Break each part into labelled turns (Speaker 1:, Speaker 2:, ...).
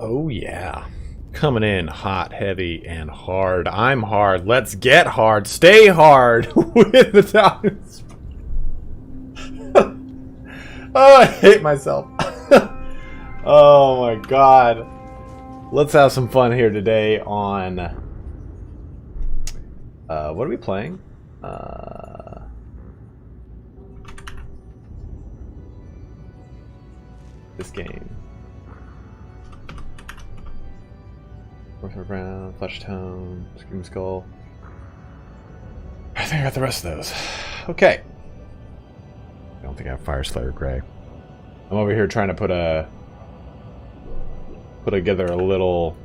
Speaker 1: Oh yeah. Coming in hot, heavy, and hard. I'm hard. Let's get hard. Stay hard with the times. Oh, I hate myself. Oh my god. Let's have some fun here today on... what are we playing? This game. Warhammer Brown, Flesh Tone, Scream Skull. I think I got the rest of those. Okay. I don't think I have Fire Slayer Gray. I'm over here trying to put together a little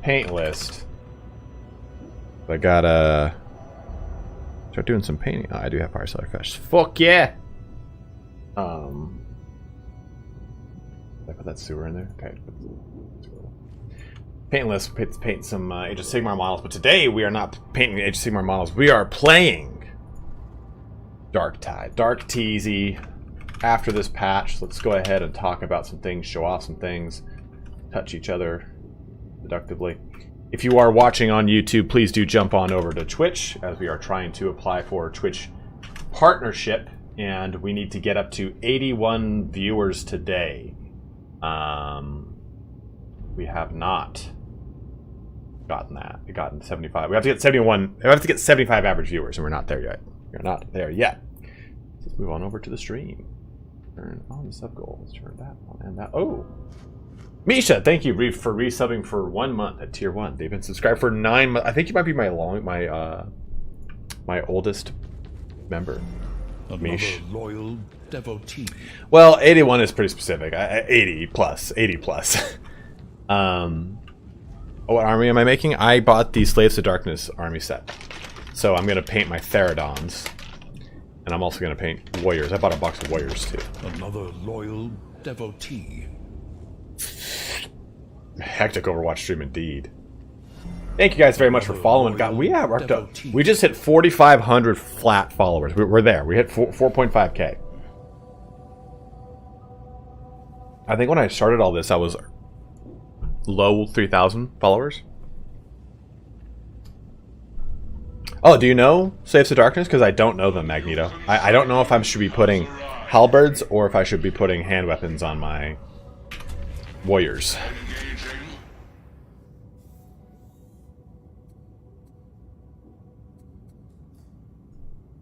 Speaker 1: paint list. I gotta start doing some painting. Oh, I do have Fire Slayer Fish. Fuck yeah! Did I put that sewer in there? Okay. Paint list, paint some Age of Sigmar models, but today we are not painting Age of Sigmar models. We are playing Darktide. Dark Teasy. After this patch, let's go ahead and talk about some things, show off some things, touch each other productively. If you are watching on YouTube, please do jump on over to Twitch, as we are trying to apply for a Twitch partnership, and we need to get up to 81 viewers today. We have not gotten that. We've gotten 75. We have to get 71. We have to get 75 average viewers, and we're not there yet. We're not there yet. Let's move on over to the stream. Turn on the sub goal. Let's turn that on and that. Oh, Misha, thank you for resubbing for 1 month at tier 1. They've been subscribed for 9 months. I think you might be my oldest member. Mish.
Speaker 2: Loyal devotee.
Speaker 1: Well, 81 is pretty specific. 80 plus. 80 plus. What army am I making? I bought the Slaves to Darkness army set. So I'm going to paint my Theridons. And I'm also going to paint Warriors. I bought a box of Warriors too.
Speaker 2: Another loyal devotee.
Speaker 1: Hectic Overwatch stream indeed. Thank you guys very much for following. God, we just hit 4,500 flat followers. We're there. We hit 4.5k. I think when I started all this, I was low 3,000 followers. Oh, do you know Slaves to Darkness? Because I don't know them, Magneto. I don't know if I should be putting halberds or if I should be putting hand weapons on my warriors.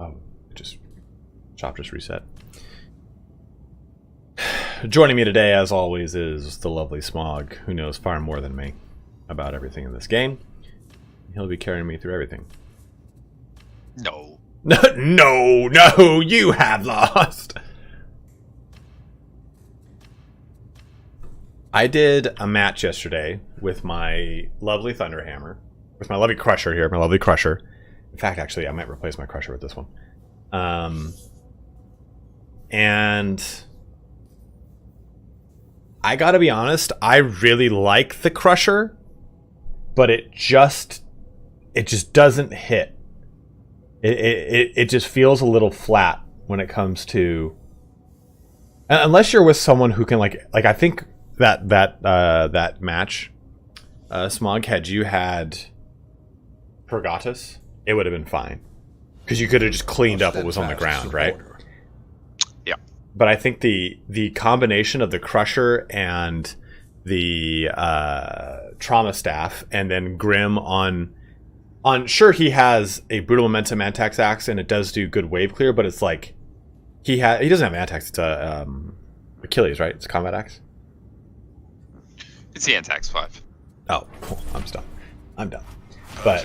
Speaker 1: Oh, shop just reset. Joining me today, as always, is the lovely Smog, who knows far more than me about everything in this game. He'll be carrying me through everything.
Speaker 3: No.
Speaker 1: No, you have lost. I did a match yesterday with my lovely Thunderhammer, with my lovely Crusher here, my lovely Crusher. In fact, actually, I might replace my Crusher with this one. And I gotta be honest, I really like the Crusher, but it just doesn't hit. It just feels a little flat when it comes to, unless you're with someone who can like I think that match, Smog, had you had Pergatus, it would have been fine because you could have just cleaned up what was on the ground, right?
Speaker 3: Yeah.
Speaker 1: But I think the combination of the Crusher and the Trauma Staff, and then Grim on sure, he has a Brutal Momentum Antax Axe, and it does do good wave clear, but it's like he doesn't have Antax. It's a Achilles, right? It's a Combat Axe.
Speaker 3: It's the Antax 5.
Speaker 1: Oh, cool. I'm done. But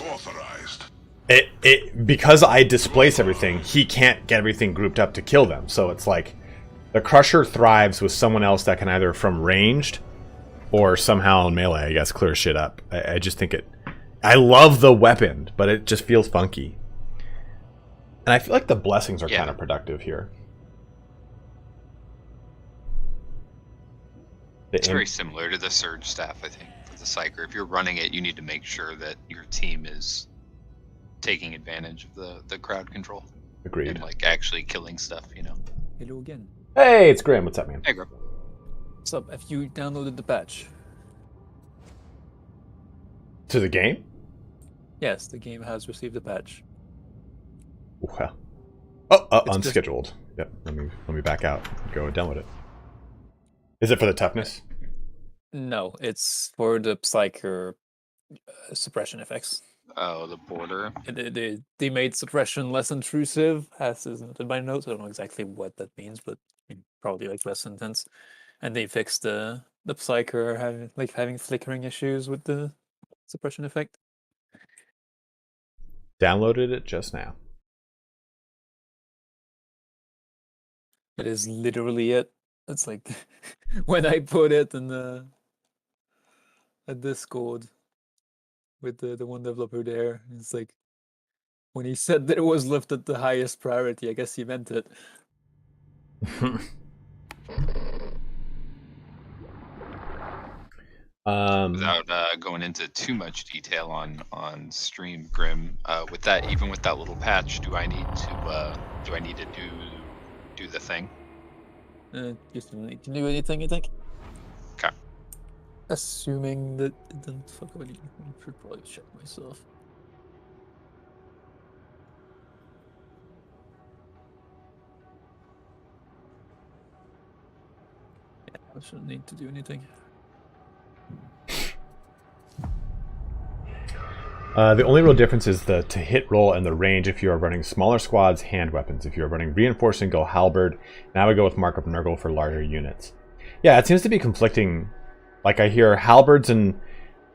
Speaker 2: Authorized.
Speaker 1: it because I displace everything, he can't get everything grouped up to kill them. So it's like the Crusher thrives with someone else that can either from ranged or somehow in melee, I guess, clear shit up. I just think I love the weapon, but it just feels funky. And I feel like the blessings are kind of productive here.
Speaker 3: It's very similar to the Surge Staff, I think, for the Psyker. If you're running it, you need to make sure that your team is taking advantage of the crowd control.
Speaker 1: Agreed.
Speaker 3: And, like, actually killing stuff, you know?
Speaker 4: Hello again.
Speaker 1: Hey, it's Graham. What's up, man?
Speaker 3: Hey, Graham.
Speaker 4: What's up? Have you downloaded the patch?
Speaker 1: To the game?
Speaker 4: Yes, the game has received a patch.
Speaker 1: Well,
Speaker 4: It's
Speaker 1: unscheduled. Yep. Let me back out. Go and download it. Is it for the toughness?
Speaker 4: No, it's for the Psyker suppression effects.
Speaker 3: Oh, the border.
Speaker 4: They made suppression less intrusive, as is noted by notes. I don't know exactly what that means, but probably like less intense. And they fixed the Psyker having flickering issues with the suppression effect.
Speaker 1: Downloaded it just now.
Speaker 4: It is literally it. It's like when I put it in the a Discord with the one developer there, it's like when he said that it was lifted the highest priority, I guess he meant it.
Speaker 3: Without going into too much detail on stream, Grim, with that, even with that little patch, do I need to do the thing?
Speaker 4: You don't need to do anything, I think.
Speaker 3: Okay.
Speaker 4: Assuming that it didn't fuck up anything, I should probably check myself. Yeah, I shouldn't need to do anything.
Speaker 1: The only real difference is the to hit roll and the range. If you are running smaller squads, hand weapons. If you are running reinforcing, go halberd. Now we go with Mark of Nurgle for larger units. Yeah, it seems to be conflicting. Like I hear halberds and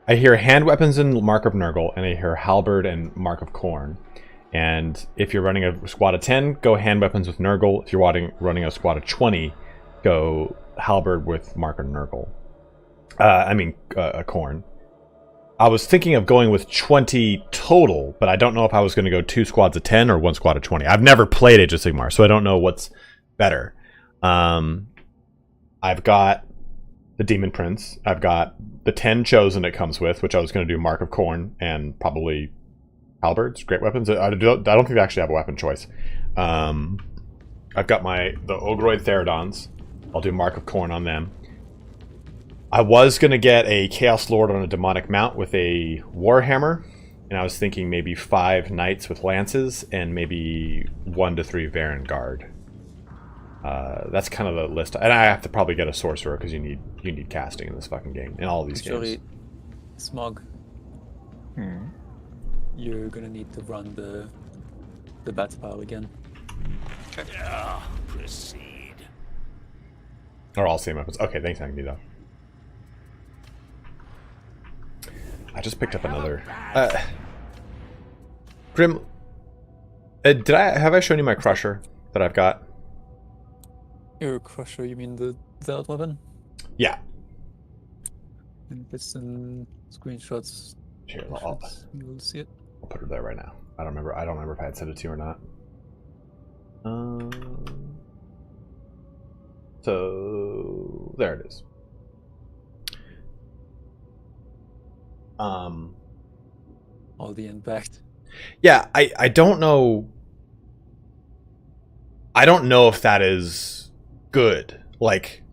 Speaker 1: I hear hand weapons and Mark of Nurgle, and I hear halberd and Mark of Khorne. And if you're running a squad of 10, go hand weapons with Nurgle. If you're running a squad of 20, go halberd with Mark of Nurgle. A Khorne. I was thinking of going with 20 total, but I don't know if I was going to go 2 squads of 10 or 1 squad of 20. I've never played Age of Sigmar, so I don't know what's better. I've got the Demon Prince. I've got the 10 chosen it comes with, which I was going to do Mark of Khorne and probably halberds, great weapons. I don't think they actually have a weapon choice. I've got the Ogroid Therodons. I'll do Mark of Khorne on them. I was going to get a Chaos Lord on a Demonic Mount with a Warhammer, and I was thinking maybe 5 Knights with Lances, and maybe 1 to 3 Varan Guard. That's kind of the list. And I have to probably get a Sorcerer, because you need casting in this fucking game, in all of these games.
Speaker 4: Smog. You're going to need to run the battle pile again.
Speaker 3: Okay.
Speaker 2: Proceed.
Speaker 1: Or all same weapons. Okay, thanks, Agni, though. I just picked up another. Grim, have I shown you my Crusher that I've got?
Speaker 4: Your Crusher, you mean the Zealot weapon?
Speaker 1: Yeah.
Speaker 4: And if it's in screenshots,
Speaker 1: Here,
Speaker 4: you will see it.
Speaker 1: I'll put it there right now. I don't remember if I had sent it to you or not. So there it is.
Speaker 4: All the impact.
Speaker 1: Yeah, I don't know. I don't know if that is good. Like,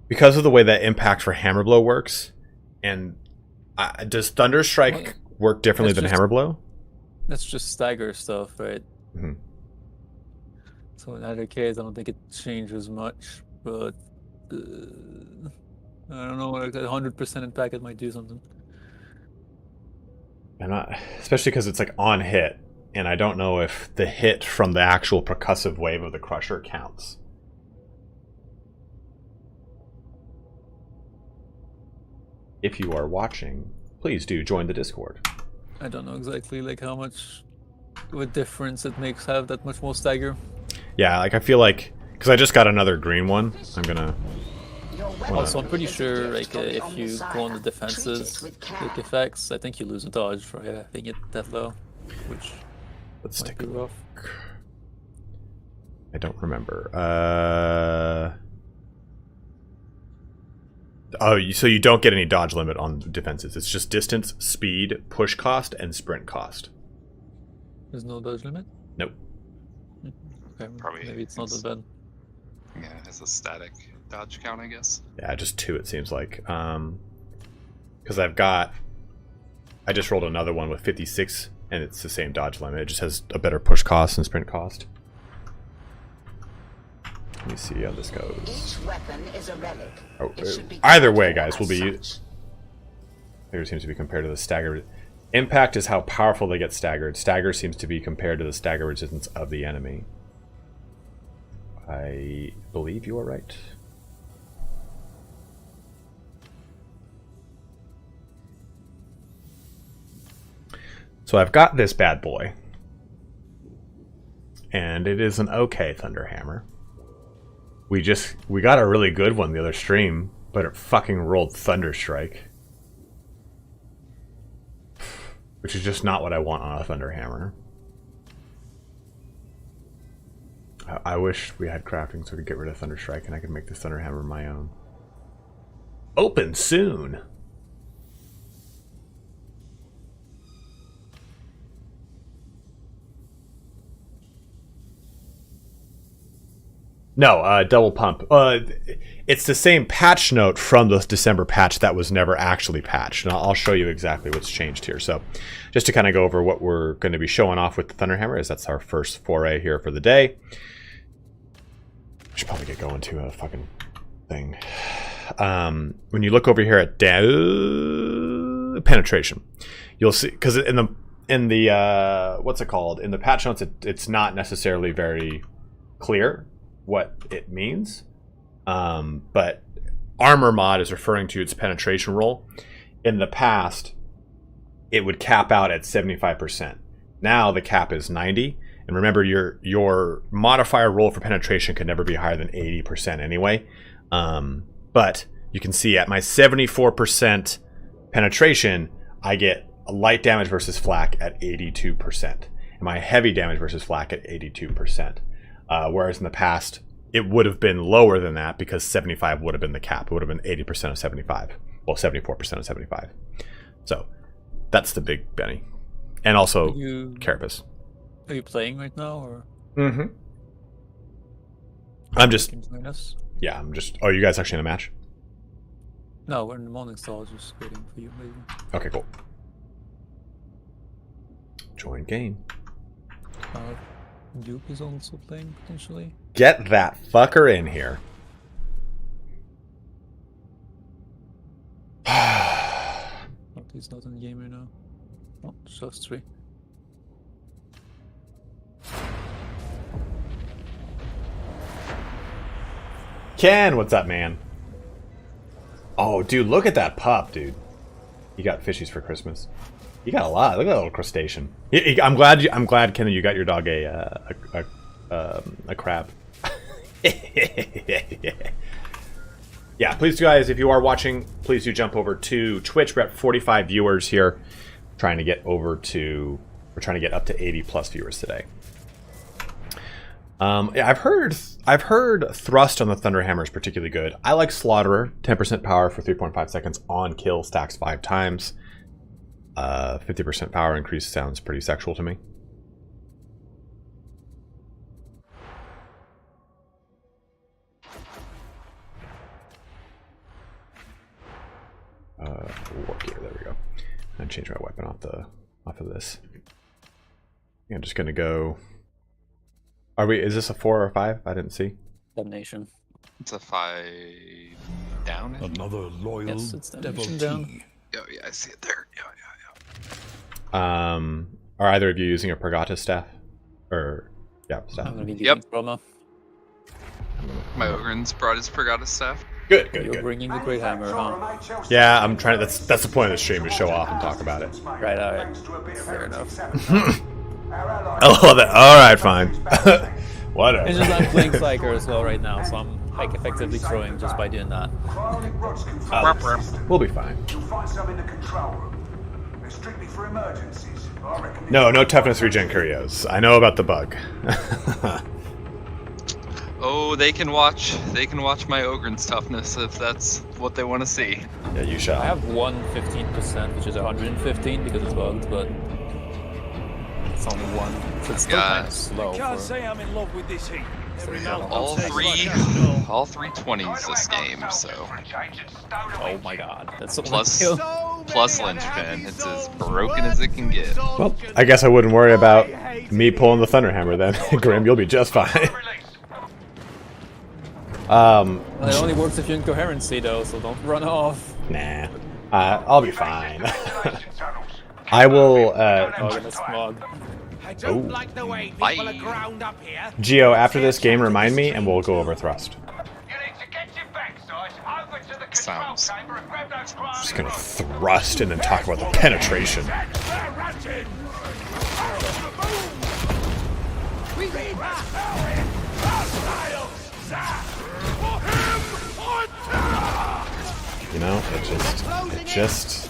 Speaker 1: because of the way that impact for Hammer Blow works, and does Thunderstrike work differently than Hammer Blow?
Speaker 4: That's just stagger stuff, right?
Speaker 1: Mm-hmm.
Speaker 4: So in either case, I don't think it changes much, but I don't know, like 100% impact, it might do something.
Speaker 1: I'm not, especially because it's like on hit, and I don't know if the hit from the actual percussive wave of the Crusher counts. If you are watching, please do join the Discord.
Speaker 4: I don't know exactly like how much of a difference it makes have that much more stagger.
Speaker 1: Yeah, like I feel like, because I just got another green one, I'm gonna...
Speaker 4: Also, I'm pretty sure like if you go on the defenses like effects, I think you lose a dodge for having it that low, which
Speaker 1: Let's
Speaker 4: might
Speaker 1: take
Speaker 4: be
Speaker 1: a
Speaker 4: rough.
Speaker 1: look. I don't remember. Oh, so you don't get any dodge limit on defenses. It's just distance, speed, push cost, and sprint cost.
Speaker 4: There's no dodge limit?
Speaker 1: Nope.
Speaker 4: Okay,
Speaker 3: Probably
Speaker 4: maybe it's not that bad.
Speaker 3: Yeah, it has a static dodge count, I guess.
Speaker 1: Yeah, just 2 it seems like. Because I just rolled another one with 56, and it's the same dodge limit. It just has a better push cost and sprint cost. Let me see how this goes.
Speaker 5: Each weapon is a relic.
Speaker 1: Oh,
Speaker 5: It should be
Speaker 1: either way,
Speaker 5: treated
Speaker 1: guys,
Speaker 5: as
Speaker 1: will be.
Speaker 5: such.
Speaker 1: Stagger seems to be compared to the stagger. Impact is how powerful they get staggered. Stagger seems to be compared to the stagger resistance of the enemy. I believe you are right. So I've got this bad boy. And it is an okay Thunderhammer. We got a really good one the other stream, but it fucking rolled Thunderstrike. Which is just not what I want on a Thunderhammer. I wish we had crafting so we could get rid of Thunderstrike and I could make this Thunderhammer my own. Open soon! No, double pump. It's the same patch note from the December patch that was never actually patched. And I'll show you exactly what's changed here. So just to kind of go over what we're going to be showing off with the Thunderhammer, is that's our first foray here for the day. Should probably get going to a fucking thing. When you look over here at penetration, you'll see, because in the what's it called? In the patch notes, it's not necessarily very clear what it means, but armor mod is referring to its penetration roll. In the past, it would cap out at 75%. Now the cap is 90, and remember your modifier roll for penetration can never be higher than 80% anyway. But you can see at my 74% penetration, I get a light damage versus flak at 82%, and my heavy damage versus flak at 82%. Whereas in the past, it would have been lower than that because 75 would have been the cap. It would have been 80% of 75. Well, 74% of 75. So that's the big Benny. And also Carapace.
Speaker 4: Are you playing right now? Or?
Speaker 1: Mm-hmm. I'm just...
Speaker 4: Can you join us?
Speaker 1: Yeah, I'm just... Oh, you guys actually in a match?
Speaker 4: No, we're in the morning, so I was just waiting for you, maybe.
Speaker 1: Okay, cool. Join game.
Speaker 4: Duke is also playing, potentially.
Speaker 1: Get that fucker in here.
Speaker 4: Oh, he's not in the game right now. Oh, just 3.
Speaker 1: Ken, what's up, man? Oh, dude, look at that pup, dude. You got fishies for Christmas. You got a lot. Look at that little crustacean. I'm glad, Ken, that you got your dog a crab. Yeah, please, guys, if you are watching, please do jump over to Twitch. We're at 45 viewers here. We're trying to get up to 80 plus viewers today. Yeah, I've heard thrust on the Thunderhammer is particularly good. I like Slaughterer, 10% power for 3.5 seconds on kill, stacks 5 times. 50% power increase sounds pretty sexual to me. War gear, there we go. And change my weapon off of this. I'm just gonna go. Is this a 4 or 5? I didn't see.
Speaker 4: Damnation.
Speaker 3: It's a 5 down.
Speaker 2: Another loyal
Speaker 4: Yes, it's Damnation down.
Speaker 3: Oh yeah, I see it there. Yeah.
Speaker 1: Are either of you using a Pergata staff? Or yeah,
Speaker 4: I'm
Speaker 1: staff.
Speaker 4: gonna be
Speaker 3: Yep.
Speaker 4: using Chroma.
Speaker 3: My Ogryn's brought his Pergata staff.
Speaker 1: Good.
Speaker 4: You're bringing the Great Hammer, huh?
Speaker 1: Yeah, I'm trying. That's the point of the stream, to show off and talk about it.
Speaker 4: Right, alright. Fair enough.
Speaker 1: I love that. All right, fine. Whatever.
Speaker 4: It's just I'm playing Psyker as well right now, so I'm like effectively throwing just by doing that.
Speaker 1: We'll be fine.
Speaker 6: You'll find some in the control room. They're strictly for emergencies. I reckon
Speaker 1: No toughness regen curios. I know about the bug.
Speaker 3: Oh, they can watch my Ogryn's toughness if that's what they want to see.
Speaker 1: Yeah, you shall.
Speaker 4: I have 115%, which is 115 because it's bugged, but it's only 1, so it's still kind of slow.
Speaker 2: Can't say I'm in love with this heat.
Speaker 3: All three 20s this game, so
Speaker 4: Oh my god, that's so
Speaker 3: plus
Speaker 4: kill.
Speaker 3: plus linchpin. It's as broken as it can get.
Speaker 1: Well, I guess I wouldn't worry about me pulling the Thunderhammer then. Grim, you'll be just fine.
Speaker 4: It only works if you're in coherency though, so don't run off.
Speaker 1: Nah, I'll be fine. I will.
Speaker 4: Oh, in the smog.
Speaker 2: I don't like the way people are ground up here.
Speaker 1: Geo, after this game, remind me, and we'll go over thrust.
Speaker 6: You need to get your backside over to the control
Speaker 3: Sounds.
Speaker 6: chamber and grab those
Speaker 1: Just gonna thrust and then talk about the penetration. You know, it just.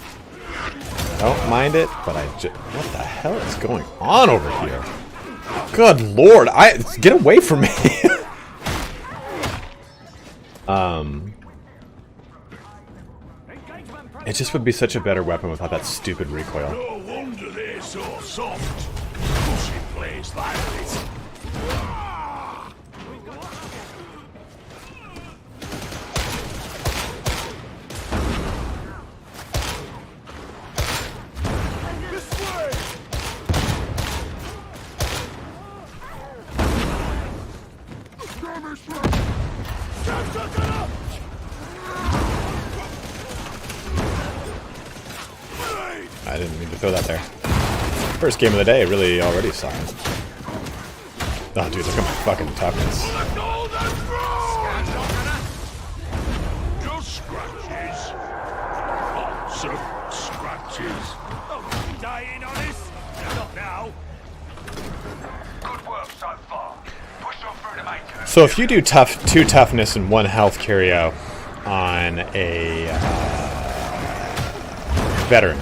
Speaker 1: I don't mind it, but what the hell is going on over here? Good lord, get away from me. It just would be such a better weapon without that stupid recoil.
Speaker 2: No wonder they're so soft. Pushing place like this.
Speaker 1: I didn't mean to throw that there. First game of the day, really already saw it. Oh, dude, look at my fucking toughness.
Speaker 2: Just scratches. Lots of scratches. Oh, dying honest? Not now.
Speaker 6: Good work so far. Push on through the main curve.
Speaker 1: So if you do 2 toughness and 1 health carry out on a veteran,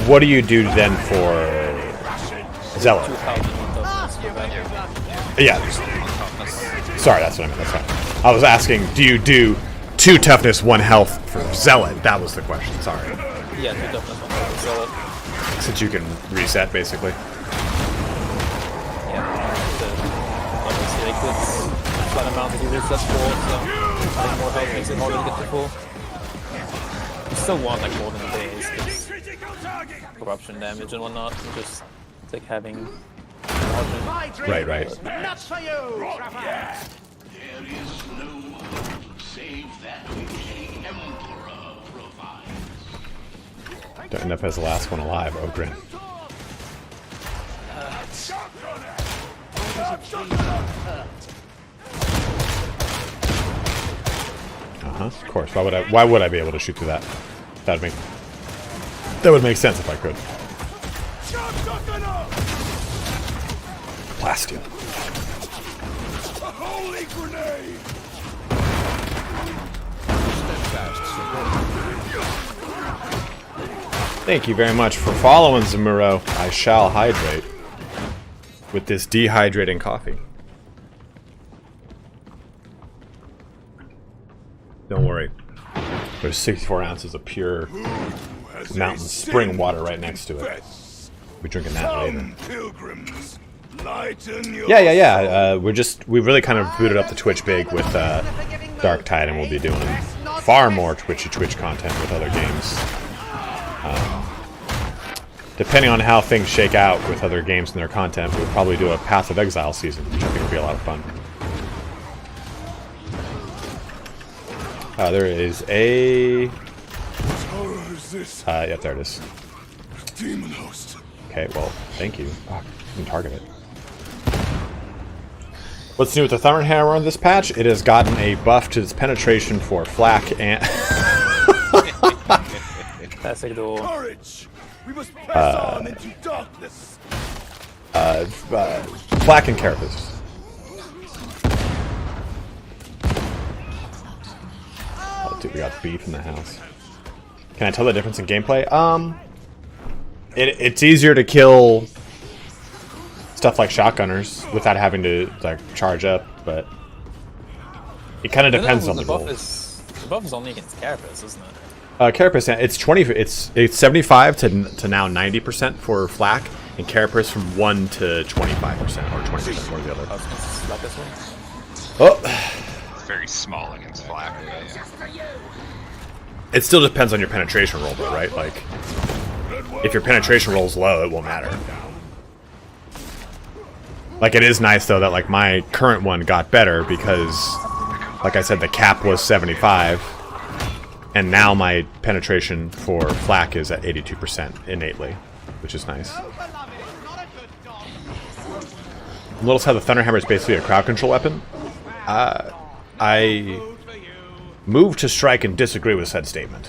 Speaker 1: what do you do then for Zealot? Yeah. Sorry, that's what I meant. That's fine. I was asking, do you do 2 toughness, 1 health for Zealot? That was the question. Sorry.
Speaker 4: Yeah, 2 toughness, 1 health. So
Speaker 1: Since you can reset, basically.
Speaker 4: obviously a good flat amount to do this, that's 4, so adding more health makes it harder to get to full. You still want like more than a days, because corruption damage and whatnot, and just like having margin.
Speaker 1: Right.
Speaker 2: Nuts for you, Trapper.
Speaker 7: There is no hope save that which the Emperor provides.
Speaker 1: Don't end up as the last one alive, Ogren. Of course. Why would I be able to shoot through that? That would make sense if I could. Blast you.
Speaker 2: Holy grenade!
Speaker 1: Thank you very much for following, Zamuro. I shall hydrate with this dehydrating coffee. Don't worry. There's 64 ounces of pure mountain spring water right next to it. We're drinking that later.
Speaker 2: Pilgrims, lighten your
Speaker 1: Yeah. We've really kind of booted up the Twitch big with Darktide, and we'll be doing far more Twitch content with other games. Depending on how things shake out with other games and their content, we'll probably do a Path of Exile season, which I think will be a lot of fun. There is a... yep, there it is.
Speaker 2: demon host.
Speaker 1: Okay, well, thank you. Oh, I can target it. What's new with the Thunderhammer on this patch? It has gotten a buff to its penetration for flak and...
Speaker 4: Classic door.
Speaker 2: Courage! We must press on into darkness.
Speaker 1: flak and carapace. Oh, dude, we got beef in the house. Can I tell the difference in gameplay? It's easier to kill stuff like shotgunners without having to like charge up, but it kind of depends on the role.
Speaker 4: The buff is only against carapace, isn't it?
Speaker 1: Carapace, it's 75 to now 90% for flak, and carapace from 1 to 25%, or 20% more the other.
Speaker 4: I was gonna slap this one.
Speaker 1: Oh,
Speaker 3: It's very small against flak. Yeah.
Speaker 1: it still depends on your penetration roll, though, right? Like, if your penetration roll's low, it won't matter. Like, it is nice, though, that, like, my current one got better because, like I said, the cap was 75, and now my penetration for flak is at 82% innately, which is nice. Notice how the Thunderhammer is basically a crowd control weapon? I move to strike and disagree with said statement.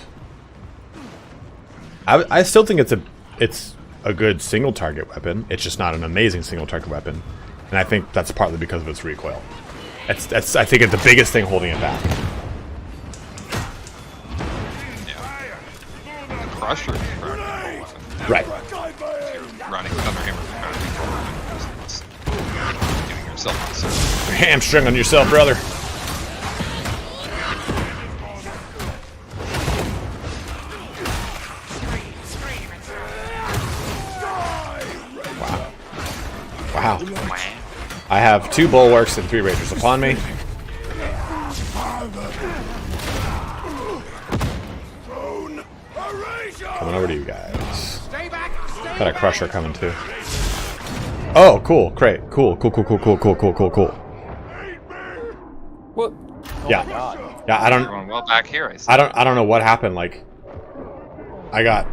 Speaker 1: I still think it's a good single target weapon. It's just not an amazing single target weapon, and I think that's partly because of its recoil. That's I think it's the biggest thing holding it back.
Speaker 3: Yeah. The Crusher is a crowd control weapon.
Speaker 1: Right.
Speaker 3: You're running Thunderhammer for crowd control weapon. It's doing yourself a disservice.
Speaker 1: You're hamstring on yourself, brother. Wow. I have 2 bulwarks and 3 ragers upon me. Coming over to you guys. Got a crusher coming too. Oh, cool, great, cool.
Speaker 4: What?
Speaker 1: Yeah,
Speaker 4: Oh my God.
Speaker 1: yeah.
Speaker 3: You're going well back here, I see.
Speaker 1: I don't know what happened. Like, I got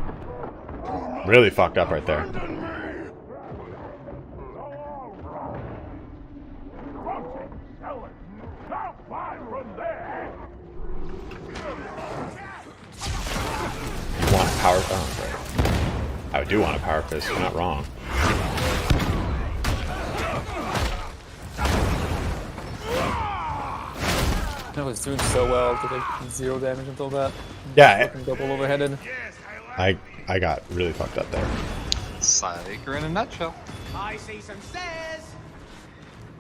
Speaker 1: really fucked up right there. You want a power? Oh, right. I do want a power fist. You're not wrong.
Speaker 4: I was doing so well to take 0 damage until that.
Speaker 1: Yeah,
Speaker 4: Fucking double overheaded.
Speaker 1: I got really fucked up there.
Speaker 3: Psyker in a nutshell.
Speaker 8: I see some stairs.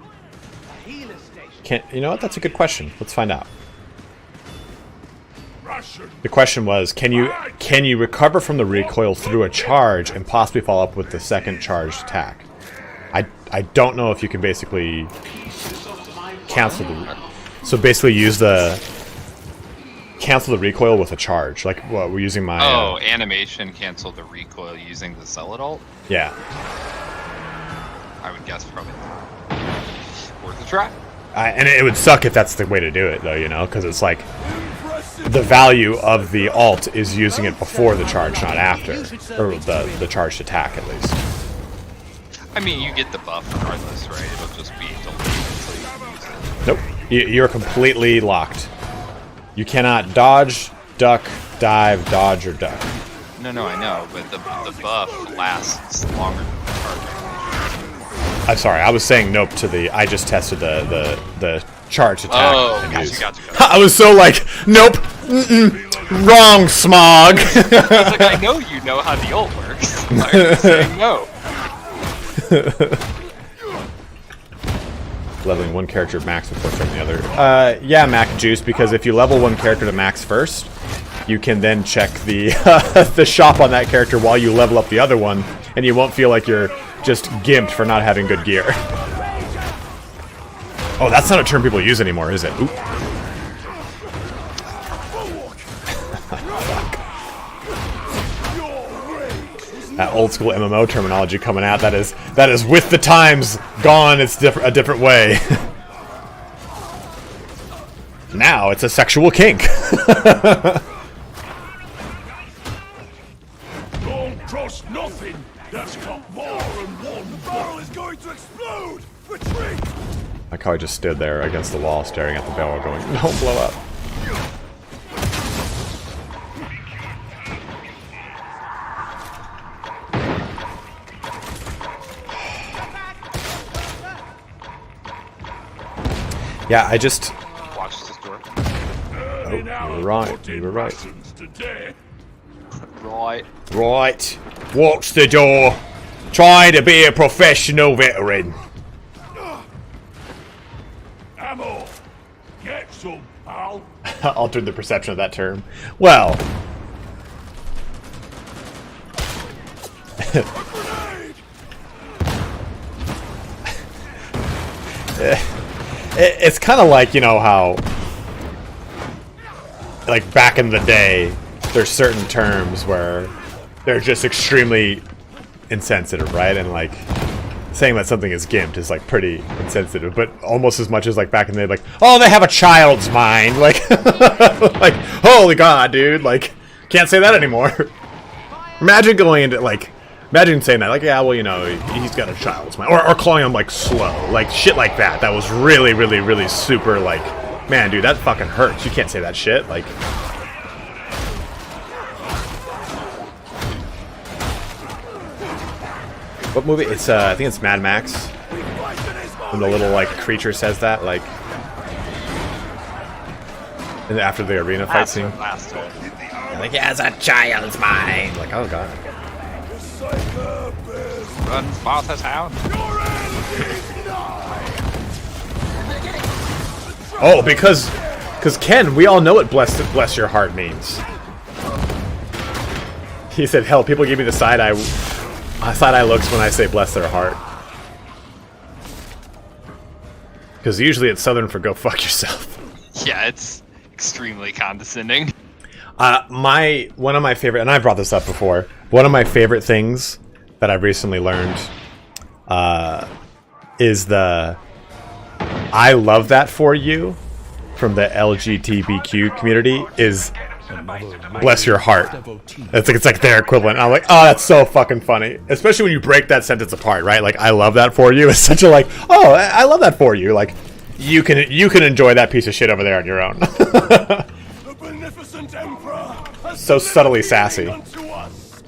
Speaker 8: A healer station.
Speaker 1: You know what? That's a good question. Let's find out.
Speaker 2: Russian.
Speaker 1: The question was, can you recover from the recoil through a charge and possibly follow up with the second charged attack? I don't know if you can basically cancel the. So basically, cancel the recoil with a charge. Like what we're using my.
Speaker 3: Animation cancel the recoil using the Zealot ult?
Speaker 1: Yeah.
Speaker 3: I would guess probably worth a try.
Speaker 1: And it would suck if that's the way to do it, though, you know, because it's like the value of the alt is using it before the charge, not after, or the charged attack at least.
Speaker 3: I mean, you get the buff regardless, right? It'll just be delayed until you use it.
Speaker 1: Nope, you're completely locked. You cannot dodge, duck, dive, dodge, or duck.
Speaker 3: No, I know, but the buff lasts longer than the charge.
Speaker 1: I'm sorry, I was saying nope to the. I just tested the charge attack.
Speaker 3: Oh,
Speaker 1: and
Speaker 3: gotcha,
Speaker 1: use.
Speaker 3: gotcha.
Speaker 1: I was so like, nope, wrong, Smog.
Speaker 3: I was like, I know you know how the ult works. Why are you saying no?
Speaker 1: Leveling one character max before starting the other. Yeah, Mac Juice, because if you level one character to max first, you can then check the the shop on that character while you level up the other one, and you won't feel like you're just gimped for not having good gear. Oh, that's not a term people use anymore, is it? Oop. That old school MMO terminology coming out. That is with the times gone. It's a different way. Now it's a sexual kink.
Speaker 2: Don't trust nothing that's got more than one barrel is going to explode. Retreat.
Speaker 1: Like how I just stood there against the wall staring at the barrel going, don't blow up. Yeah, I just...
Speaker 3: Watch this door.
Speaker 1: Oh, you were right. You were right.
Speaker 3: Right.
Speaker 1: Right. Watch the door. Trying to be a professional veteran.
Speaker 2: Ammo. Get some, pal.
Speaker 1: Altered the perception of that term. Well... It's kind of like, you know, how, like, back in the day, there's certain terms where they're just extremely insensitive, right? And, like, saying that something is gimped is, like, pretty insensitive, but almost as much as, like, back in the day, like, oh, they have a child's mind, like, like, holy god, dude, like, can't say that anymore. Imagine going into, like, imagine saying that, like, yeah, well, you know, he's got a child's mind. Or calling him, like, slow. Like, shit like that. That was really, really, really super, like, man, dude, that fucking hurts. You can't say that shit. Like, what movie? It's, I think it's Mad Max. When the little, like, creature says that, like, and after the arena fight scene. Like, yeah, it's a child's mind. Like, oh, god.
Speaker 3: Run, Sparta Town.
Speaker 1: Oh, because Ken, we all know what bless your heart means. He said, hell, people give me the side eye looks when I say bless their heart. Because usually it's Southern for go fuck yourself.
Speaker 3: Yeah, it's extremely condescending.
Speaker 1: One of my favorite, and I brought this up before, one of my favorite things that I've recently learned is the I love that for you from the LGBTQ community is bless your heart. It's like their equivalent. I'm like, oh, that's so fucking funny. Especially when you break that sentence apart, right? Like, I love that for you. It's such a like, oh, I love that for you. Like, you can enjoy that piece of shit over there on your own.
Speaker 2: The beneficent Emperor has
Speaker 1: So subtly sassy.
Speaker 2: unto us.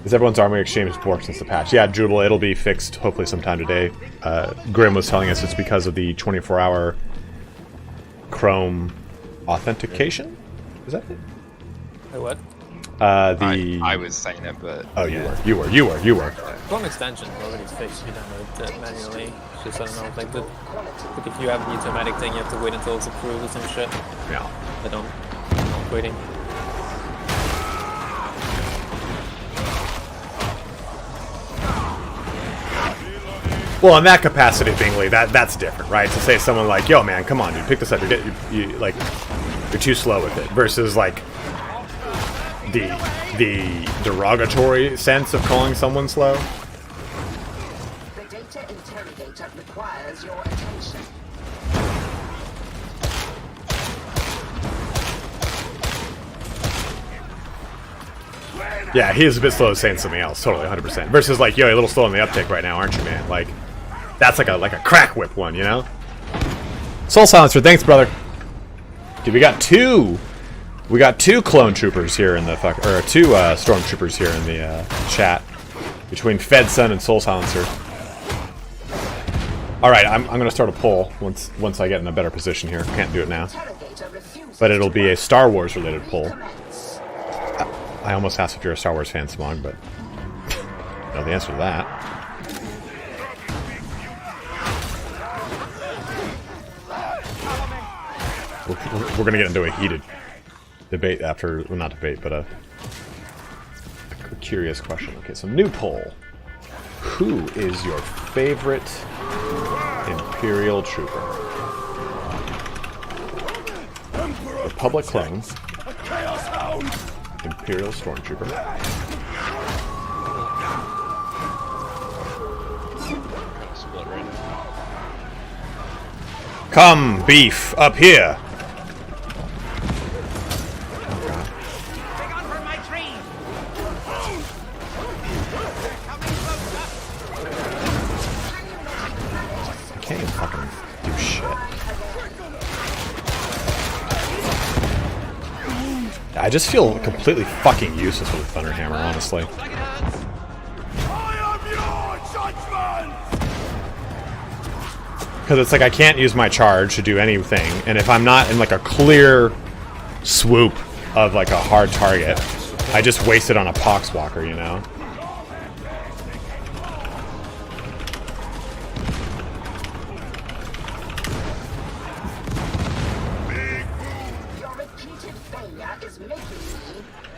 Speaker 1: Is everyone's armor exchange worked since the patch? Yeah, Jubal, it'll be fixed hopefully sometime today. Grim was telling us it's because of the 24-hour Chrome authentication. Is that it?
Speaker 4: Wait, what?
Speaker 3: I was saying it, but
Speaker 1: oh, you were.
Speaker 4: Chrome extension already fixed. You download it manually. It's just I don't know, like if you have the automatic thing, you have to wait until it's approved or some shit.
Speaker 1: Yeah.
Speaker 4: I'm not waiting.
Speaker 1: Well, in that capacity, Bingley, that's different, right? To say someone like, "Yo, man, come on, dude, pick this up. You're too slow with it," versus like the derogatory sense of calling someone slow.
Speaker 5: The data interrogator requires your attention.
Speaker 1: Yeah, he is a bit slow saying something else, totally, 100%. Versus like, yo, you're a little slow on the uptick right now, aren't you, man? Like, that's like a crack whip one, you know? Soul Silencer, thanks, brother. Dude, we got two clone troopers here in the two stormtroopers here in the chat between Fedson and Soul Silencer. All right, I'm gonna start a poll once I get in a better position here. Can't do it now, but it'll be a Star Wars related poll. I almost asked if you're a Star Wars fan, Smog, but I know the answer to that. We're gonna get into a heated debate after, well, not debate, but a curious question. Okay, so new poll. Who is your favorite Imperial trooper? Republic clone, Imperial stormtrooper, come beef up here. Can't even fucking do shit. I just feel completely fucking useless with a Thunderhammer, honestly.
Speaker 2: I am your judgment!
Speaker 1: Because it's like I can't use my charge to do anything, and if I'm not in like a clear swoop of like a hard target, I just waste it on a Poxwalker, you know?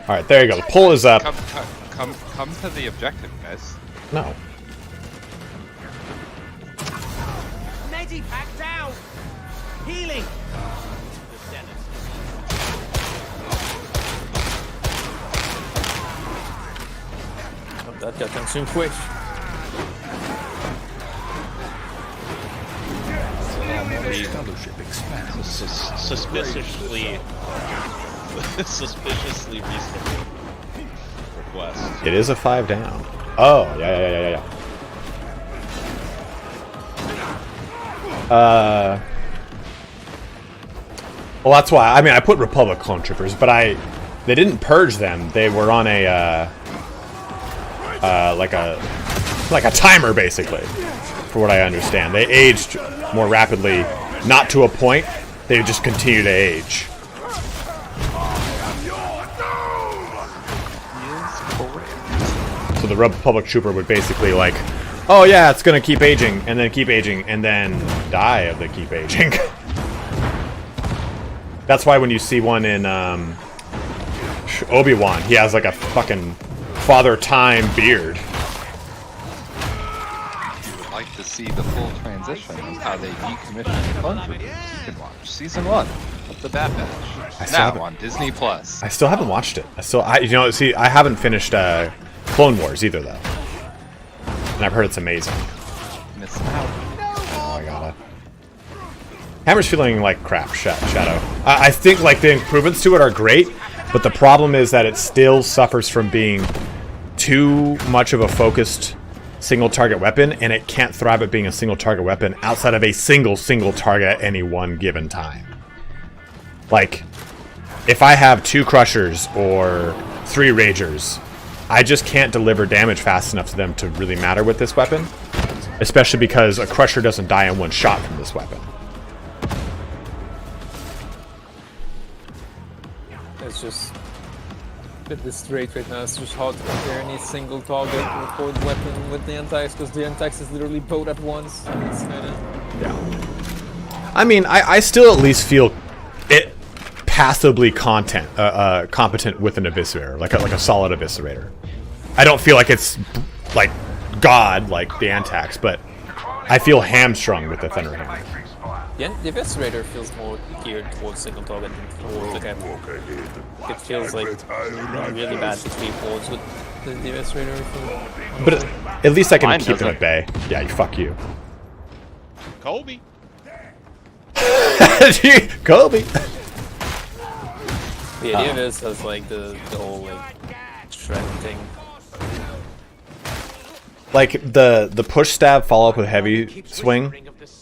Speaker 1: Alright, there you go. The poll is up.
Speaker 3: Come to the objective, guys.
Speaker 1: No.
Speaker 8: Medipack down! Healing!
Speaker 4: Oh, that got consumed quick.
Speaker 9: Suspiciously reasonable request.
Speaker 1: It is a 5 down. Oh, yeah. Well, that's why. I mean, I put Republic clone troopers, but they didn't purge them. They were on a like a timer, basically, for what I understand. They aged more rapidly, not to a point. They just continue to age. So the Republic trooper would basically like, oh yeah, it's gonna keep aging, and then die of the keep aging. That's why when you see one in Obi-Wan, he has like a fucking Father Time beard.
Speaker 3: You would like to see the full transition of how they decommission the clone troopers. You can watch Season 1 of the Bad Batch. Now on Disney Plus.
Speaker 1: I still haven't watched it. I haven't finished Clone Wars either, though. And I've heard it's amazing.
Speaker 3: Missing out.
Speaker 1: Oh, I gotta. Hammer's feeling like crap, Shadow. I think like the improvements to it are great, but the problem is that it still suffers from being too much of a focused single target weapon, and it can't thrive at being a single target weapon outside of a single target at any one given time. Like, if I have 2 Crushers or 3 Ragers, I just can't deliver damage fast enough to them to really matter with this weapon, especially because a Crusher doesn't die in one shot from this weapon.
Speaker 4: It's just a bit straight right now. It's just hard to compare any single target recorded weapon with the Antax, because the Antax is literally both at once. It's kind of...
Speaker 1: Yeah. I mean, I still at least feel it passably competent with an Eviscerator, like a solid Eviscerator. I don't feel like it's like God, like the Antax, but I feel hamstrung with the Thunderhammer.
Speaker 4: Yeah, the Eviscerator feels more geared towards single target than towards the camera. It feels like really bad to speed forwards with the Eviscerator.
Speaker 1: But at least I can
Speaker 9: Mine
Speaker 1: keep them
Speaker 9: doesn't.
Speaker 1: at bay. Yeah, fuck you.
Speaker 9: Colby.
Speaker 1: Kobe.
Speaker 4: The idea of this is like the whole like shred thing.
Speaker 1: Like the push stab follow up with heavy swing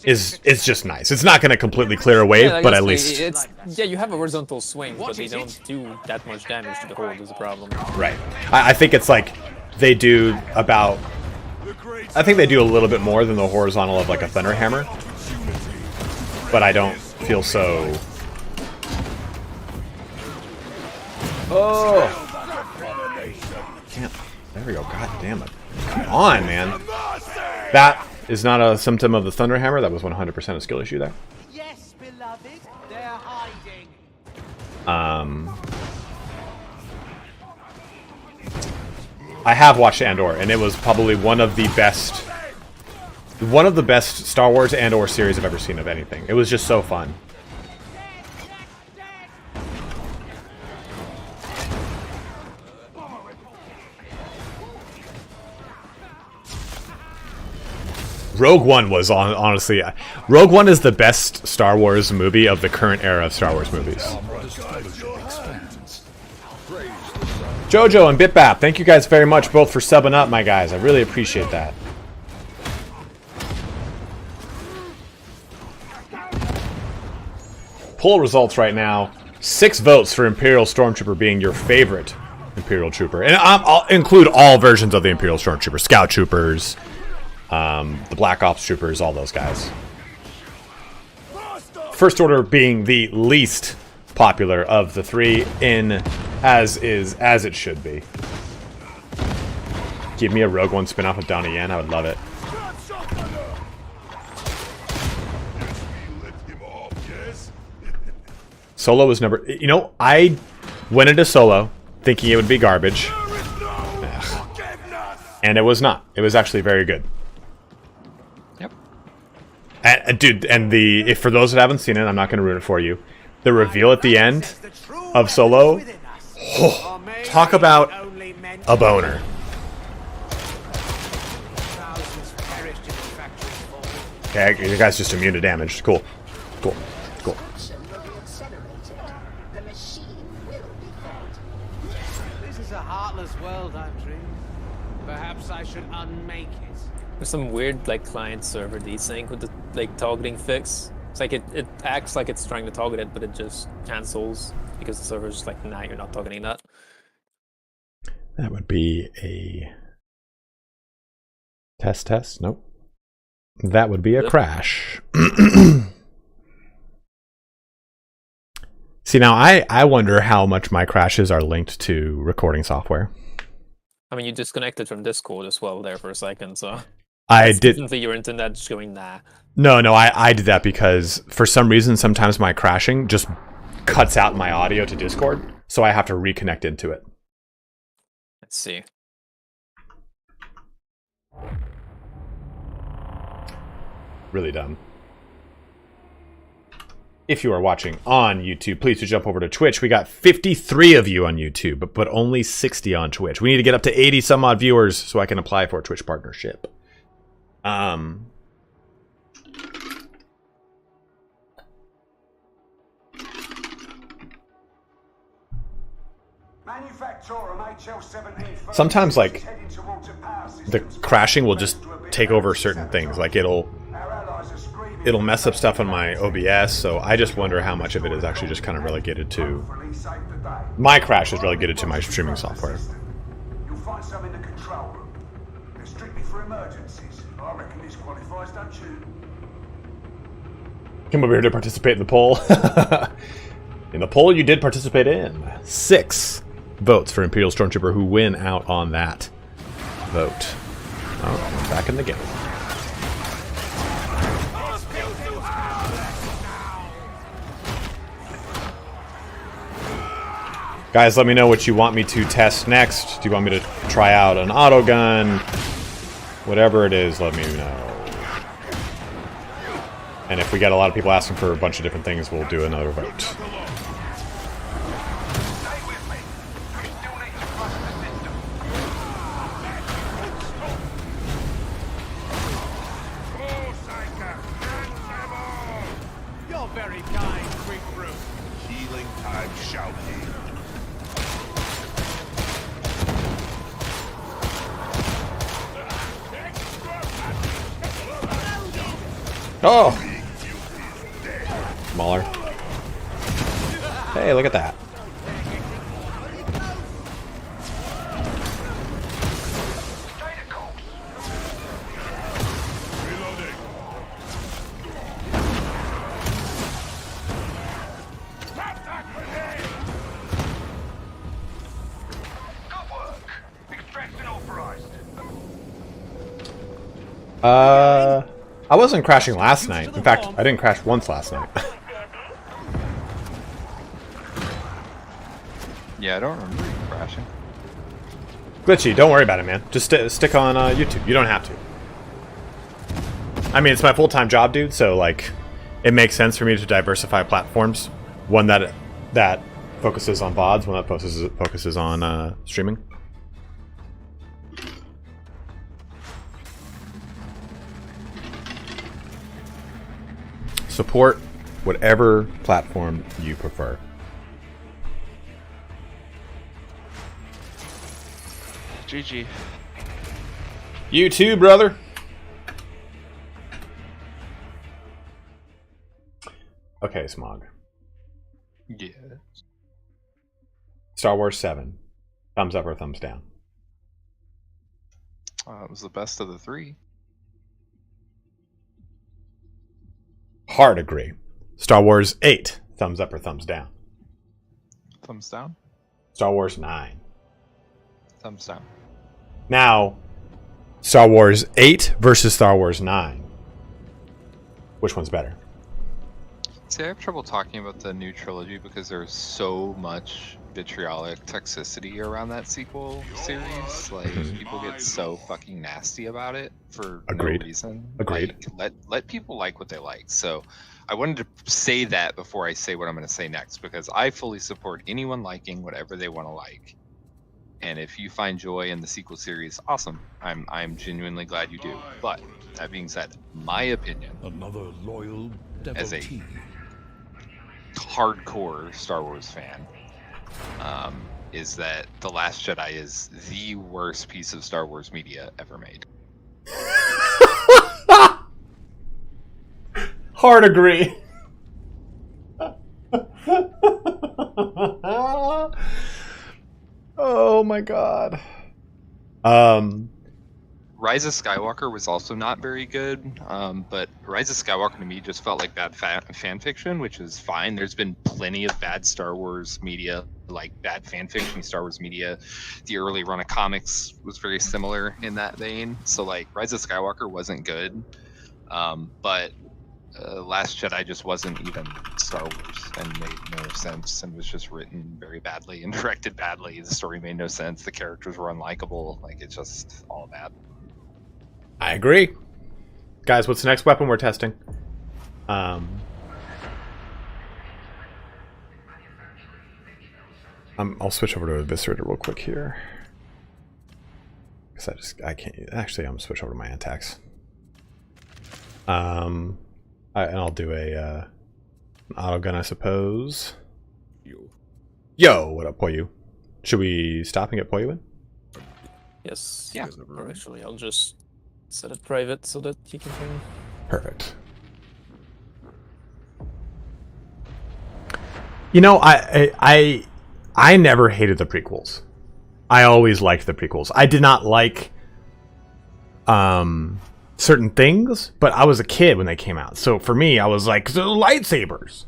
Speaker 1: is just nice. It's not going to completely clear a wave, but at least
Speaker 4: you have a horizontal swing, but they don't do that much damage to the hold is a problem.
Speaker 1: right. I think it's like they do about. I think they do a little bit more than the horizontal of like a Thunderhammer, but I don't feel so. Oh. Can't. There we go. God damn it. Come on, man. That is not a symptom of the Thunderhammer. That was 100% a skill issue there.
Speaker 8: Yes, beloved, they're hiding.
Speaker 1: I have watched Andor, and it was probably one of the best Star Wars and/or series I've ever seen of anything. It was just so fun. Rogue One was honestly, Rogue One is the best Star Wars movie of the current era of Star Wars movies. Jojo and Bitbap, thank you guys very much both for subbing up, my guys. I really appreciate that. Poll results right now: 6 votes for Imperial Stormtrooper being your favorite Imperial Trooper, and I'll include all versions of the Imperial Stormtrooper, Scout Troopers. The Black Ops Troopers, all those guys. First Order being the least popular of the 3, as it should be. Give me a Rogue One spin-off of Donnie Yen, I would love it. Solo was number... You know, I went into Solo thinking it would be garbage. Ugh. And it was not. It was actually very good. Dude, and if for those that haven't seen it, I'm not going to ruin it for you. The reveal at the end of Solo, talk about a boner. Okay, you guys just immune to damage. Cool. Cool. Cool.
Speaker 8: This is a heartless world, I'm dreaming. Perhaps I should unmake it.
Speaker 4: There's some weird like client server desync with the like targeting fix. It's like it acts like it's trying to target it, but it just cancels because the server's just like, nah, you're not targeting that.
Speaker 1: That would be a test. Nope. That would be a crash. See, now I wonder how much my crashes are linked to recording software.
Speaker 4: I mean, you disconnected from Discord as well there for a second, so
Speaker 1: I did.
Speaker 4: Your internet just going nah.
Speaker 1: No, I did that because for some reason sometimes my crashing just cuts out my audio to Discord, so I have to reconnect into it.
Speaker 4: Let's see.
Speaker 1: Really dumb. If you are watching on YouTube, please do jump over to Twitch. We got 53 of you on YouTube, but only 60 on Twitch. We need to get up to 80 some odd viewers so I can apply for a Twitch partnership. Sometimes, like, the crashing will just take over certain things. Like, it'll mess up stuff on my OBS, so I just wonder how much of it is actually just kind of relegated to... My crash is relegated to my streaming software.
Speaker 6: You'll find some in the control room. They're strictly for emergencies. I reckon this qualifies, don't you?
Speaker 1: Came over here to participate in the poll. In the poll you did participate in. 6 votes for Imperial Stormtrooper, who win out on that vote. Oh, I'm back in the game. Guys, let me know what you want me to test next. Do you want me to try out an autogun? Whatever it is, let me know. And if we get a lot of people asking for a bunch of different things, we'll do another vote.
Speaker 8: You're very kind, quick brew.
Speaker 2: Healing time shall be.
Speaker 1: Oh! Smaller. Hey, look at that. I wasn't crashing last night. In fact, I didn't crash once last night.
Speaker 3: Yeah, I don't remember you crashing.
Speaker 1: Glitchy, don't worry about it, man. Just stick on YouTube. You don't have to. I mean, it's my full-time job, dude, so, like, it makes sense for me to diversify platforms. One that focuses on VODs, one that focuses on streaming. Support whatever platform you prefer.
Speaker 3: GG.
Speaker 1: You too, brother. Okay, Smog.
Speaker 3: Yeah.
Speaker 1: Star Wars 7. Thumbs up or thumbs down?
Speaker 3: It was the best of the 3.
Speaker 1: Hard agree. Star Wars 8. Thumbs up or thumbs down?
Speaker 3: Thumbs down.
Speaker 1: Star Wars 9.
Speaker 3: Thumbs down.
Speaker 1: Now, Star Wars 8 versus Star Wars 9. Which one's better?
Speaker 3: See, I have trouble talking about the new trilogy because there's so much vitriolic toxicity around that sequel series. Like, people get so fucking nasty about it for no reason.
Speaker 1: Agreed.
Speaker 3: Like, let people like what they like. So I wanted to say that before I say what I'm going to say next, because I fully support anyone liking whatever they want to like. And if you find joy in the sequel series, awesome. I'm genuinely glad you do. But that being said, my opinion,
Speaker 2: Another loyal
Speaker 3: as a
Speaker 2: devotee.
Speaker 3: hardcore Star Wars fan, is that The Last Jedi is the worst piece of Star Wars media ever made.
Speaker 1: Hard agree. Oh my god.
Speaker 3: Rise of Skywalker was also not very good, but Rise of Skywalker to me just felt like bad fan fiction, which is fine. There's been plenty of bad Star Wars media, like bad fan fiction Star Wars media. The early run of comics was very similar in that vein. So like Rise of Skywalker wasn't good, but Last Jedi just wasn't even Star Wars and made no sense and was just written very badly and directed badly. The story made no sense. The characters were unlikable. Like, it's just all bad.
Speaker 1: I agree. Guys, what's the next weapon we're testing? I'll switch over to Eviscerator real quick here. Because I can't... Actually, I'm going to switch over to my Antax. And I'll do an Autogun, I suppose. Yo, what up, Poyu? Should we stop and get Poyu in?
Speaker 4: Yes.
Speaker 3: Yeah.
Speaker 4: Or actually, I'll just set it private so that he can bring.
Speaker 1: Perfect. You know, I never hated the prequels. I always liked the prequels. I did not like certain things, but I was a kid when they came out. So for me, I was like, the lightsabers.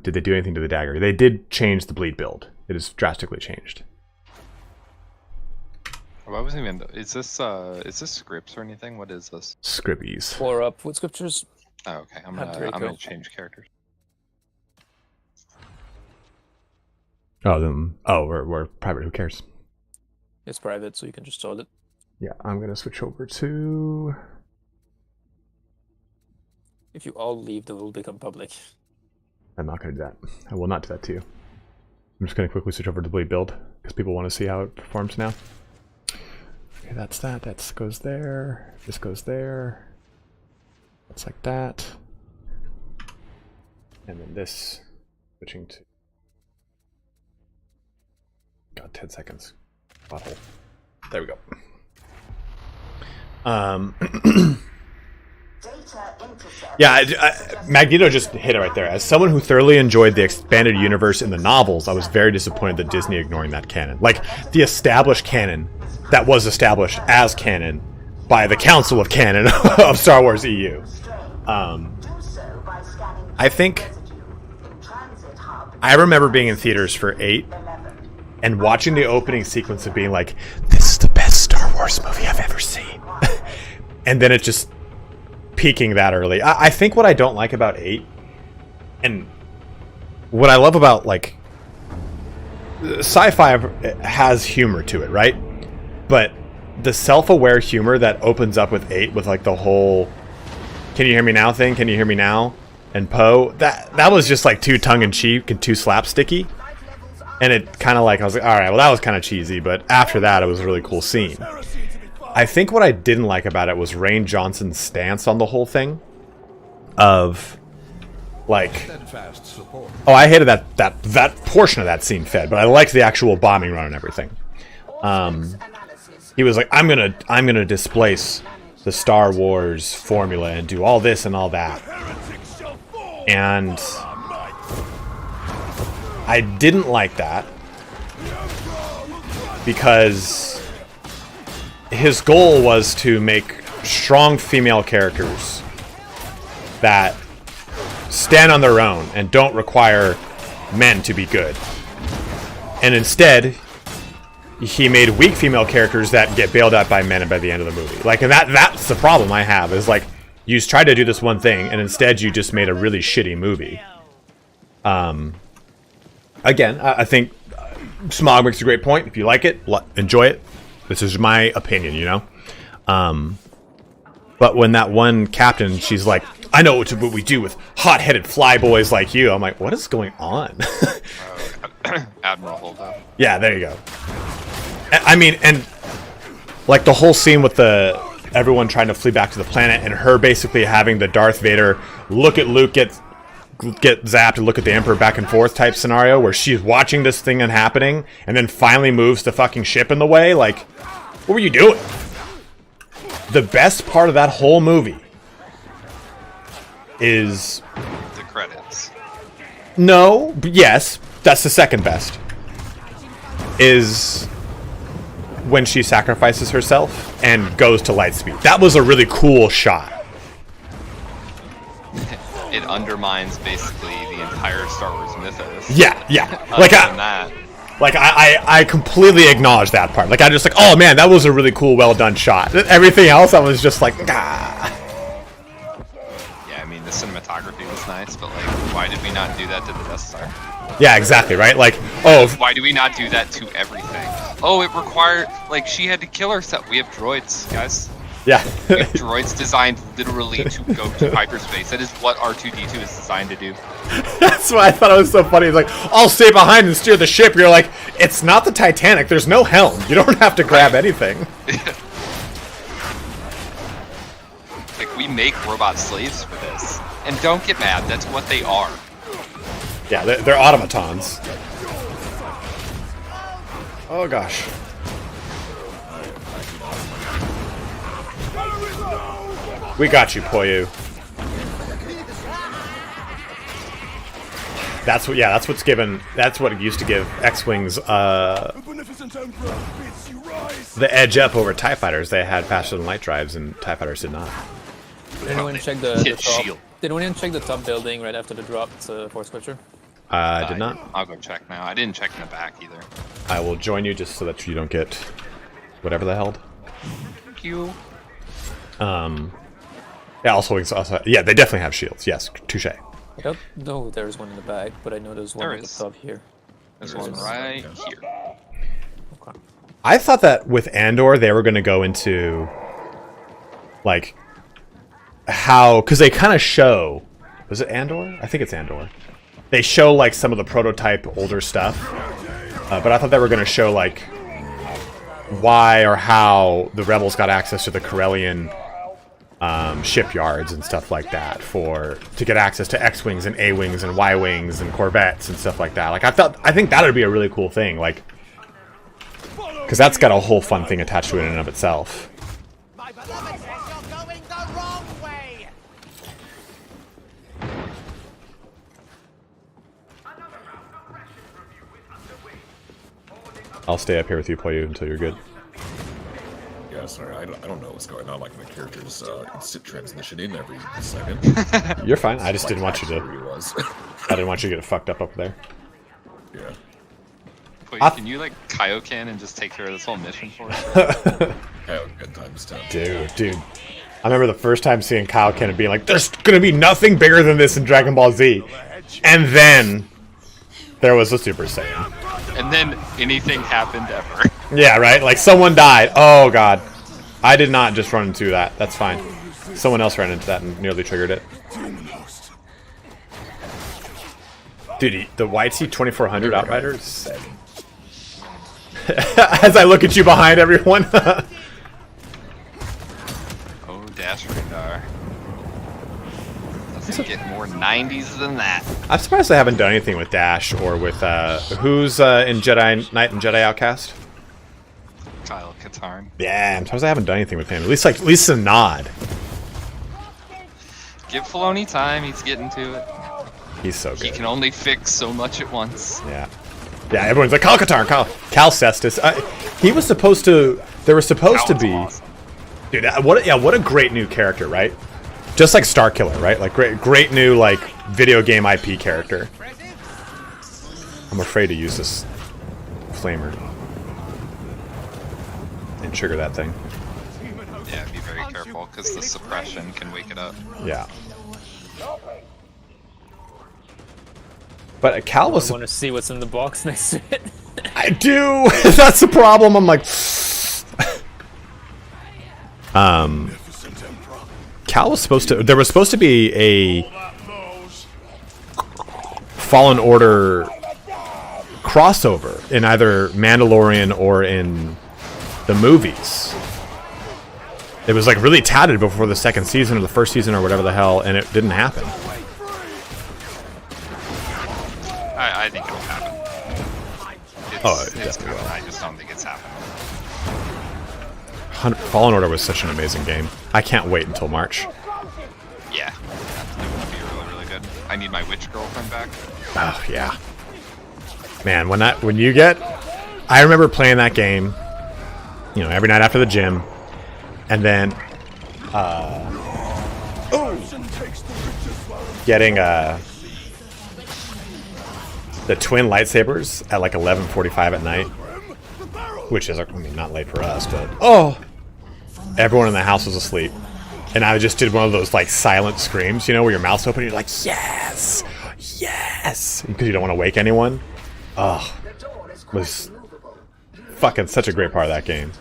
Speaker 1: Did they do anything to the dagger? They did change the bleed build. It is drastically changed.
Speaker 3: I wasn't even. Is this scripts or anything? What is this?
Speaker 1: Scribbies.
Speaker 4: 4 up with scriptures.
Speaker 3: Oh, okay. I'm
Speaker 4: Draco.
Speaker 3: gonna change characters.
Speaker 1: Oh, then. Oh, we're private. Who cares?
Speaker 4: It's private, so you can just start it.
Speaker 1: Yeah, I'm gonna switch over to.
Speaker 4: If you all leave, they will become public.
Speaker 1: I'm not gonna do that. I will not do that to you. I'm just gonna quickly switch over to bleed build because people want to see how it performs now. Okay, that's that. That goes there. This goes there. That's like that. And then this, switching to. God, 10 seconds. Butthole. There we go. Yeah, Magneto just hit it right there. As someone who thoroughly enjoyed the expanded universe in the novels, I was very disappointed that Disney ignoring that canon. Like, the established canon that was established as canon by the Council of Canon of Star Wars EU. I think... I remember being in theaters for 8 and watching the opening sequence of being like, this is the best Star Wars movie I've ever seen. And then it just peaking that early. I think what I don't like about 8, and what I love about, like, sci-fi has humor to it, right? But the self-aware humor that opens up with 8, with like the whole "can you hear me now" thing, "can you hear me now," and Poe, that was just like too tongue-in-cheek and too slapsticky. And it kind of like, I was like, alright, well that was kind of cheesy, but after that it was a really cool scene. I think what I didn't like about it was Rian Johnson's stance on the whole thing. Of, like... Oh, I hated that portion of that scene fed, but I liked the actual bombing run and everything. He was like, I'm gonna displace the Star Wars formula and do all this and all that. And... I didn't like that. Because... his goal was to make strong female characters that stand on their own and don't require men to be good. And instead, he made weak female characters that get bailed out by men by the end of the movie. Like, and that's the problem I have, is like, You tried to do this one thing, and instead you just made a really shitty movie. Again, I think Smog makes a great point. If you like it, enjoy it. This is my opinion, you know? But when that one captain, she's like, I know what we do with hot-headed flyboys like you. I'm like, what is going on?
Speaker 3: Admiral Holdo.
Speaker 1: Yeah, there you go. I mean, and like the whole scene with everyone trying to flee back to the planet, and her basically having the Darth Vader look at Luke get zapped and look at the Emperor back and forth type scenario where she's watching this thing happening and then finally moves the fucking ship in the way. Like, what were you doing? The best part of that whole movie is
Speaker 3: the credits.
Speaker 1: No, but yes, that's the second best. Is when she sacrifices herself and goes to light speed. That was a really cool shot.
Speaker 3: It undermines basically the entire Star Wars mythos.
Speaker 1: Yeah.
Speaker 3: Like
Speaker 1: I completely acknowledge that part. Like I just like, oh man, that was a really cool, well done shot. Everything else, I was just like, ah.
Speaker 3: Yeah, I mean the cinematography was nice, but like, why did we not do that to the Death Star?
Speaker 1: Yeah, exactly, right? Like, oh,
Speaker 3: why do we not do that to everything? Oh, it required, like, she had to kill herself. We have droids, guys.
Speaker 1: Yeah.
Speaker 3: We have droids designed literally to go to hyperspace. That is what R2-D2 is designed to do.
Speaker 1: That's why I thought it was so funny. It's like, I'll stay behind and steer the ship. You're like, it's not the Titanic. There's no helm. You don't have to grab anything.
Speaker 3: Like, we make robot slaves for this. And don't get mad. That's what they are.
Speaker 1: Yeah, they're automatons. Oh, gosh. We got you, Poyu. That's what. Yeah, that's what's given. That's what it used to give X-wings the edge up over TIE fighters. They had faster than light drives, and TIE fighters did not.
Speaker 4: Did anyone check the top? Did anyone check the top building right after the drop? It's a Force Switcher.
Speaker 1: I did not.
Speaker 3: I'll go check now. I didn't check in the back either.
Speaker 1: I will join you just so that you don't get whatever the hell.
Speaker 3: Thank you.
Speaker 1: Yeah, also, yeah, they definitely have shields. Yes, touche.
Speaker 4: I don't know there's one in the back, but I know there's one at the top here.
Speaker 3: There's one right here.
Speaker 4: Okay.
Speaker 1: I thought that with Andor, they were going to go into, like, how... Because they kind of show... Was it Andor? I think it's Andor. They show, like, some of the prototype older stuff. But I thought they were going to show, like, why or how the Rebels got access to the Corellian shipyards and stuff like that to get access to X-wings and A-wings and Y-wings and Corvettes and stuff like that. Like, I think that would be a really cool thing, like, because that's got a whole fun thing attached to it in and of itself.
Speaker 8: My beloved says you're going the wrong way.
Speaker 1: I'll stay up here with you, Poyu, until you're good.
Speaker 10: Yeah, sorry, I don't know what's going on. Like, my character's instant transitioning every second.
Speaker 1: You're fine. I just didn't want you to...
Speaker 10: I
Speaker 1: didn't want you to get fucked up there.
Speaker 10: Yeah.
Speaker 3: Wait, can you, like, Kaioken and just take care of this whole mission for us?
Speaker 10: Kaioken times 10.
Speaker 1: Dude. I remember the first time seeing Kaioken and being like, there's gonna be nothing bigger than this in Dragon Ball Z. And then there was a Super Saiyan.
Speaker 3: And then anything happened ever.
Speaker 1: Yeah, right? Like, someone died. Oh, God. I did not just run into that. That's fine. Someone else ran into that and nearly triggered it. Dude, the YT-2400 Outrider is sick. As I look at you behind everyone.
Speaker 3: Oh, Dash Radar. Doesn't get more 90s than that.
Speaker 1: I'm surprised I haven't done anything with Dash or with, who's in Jedi Knight and Jedi Outcast?
Speaker 3: Kyle Katarn.
Speaker 1: Yeah, I'm surprised I haven't done anything with him. At least a nod.
Speaker 3: Give Filoni time, he's getting to it.
Speaker 1: He's so good.
Speaker 3: He can only fix so much at once.
Speaker 1: Yeah. Yeah, everyone's like, Cal Katarn, Cal Cestus. He was supposed to... There was supposed to be... Awesome. Dude, what a great new character, right? Just like Starkiller, right? Like, great new, like, video game IP character. I'm afraid to use this flamer. And trigger that thing.
Speaker 3: Yeah, be very careful. careful, because the suppression can wake it up.
Speaker 1: Yeah. But Cal was.
Speaker 4: I want to see what's in the box next to it.
Speaker 1: I do. That's the problem. I'm like. Cal was supposed to. There was supposed to be a Fallen Order crossover in either Mandalorian or in the movies. It was like really touted before the second season or the first season or whatever the hell, and it didn't happen.
Speaker 3: I think it'll happen. It's coming. I just don't think it's happening.
Speaker 1: Fallen Order was such an amazing game. I can't wait until March.
Speaker 3: Yeah, it's going to be really, really good. I need my witch girlfriend back.
Speaker 1: Oh yeah, man. When you get, I remember playing that game, you know, every night after the gym, and then getting the twin lightsabers at like 11:45 at night, which is, I mean, not late for us, but everyone in the house was asleep, and I just did one of those like silent screams, you know, where your mouth's open and you're like, yes, yes, because you don't want to wake anyone. Was fucking such a great part of that game.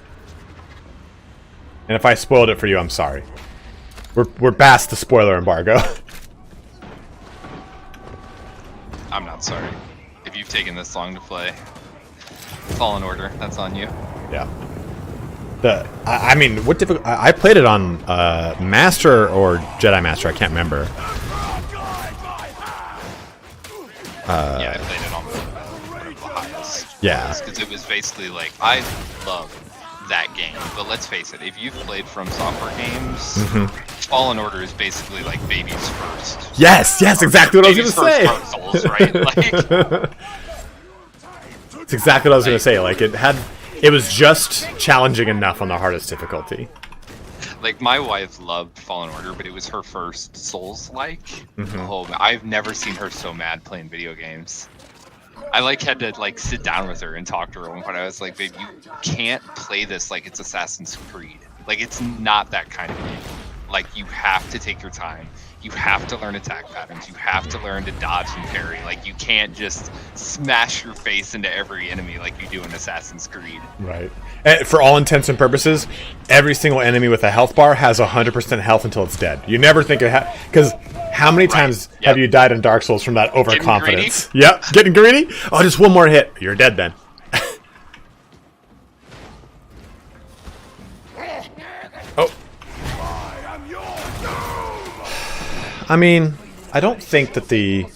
Speaker 1: And if I spoiled it for you, I'm sorry. We're past the spoiler embargo.
Speaker 3: I'm not sorry. If you've taken this long to play Fallen Order, that's on you.
Speaker 1: Yeah. I mean, what difficult? I played it on Master or Jedi Master. I can't remember.
Speaker 3: Yeah, I played it on the highest.
Speaker 1: Yeah.
Speaker 3: Because it was basically like, I love that game, but let's face it, if you've played From Software games, Fallen Order is basically like baby's first.
Speaker 1: Yes, exactly what I was going to say.
Speaker 3: Souls, right? Like,
Speaker 1: it's exactly what I was going to say. Like, it was just challenging enough on the hardest difficulty.
Speaker 3: Like, my wife loved Fallen Order, but it was her first Souls-like. Oh, I've never seen her so mad playing video games. I had to sit down with her and talk to her at one point. I was like, babe, you can't play this like it's Assassin's Creed. Like, it's not that kind of game. Like, you have to take your time. You have to learn attack patterns. You have to learn to dodge and parry. Like, you can't just smash your face into every enemy like you do in Assassin's Creed.
Speaker 1: Right. And for all intents and purposes, every single enemy with a health bar has 100% health until it's dead. You never think it because how many times have you died in Dark Souls from that overconfidence? Getting greedy? Oh, just one more hit. You're dead then. I mean, I don't think that the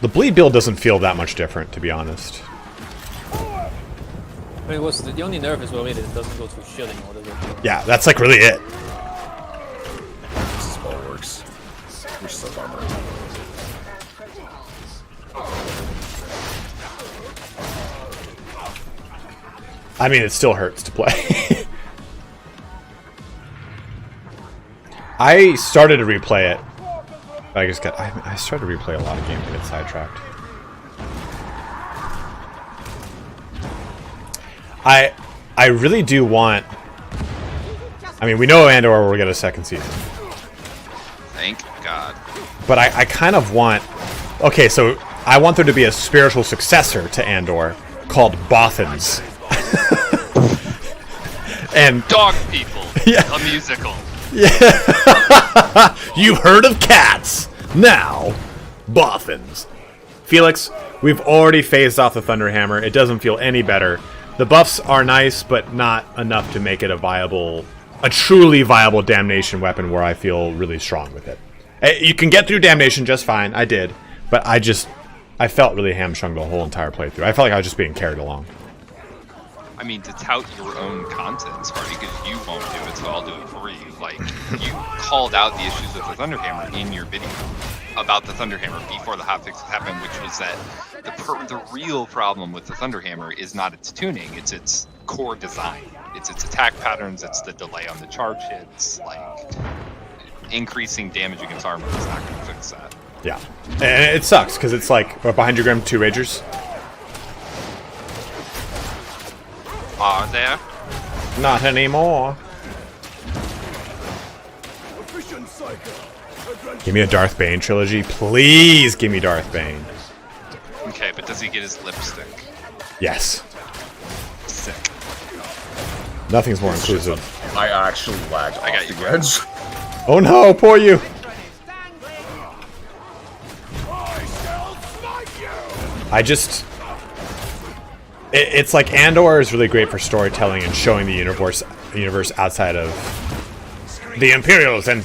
Speaker 1: bleed build doesn't feel that much different, to be honest.
Speaker 4: I mean, what's the only nerf is well, it doesn't go through shielding or whatever.
Speaker 1: Yeah, that's like really it.
Speaker 10: This is all works. Which is a bummer.
Speaker 1: I mean, it still hurts to play. I started to replay it. I started to replay a lot of games and get sidetracked. I really do want. I mean, we know Andor will get a second season.
Speaker 3: Thank God.
Speaker 1: But I kind of want. Okay, so I want there to be a spiritual successor to Andor called Bothans. And
Speaker 3: Dog People.
Speaker 1: Yeah.
Speaker 3: A musical.
Speaker 1: Yeah. You've heard of cats. Now, Bothans. Felix, we've already phased off the Thunderhammer. It doesn't feel any better. The buffs are nice, but not enough to make it a truly viable Damnation weapon where I feel really strong with it. You can get through Damnation just fine. I did. But I felt really hamstrung the whole entire playthrough. I felt like I was just being carried along.
Speaker 3: I mean, to tout your own content is hard because you won't do it, so I'll do it for you. Like, you called out the issues with the Thunderhammer in your video about the Thunderhammer before the hotfix happened, which was that the real problem with the Thunderhammer is not its tuning, it's its core design. It's its attack patterns, it's the delay on the charge hits, like, increasing damage against armor is not going to fix that.
Speaker 1: Yeah. And it sucks, because it's like, behind your Grim, 2 Ragers.
Speaker 3: Are there?
Speaker 1: Not anymore.
Speaker 2: Vision Psycho.
Speaker 1: Give me a Darth Bane trilogy. Please give me Darth Bane.
Speaker 3: Okay, but does he get his lipstick?
Speaker 1: Yes.
Speaker 3: Sick.
Speaker 1: Nothing's more inclusive.
Speaker 10: I actually lagged
Speaker 3: I got
Speaker 10: off
Speaker 3: you,
Speaker 10: the
Speaker 3: bro.
Speaker 10: edge.
Speaker 1: Oh no, poor you.
Speaker 2: I shall smite you.
Speaker 1: I just... It's like Andor is really great for storytelling and showing the universe outside of the Imperials and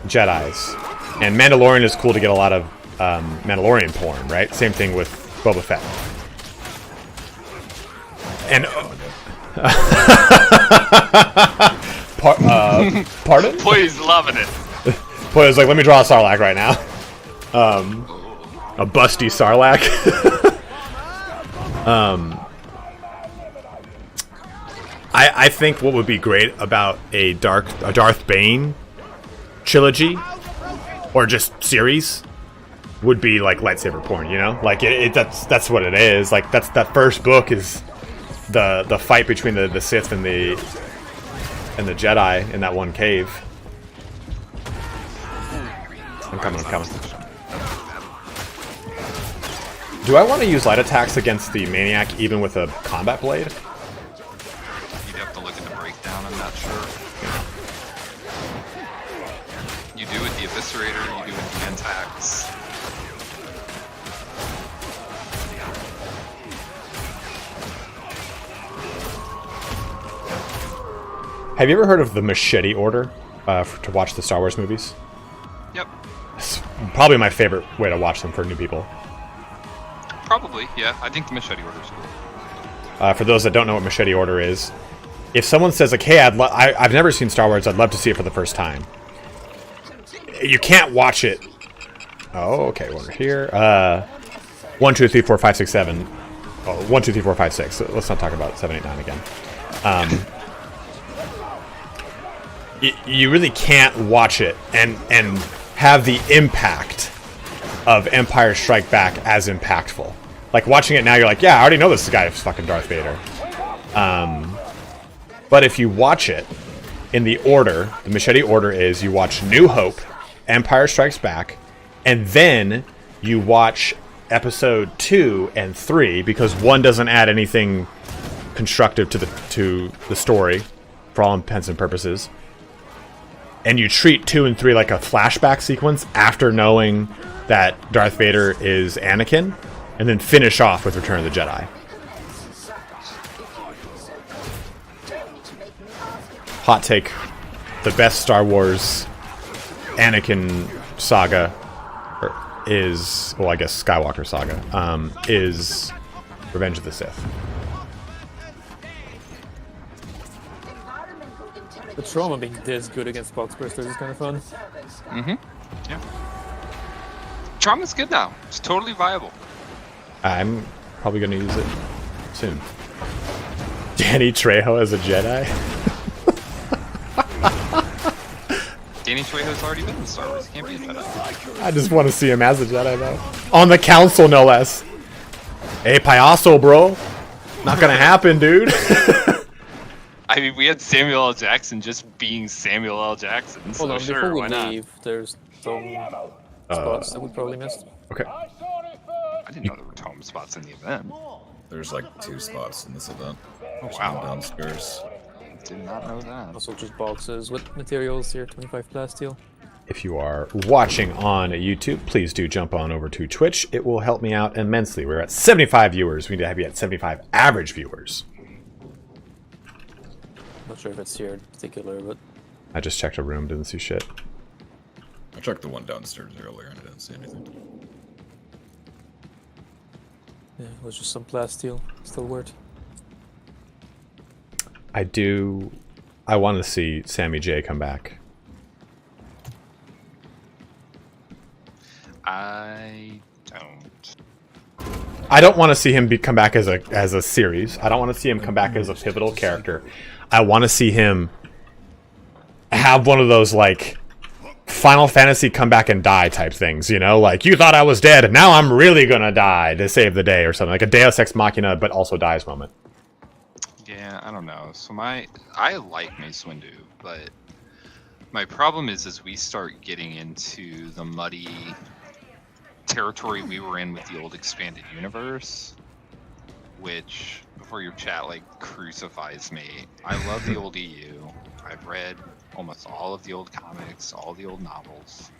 Speaker 1: Jedis. And Mandalorian is cool to get a lot of Mandalorian porn, right? Same thing with Boba Fett. And... pardon?
Speaker 3: Boy's loving it.
Speaker 1: Boy was like, let me draw a Sarlacc right now. A busty Sarlacc. I think what would be great about a Darth Bane trilogy or just series would be like lightsaber porn, you know? Like that's what it is. Like that first book is the fight between the Sith and the Jedi in that one cave. I'm coming. Do I want to use light attacks against the Maniac even with a combat blade?
Speaker 3: You'd have to look at the breakdown, I'm not sure. You do with the Eviscerator, you do with the Antax.
Speaker 1: Have you ever heard of the Machete Order to watch the Star Wars movies?
Speaker 3: Yep.
Speaker 1: It's probably my favorite way to watch them for new people.
Speaker 3: Probably, yeah. I think the Machete Order is cool.
Speaker 1: For those that don't know what Machete Order is, if someone says like, "Hey, I've never seen Star Wars. I'd love to see it for the first time," you can't watch it. Oh, okay. We're here. 1, 2, 3, 4, 5, 6, 7. Oh, 1, 2, 3, 4, 5, 6. So let's not talk about 7, 8, 9 again. You really can't watch it and have the impact of Empire Strike Back as impactful. Like watching it now, you're like, yeah, I already know this guy is fucking Darth Vader. But if you watch it in the order, the Machete Order is you watch New Hope, Empire Strikes Back, and then you watch episode 2 and 3 because 1 doesn't add anything constructive to the story for all intents and purposes. And you treat 2 and 3 like a flashback sequence after knowing that Darth Vader is Anakin, and then finish off with Return of the Jedi. Hot take: the best Star Wars Anakin saga is, well, I guess Skywalker saga, is Revenge of the Sith.
Speaker 4: The trauma being this good against box bursters is kind of fun.
Speaker 3: Mm-hmm. Yeah. Trauma's good now. It's totally viable.
Speaker 1: I'm probably going to use it soon. Danny Trejo as a Jedi?
Speaker 3: Danny Trejo's already been in Star Wars. He can't be a Jedi.
Speaker 1: I just want to see him as a Jedi, though. On the council, no less. Hey, payaso, bro. Not going to happen, dude.
Speaker 3: I mean, we had Samuel L. Jackson just being Samuel L. Jackson, so
Speaker 4: Hold on,
Speaker 3: sure,
Speaker 4: before
Speaker 3: why
Speaker 4: we
Speaker 3: not?
Speaker 4: leave, there's some spots that we probably missed.
Speaker 1: Okay.
Speaker 3: I didn't know there were tome spots in the event.
Speaker 10: There's like 2 spots in this event.
Speaker 3: Oh,
Speaker 10: There's
Speaker 3: wow.
Speaker 10: one downstairs.
Speaker 3: Did not know that.
Speaker 4: Also just boxes with materials here, 25 plasteel.
Speaker 1: If you are watching on YouTube, please do jump on over to Twitch. It will help me out immensely. We're at 75 viewers. We need to have you at 75 average viewers.
Speaker 4: Not sure if it's here in particular, but
Speaker 1: I just checked a room, didn't see shit.
Speaker 10: I checked the one downstairs earlier and I didn't see anything.
Speaker 4: yeah, it was just some plasteel. Still worth.
Speaker 1: I want to see Sammy J come back.
Speaker 3: I don't.
Speaker 1: I don't want to see him come back as a series. I don't want to see him come back as a pivotal character. I want to see him have one of those, like, Final Fantasy come back and die type things, you know? Like, you thought I was dead, and now I'm really gonna die to save the day or something. Like a Deus Ex Machina, but also dies moment.
Speaker 3: Yeah, I don't know. So I like Mace Windu, but My problem is we start getting into the muddy territory we were in with the old expanded universe, which, before your chat like crucifies me, I love the old EU. I've read almost all of the old comics, all the old novels,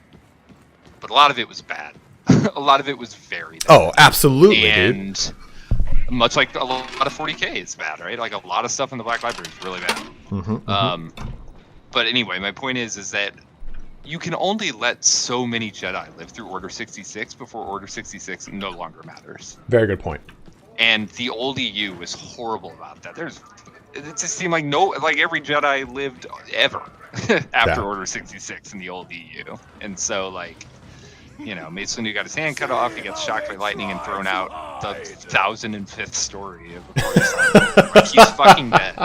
Speaker 3: but a lot of it was bad. A lot of it was very bad.
Speaker 1: Oh, absolutely,
Speaker 3: and
Speaker 1: dude.
Speaker 3: Much like a lot of 40k is bad, right? Like a lot of stuff in the Black Library is really bad. But anyway, my point is that you can only let so many Jedi live through Order 66 before Order 66 no longer matters.
Speaker 1: Very good point.
Speaker 3: And the old EU was horrible about that. It just seemed like every Jedi lived ever after Order 66 in the old EU. And so, like, you know, Mace Windu got his hand cut off, he gets shocked by lightning and thrown out the 1005th story of the Corsair. Like, he's fucking dead.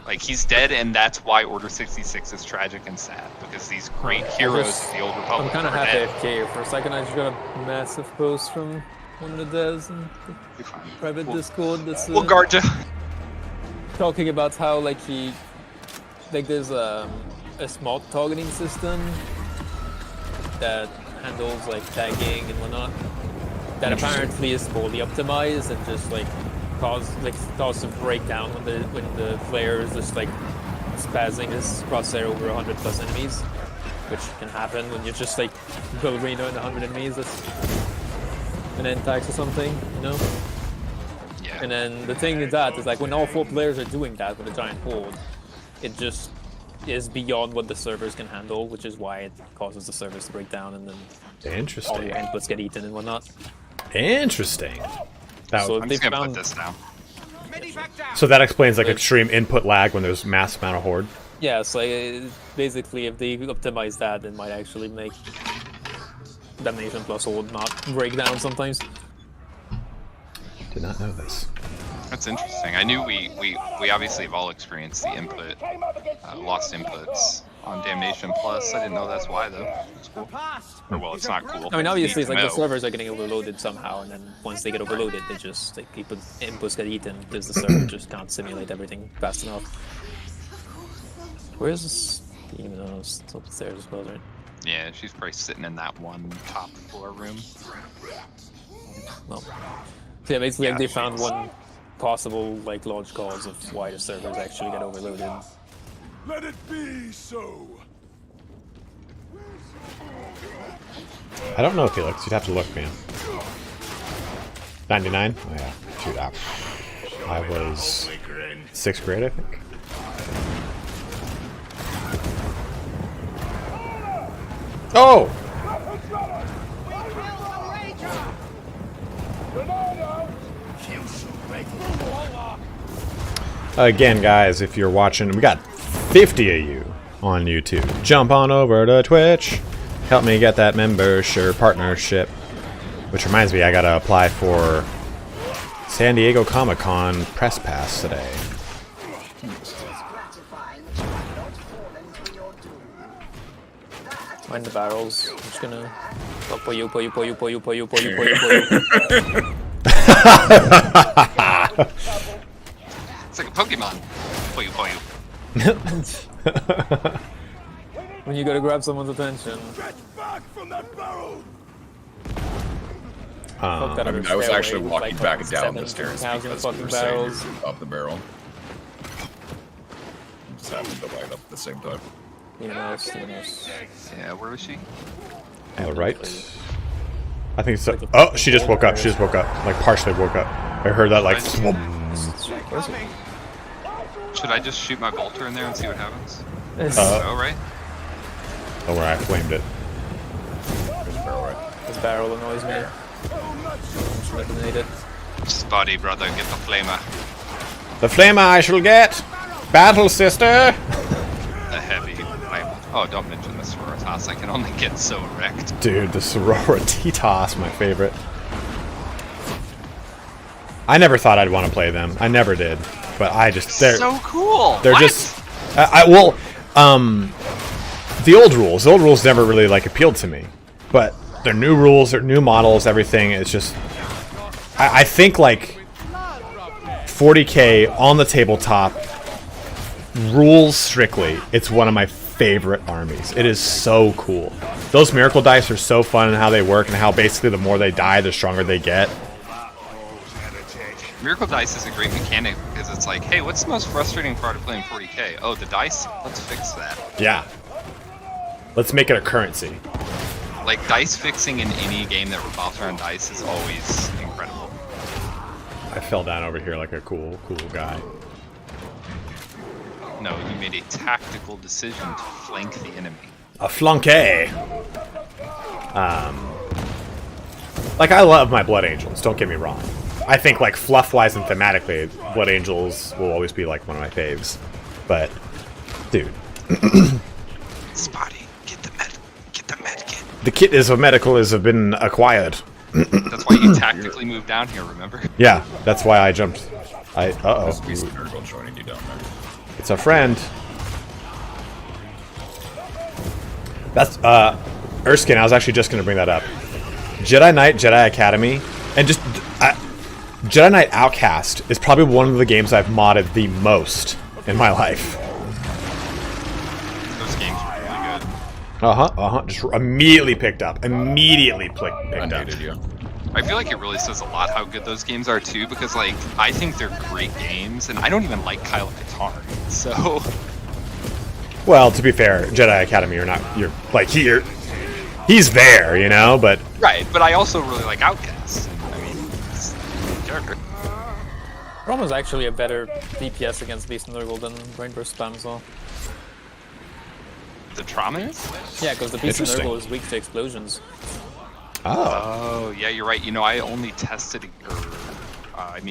Speaker 3: Like, he's dead, and that's why Order 66 is tragic and sad, because these great heroes of the Old Republic
Speaker 4: I'm kind of
Speaker 3: are
Speaker 4: happy
Speaker 3: dead.
Speaker 4: AFK here for a second. I just got a massive post from one of the devs in the private Discord that's
Speaker 3: We'll guard you.
Speaker 4: talking about how, like, there's a smart targeting system that handles, like, tagging and whatnot, that apparently is fully optimized and just, like, cause a breakdown when the player is just like spazzing his crosshair over 100 plus enemies, which can happen when you're just like ballerina and 100 enemies. That's an end tax or something, you know?
Speaker 3: Yeah.
Speaker 4: And then the thing is that is like when all 4 players are doing that with a giant horde, it just is beyond what the servers can handle, which is why it causes the servers to break down and then all your inputs get eaten and whatnot.
Speaker 1: Interesting.
Speaker 4: So
Speaker 3: I'm just gonna put this down.
Speaker 1: So that explains like extreme input lag when there's mass amount of horde.
Speaker 4: Yeah, so basically if they optimize that, it might actually make Domination plus Horde not break down sometimes.
Speaker 1: Did not know this.
Speaker 3: That's interesting. I knew we obviously have all experienced the input, lost inputs on Damnation Plus. I didn't know that's why though. It's cool. Or well, it's not cool.
Speaker 4: I mean, obviously, it's like the
Speaker 3: No.
Speaker 4: servers are getting overloaded somehow, and then once they get overloaded, they just like inputs get eaten because the server just can't simulate everything fast enough. Where's this demon? Oh, it's upstairs as well, right?
Speaker 3: Yeah, she's probably sitting in that one top floor room.
Speaker 4: Well, so yeah, basically, like, they found one possible like large cause of why the servers actually get overloaded.
Speaker 2: Let it be so.
Speaker 1: I don't know, Felix. You'd have to look, man. 99? Oh yeah. Dude, I was 6th grade, I think. Oh! Again, guys, if you're watching, we got 50 of you on YouTube. Jump on over to Twitch. Help me get that membership partnership. Which reminds me, I gotta apply for San Diego Comic-Con press pass today.
Speaker 4: Mind the barrels. I'm just gonna po you.
Speaker 3: It's like a Pokemon. Poyu poyu.
Speaker 4: When you gotta grab someone's attention.
Speaker 2: Get back from that barrel.
Speaker 10: I mean, I was actually walking back and down the
Speaker 4: 7,000
Speaker 10: stairs because we
Speaker 4: fucking
Speaker 10: were saying
Speaker 4: barrels.
Speaker 10: up the barrel. Just happened to line up at the same time.
Speaker 4: Yeah,
Speaker 3: where was she?
Speaker 1: All right. I think so. Oh, she just woke up. She just woke up. Like, partially woke up. I heard that, like, swoop.
Speaker 3: Should I just shoot my bolter in there and see what happens?
Speaker 1: Oh,
Speaker 3: right.
Speaker 1: Don't worry, I flamed it.
Speaker 10: There's a barrel, right?
Speaker 4: This barrel annoys me. Just eliminate it.
Speaker 3: Spotty brother, get the flamer.
Speaker 1: The flamer I shall get! Battle, sister!
Speaker 3: The heavy flamer. Oh, don't mention the Sororitas. I can only get so wrecked.
Speaker 1: Dude, the Sororitas, my favorite. I never thought I'd want to play them. I never did. But I just... They're
Speaker 3: so cool!
Speaker 1: They're
Speaker 3: What?
Speaker 1: just... The old rules never really, like, appealed to me. But their new rules, their new models, everything, it's just... I think, like, 40k on the tabletop, rules strictly, it's one of my favorite armies. It is so cool. Those miracle dice are so fun in how they work and how basically the more they die, the stronger they get.
Speaker 3: Miracle Dice is a great mechanic because it's like, hey, what's the most frustrating part of playing 40k? Oh, the dice? Let's fix that.
Speaker 1: Yeah. Let's make it a currency.
Speaker 3: Like, dice fixing in any game that revolves around dice is always incredible.
Speaker 1: I fell down over here like a cool guy.
Speaker 3: No, you made a tactical decision to flank the enemy.
Speaker 1: A flanqué. Like, I love my Blood Angels, don't get me wrong. I think, like, fluff-wise and thematically, Blood Angels will always be, like, one of my faves. But, dude.
Speaker 3: Spotty, get the med kit.
Speaker 1: The kit is has been acquired.
Speaker 3: That's why you tactically moved down here, remember?
Speaker 1: Yeah, that's why I jumped. Uh-oh.
Speaker 10: Joining you down there.
Speaker 1: It's a friend. That's, Erskine, I was actually just going to bring that up. Jedi Knight, Jedi Academy, and just, Jedi Knight Outcast is probably one of the games I've modded the most in my life.
Speaker 3: Those games are really good.
Speaker 1: Just immediately picked up. Immediately picked up.
Speaker 10: Yeah.
Speaker 3: I feel like it really says a lot how good those games are too, because like I think they're great games, and I don't even like Kyle Katarn. So,
Speaker 1: well, to be fair, Jedi Academy, you're like he's there, you know, but
Speaker 3: right. But I also really like Outcast. I mean, it's a character.
Speaker 4: Rom was actually a better DPS against Beast and Nurgle than Brainburst Spam as well.
Speaker 3: The trauma is?
Speaker 4: Yeah, because the Beast and Nurgle is weak to explosions.
Speaker 3: Oh, yeah, you're right. You know, I only tested, I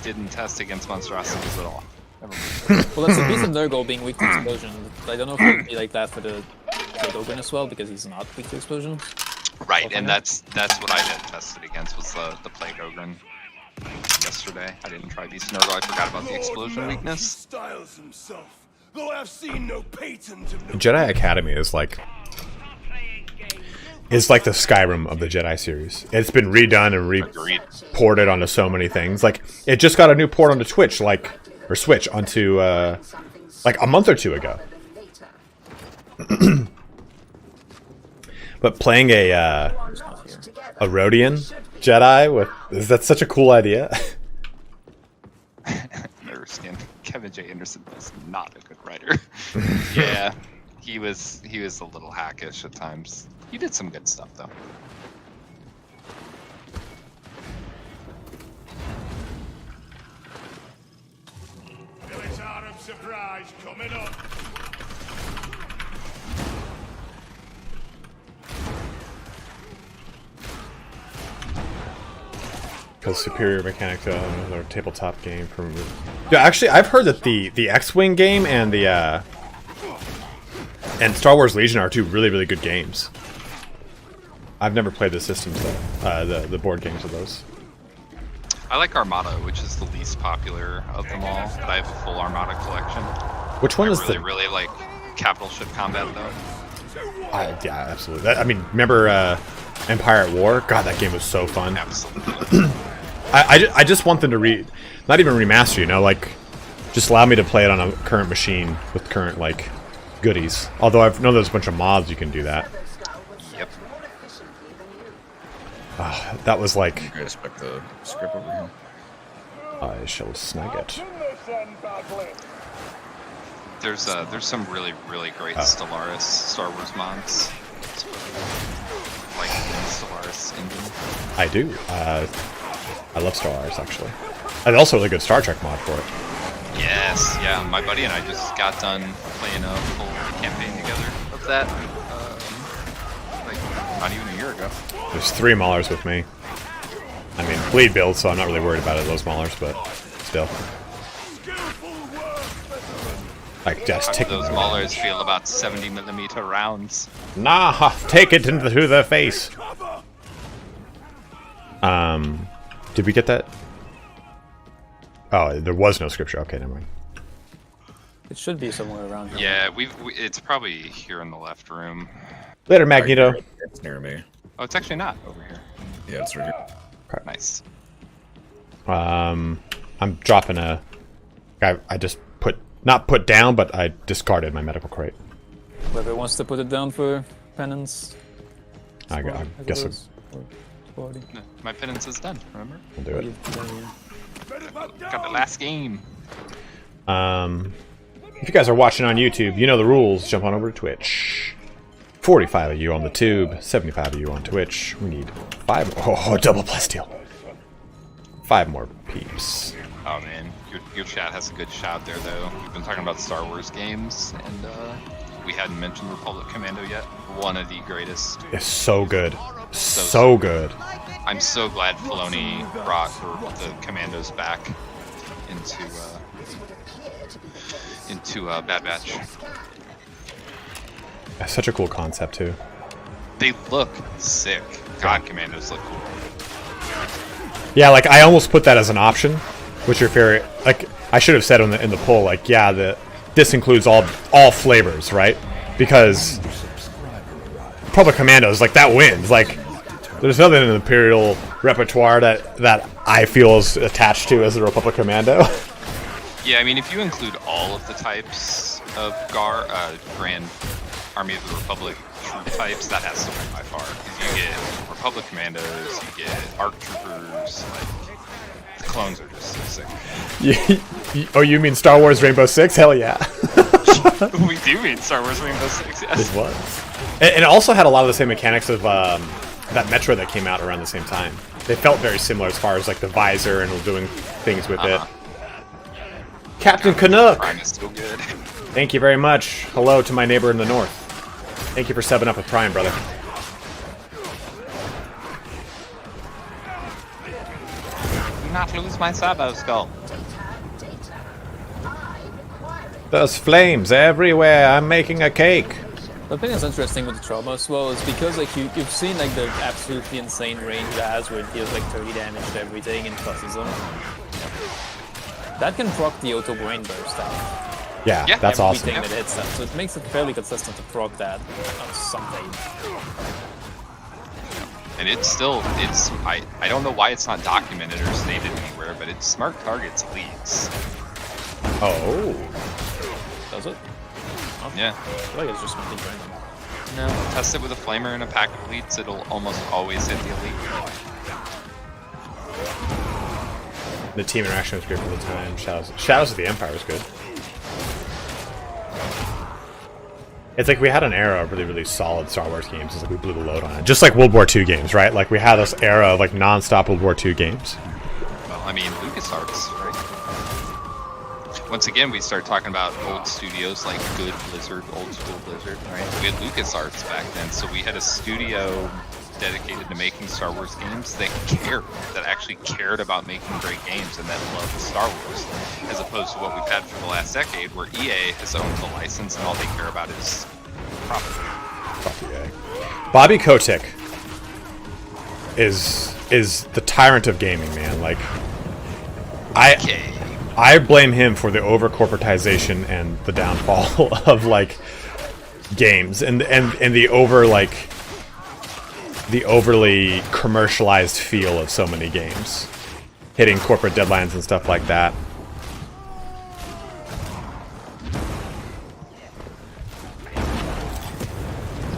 Speaker 3: didn't test against monstrosities at all.
Speaker 4: Well, that's the Beast and Nurgle being weak to explosion. I don't know if it would be like that for the Autogun as well, because he's not weak to explosion.
Speaker 3: Right, and that's what I had tested against was the Plague Ogre yesterday. I didn't try Beast and Nurgle. I forgot about the explosion weakness.
Speaker 2: Styles himself, though I've seen no patent of no
Speaker 1: Jedi Academy is like the Skyrim of the Jedi series. It's been redone and re-ported onto so many things. Like, it just got a new port onto Twitch, or Switch, onto, like, a month or two ago. But playing a Rhodian Jedi that's such a cool idea.
Speaker 3: Understand. Kevin J. Anderson is not a good writer. Yeah, he was a little hackish at times. He did some good stuff though.
Speaker 2: military surprise coming up.
Speaker 1: Because superior mechanic to another tabletop game from. Yeah, actually, I've heard that the X-Wing game and the and Star Wars Legion are two really good games. I've never played the systems though, the board games of those.
Speaker 3: I like Armada, which is the least popular of them all, but I have a full Armada collection.
Speaker 1: Which one is
Speaker 3: really like capital ship combat though.
Speaker 1: Yeah, absolutely. Remember Empire at War? God, that game was so fun.
Speaker 3: Absolutely.
Speaker 1: I just want them to not even remaster, you know, like just allow me to play it on a current machine with current like goodies. Although I know there's a bunch of mods you can do that.
Speaker 3: Yep.
Speaker 1: That was like.
Speaker 10: I expect the script over here.
Speaker 1: I shall snag it.
Speaker 3: There's some really great Stellaris Star Wars mods. Like the Stellaris engine.
Speaker 1: I do. I love Stellaris actually. And also a really good Star Trek mod for it.
Speaker 3: Yes, yeah. My buddy and I just got done playing a full campaign together of that. Like not even a year ago.
Speaker 1: There's 3 Maulers with me. I mean, bleed build, so I'm not really worried about it, those Maulers, but still. Like, just take
Speaker 3: those Maulers feel about 70mm rounds.
Speaker 1: Nah, take it into the face. Did we get that? Oh, there was no scripture. Okay, never mind.
Speaker 4: It should be somewhere around here.
Speaker 3: Yeah, it's probably here in the left room.
Speaker 1: Later, Magneto.
Speaker 10: It's near me.
Speaker 3: Oh, it's actually not over here.
Speaker 10: Yeah, it's right here.
Speaker 1: Okay.
Speaker 3: Nice.
Speaker 1: I'm dropping a. I just not put down, but I discarded my medical crate.
Speaker 4: Whoever wants to put it down for penance.
Speaker 1: I guess
Speaker 3: My penance is done, remember?
Speaker 1: we'll do it.
Speaker 3: Got the last game.
Speaker 1: If you guys are watching on YouTube, you know the rules. Jump on over to Twitch. 45 of you on the tube, 75 of you on Twitch. We need 5 more. Oh, double plus deal. 5 more peeps.
Speaker 3: Oh man, your chat has a good shout there though. We've been talking about Star Wars games, and we hadn't mentioned Republic Commando yet. One of the greatest.
Speaker 1: It's so good. So good.
Speaker 3: I'm so glad Filoni brought the Commandos back into Bad Batch.
Speaker 1: That's such a cool concept too.
Speaker 3: They look sick. God, Commandos look cool.
Speaker 1: Yeah, like I almost put that as an option. What's your favorite? Like I should have said in the poll, like yeah, this includes all flavors, right? Because Republic Commandos, like that wins. Like there's nothing in the Imperial repertoire that I feel is attached to as a Republic Commando.
Speaker 3: Yeah, I mean if you include all of the types of Grand Army of the Republic troop types, that has to win by far. Because you get Republic Commandos, you get ARC Troopers, like the clones are just so sick.
Speaker 1: Oh, you mean Star Wars Rainbow Six? Hell yeah.
Speaker 3: We do mean Star Wars Rainbow Six, yes.
Speaker 1: It was. And it also had a lot of the same mechanics of that Metro that came out around the same time. They felt very similar as far as like the visor and doing things with it. Captain Canuck!
Speaker 3: Prime is still good.
Speaker 1: Thank you very much. Hello to my neighbor in the north. Thank you for 7 up with Prime, brother.
Speaker 3: Do not lose my Sabo skull.
Speaker 1: There's flames everywhere. I'm making a cake.
Speaker 4: The thing that's interesting with the trauma as well is because like you've seen like the absolutely insane range it has where it deals like 30 damage to everything and crosses them. That can proc the auto brain burst out.
Speaker 1: Yeah, that's awesome.
Speaker 4: Everything that hits them, so it makes it fairly consistent to proc that on something.
Speaker 3: And I don't know why it's not documented or stated anywhere, but it's smart targets leads.
Speaker 1: Oh.
Speaker 4: Does it? Oh.
Speaker 3: Yeah.
Speaker 4: I feel like it's just something random.
Speaker 3: No, test it with a flamer and a pack of leads, it'll almost always hit the elite.
Speaker 1: The team interaction was great for the time. Shadows of the Empire was good. It's like we had an era of really, really solid Star Wars games. It's like we blew the load on it. Just like World War II games, right? Like we had this era of like non-stop World War II games.
Speaker 3: Well, I mean, LucasArts, right? Once again, we start talking about old studios like good Blizzard, old school Blizzard, right? We had LucasArts back then, so we had a studio dedicated to making Star Wars games that actually cared about making great games and that loved Star Wars, as opposed to what we've had for the last decade, where EA has owned the license and all they care about is profit.
Speaker 1: Fuck EA. Bobby Kotick is the tyrant of gaming, man. Like, I blame him for the over corporatization and the downfall of like games and the over like. The overly commercialized feel of so many games, hitting corporate deadlines and stuff like that.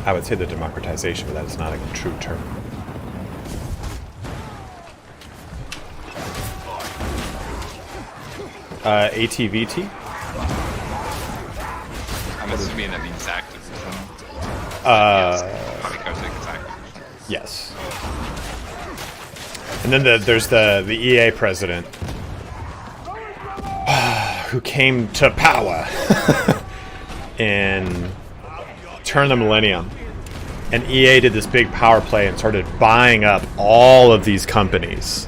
Speaker 1: I would say the democratization, but that's not a true term. ATVT?
Speaker 3: I'm assuming that means Activision.
Speaker 1: Yes. And then there's the EA president who came to power in turn of the millennium. And EA did this big power play and started buying up all of these companies.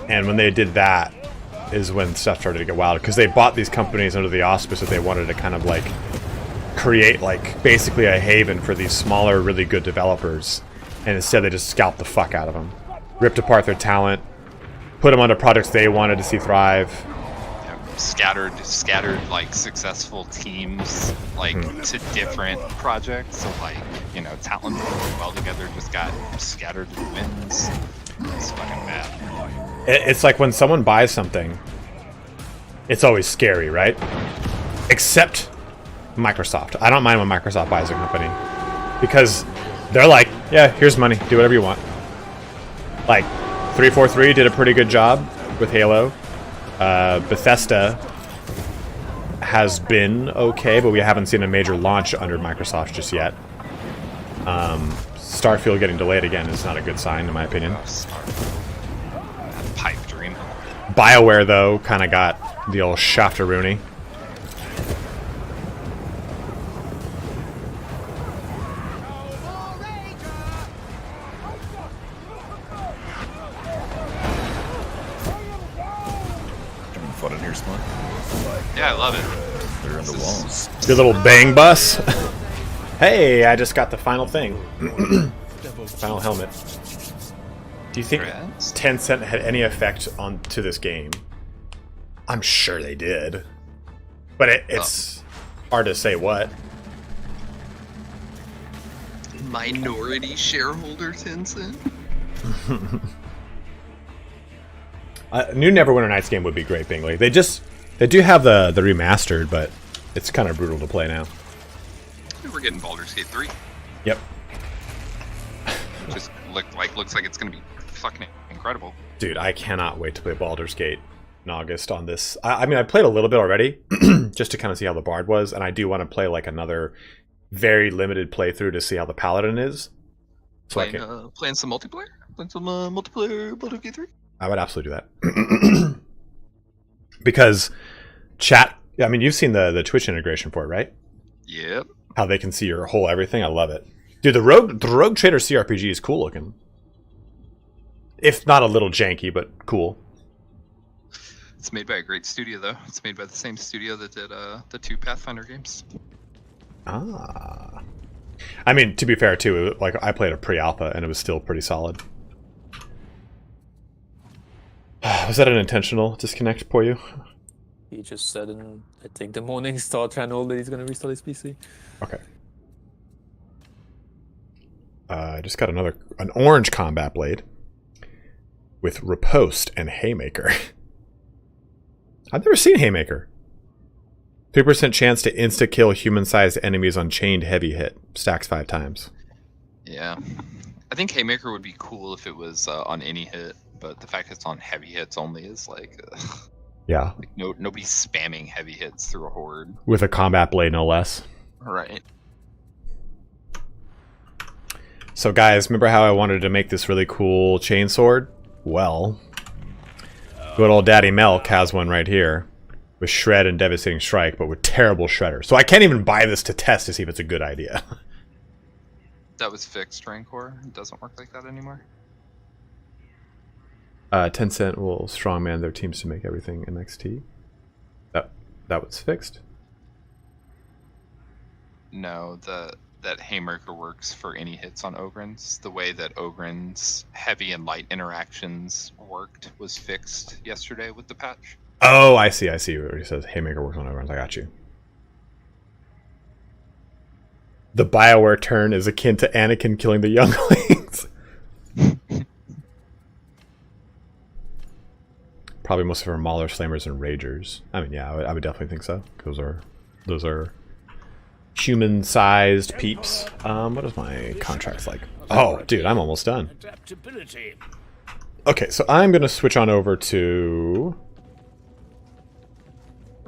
Speaker 1: And when they did that is when stuff started to get wild, because they bought these companies under the auspice that they wanted to kind of like create like basically a haven for these smaller, really good developers, and instead they just scalped the fuck out of them, ripped apart their talent, put them onto projects they wanted to see thrive.
Speaker 3: Scattered like successful teams like to different projects. So like, you know, talent working well together just got scattered to the winds. It's fucking bad.
Speaker 1: It's like when someone buys something, it's always scary, right? Except Microsoft. I don't mind when Microsoft buys a company because they're like, yeah, here's money, do whatever you want. Like 343 did a pretty good job with Halo. Bethesda has been okay, but we haven't seen a major launch under Microsoft just yet. Starfield getting delayed again is not a good sign, in my opinion.
Speaker 3: Pipe dream.
Speaker 1: BioWare, though, kind of got the old shaftaroonie.
Speaker 10: Having fun in here, Smart.
Speaker 3: Yeah, I love it.
Speaker 10: They're in the walls.
Speaker 1: Good little bang bus. Hey, I just got the final thing. Final helmet. Do you think Tencent had any effect to this game? I'm sure they did. But it's hard to say what.
Speaker 3: Minority shareholder Tencent?
Speaker 1: A new Neverwinter Nights game would be great, Bingley. They do have the remastered, but it's kind of brutal to play now.
Speaker 3: We're getting Baldur's Gate 3.
Speaker 1: Yep.
Speaker 3: Just looks like it's gonna be fucking incredible.
Speaker 1: Dude, I cannot wait to play Baldur's Gate in August on this. I mean, I played a little bit already, just to kind of see how the Bard was, and I do want to play like another very limited playthrough to see how the Paladin is. So
Speaker 3: Playing some multiplayer? Playing some multiplayer Baldur's Gate 3?
Speaker 1: I would absolutely do that. Because chat, I mean, you've seen the Twitch integration for it, right?
Speaker 3: Yep.
Speaker 1: How they can see your whole everything. I love it. Dude, the Rogue Trader CRPG is cool looking. If not a little janky, but cool.
Speaker 3: It's made by a great studio, though. It's made by the same studio that did the 2 Pathfinder games.
Speaker 1: Ah. I mean, to be fair, too, like I played a pre-alpha and it was still pretty solid. Was that an intentional disconnect for you?
Speaker 4: He just said in, I think, the Morning Star channel that he's going to restart his PC.
Speaker 1: Okay. I just got an orange combat blade with riposte and haymaker. I've never seen haymaker. 3% chance to insta-kill human-sized enemies on chained heavy hit. Stacks 5 times.
Speaker 3: Yeah. I think haymaker would be cool if it was on any hit, but the fact it's on heavy hits only is like...
Speaker 1: Yeah.
Speaker 3: Like nobody's spamming heavy hits through a horde.
Speaker 1: With a combat blade, no less.
Speaker 3: Right.
Speaker 1: So guys, remember how I wanted to make this really cool chainsword? Well, good old Daddy Melk has one right here. With Shred and Devastating Strike, but with terrible Shredder. So I can't even buy this to test to see if it's a good idea.
Speaker 3: That was fixed, Rancor. It doesn't work like that anymore.
Speaker 1: Tencent will strongman their teams to make everything MXT. That was fixed.
Speaker 3: No, that haymaker works for any hits on Ogrins. The way that Ogrins' heavy and light interactions worked was fixed yesterday with the patch.
Speaker 1: Oh, I see where he says haymaker works on everyone. I got you. The BioWare turn is akin to Anakin killing the younglings. Probably most of them are Mauler, Slammers, and Ragers. I mean, yeah, I would definitely think so. Those are human-sized peeps. What is my contracts like? Oh, dude, I'm almost done. Okay, so I'm going to switch on over to...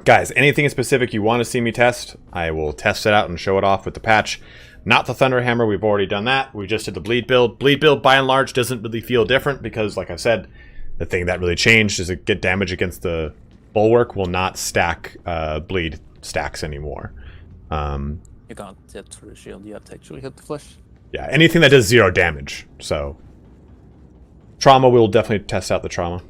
Speaker 1: Guys, anything specific you want to see me test, I will test it out and show it off with the patch. Not the Thunderhammer, we've already done that. We just did the Bleed build. Bleed build, by and large, doesn't really feel different because, like I said, the thing that really changed is it get damage against the Bulwark will not stack Bleed stacks anymore.
Speaker 4: You can't hit through the shield, you have to actually hit the flesh.
Speaker 1: Yeah, anything that does 0 damage. So, Trauma, we'll definitely test out the Trauma.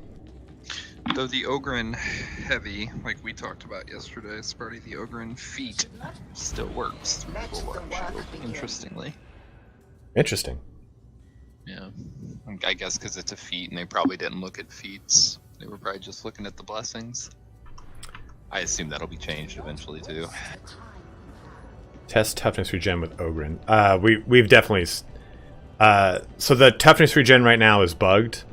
Speaker 3: Though the Ogren heavy, like we talked about yesterday, Sparty, the Ogren feet still works through the Bulwark shield, interestingly.
Speaker 1: Interesting.
Speaker 3: Yeah. I guess because it's a feat and they probably didn't look at feats. They were probably just looking at the blessings. I assume that'll be changed eventually too.
Speaker 1: Test toughness regen with Ogren. We've definitely... so the toughness regen right now is bugged.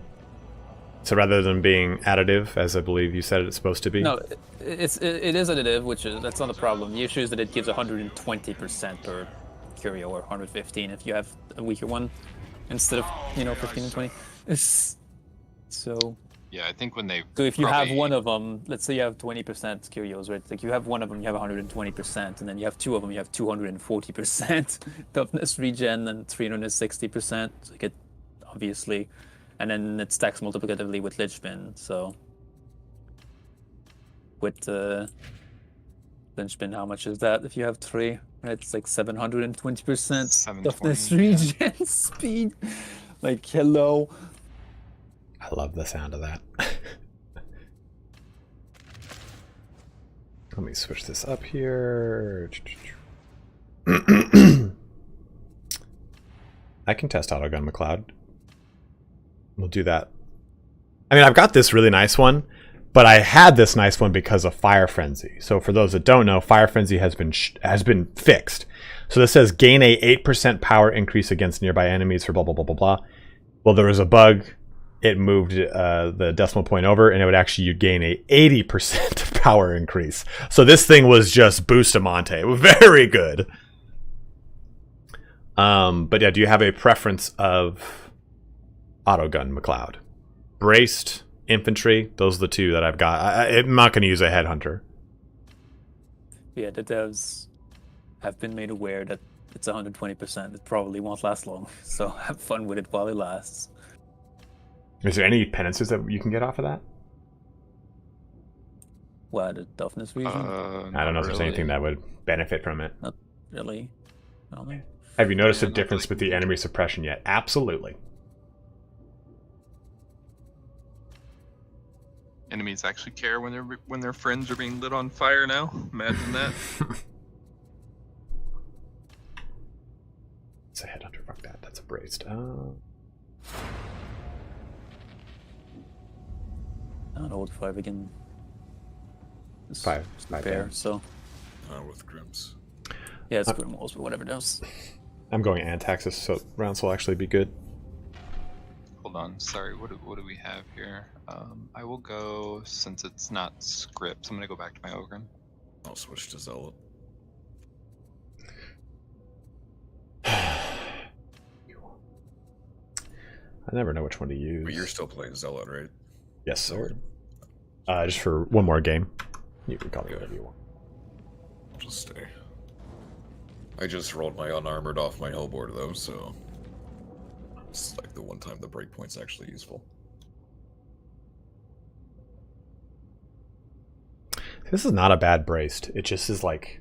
Speaker 1: So rather than being additive, as I believe you said it's supposed to be?
Speaker 4: No, it is additive, that's not a problem. The issue is that it gives 120% per curio, or 115 if you have a weaker one, instead of 15 and 20. So
Speaker 3: Yeah, I think when they.
Speaker 4: So if you
Speaker 3: probably...
Speaker 4: have one of them, let's say you have 20% curios, right? Like you have one of them, you have 120%, and then you have two of them, you have 240% toughness regen and 360%. So you get, obviously, and then it stacks multiplicatively with Linchpin. So with Linchpin, how much is that? If you have 3, right? It's like 720% toughness regen speed. Like, hello.
Speaker 1: I love the sound of that. Let me switch this up here. I can test Autogun McLeod. We'll do that. I mean, I've got this really nice one, but I had this nice one because of Fire Frenzy. So for those that don't know, Fire Frenzy has been fixed. So this says gain a 8% power increase against nearby enemies for blah blah blah blah blah. Well, there was a bug. It moved the decimal point over, and it would actually gain a 80% power increase. So this thing was just Bustamante. Very good. But yeah, do you have a preference of Autogun McLeod? Braced, infantry, those are the two that I've got. I'm not going to use a headhunter.
Speaker 4: Yeah, the devs have been made aware that it's 120%. It probably won't last long, so have fun with it while it lasts.
Speaker 1: Is there any penances that you can get off of that?
Speaker 4: What, the toughness region?
Speaker 1: I don't know if there's anything that would benefit from it.
Speaker 4: Not really. I don't think.
Speaker 1: Have you noticed a difference with the enemy suppression yet? Absolutely.
Speaker 3: Enemies actually care when their friends are being lit on fire now. Imagine that.
Speaker 1: It's a headhunter. Fuck that. That's a braced.
Speaker 4: I don't know if I can.
Speaker 1: Five
Speaker 4: pair, so.
Speaker 10: With Grims.
Speaker 4: Yeah, it's Grim Walls, but whatever it does.
Speaker 1: I'm going Antaxis, so rounds will actually be good.
Speaker 3: Hold on, sorry. What do we have here? I will go, since it's not scripts. I'm gonna go back to my Ogren.
Speaker 10: I'll switch to Zealot.
Speaker 1: I never know which one to use.
Speaker 10: But you're still playing Zealot, right?
Speaker 1: Yes, sir. Just for one more game. You can call me whatever you want.
Speaker 10: I'll just stay. I just rolled my unarmored off my Hellboard, though, so... It's like the one time the breakpoint's actually useful.
Speaker 1: This is not a bad braced. It just is like...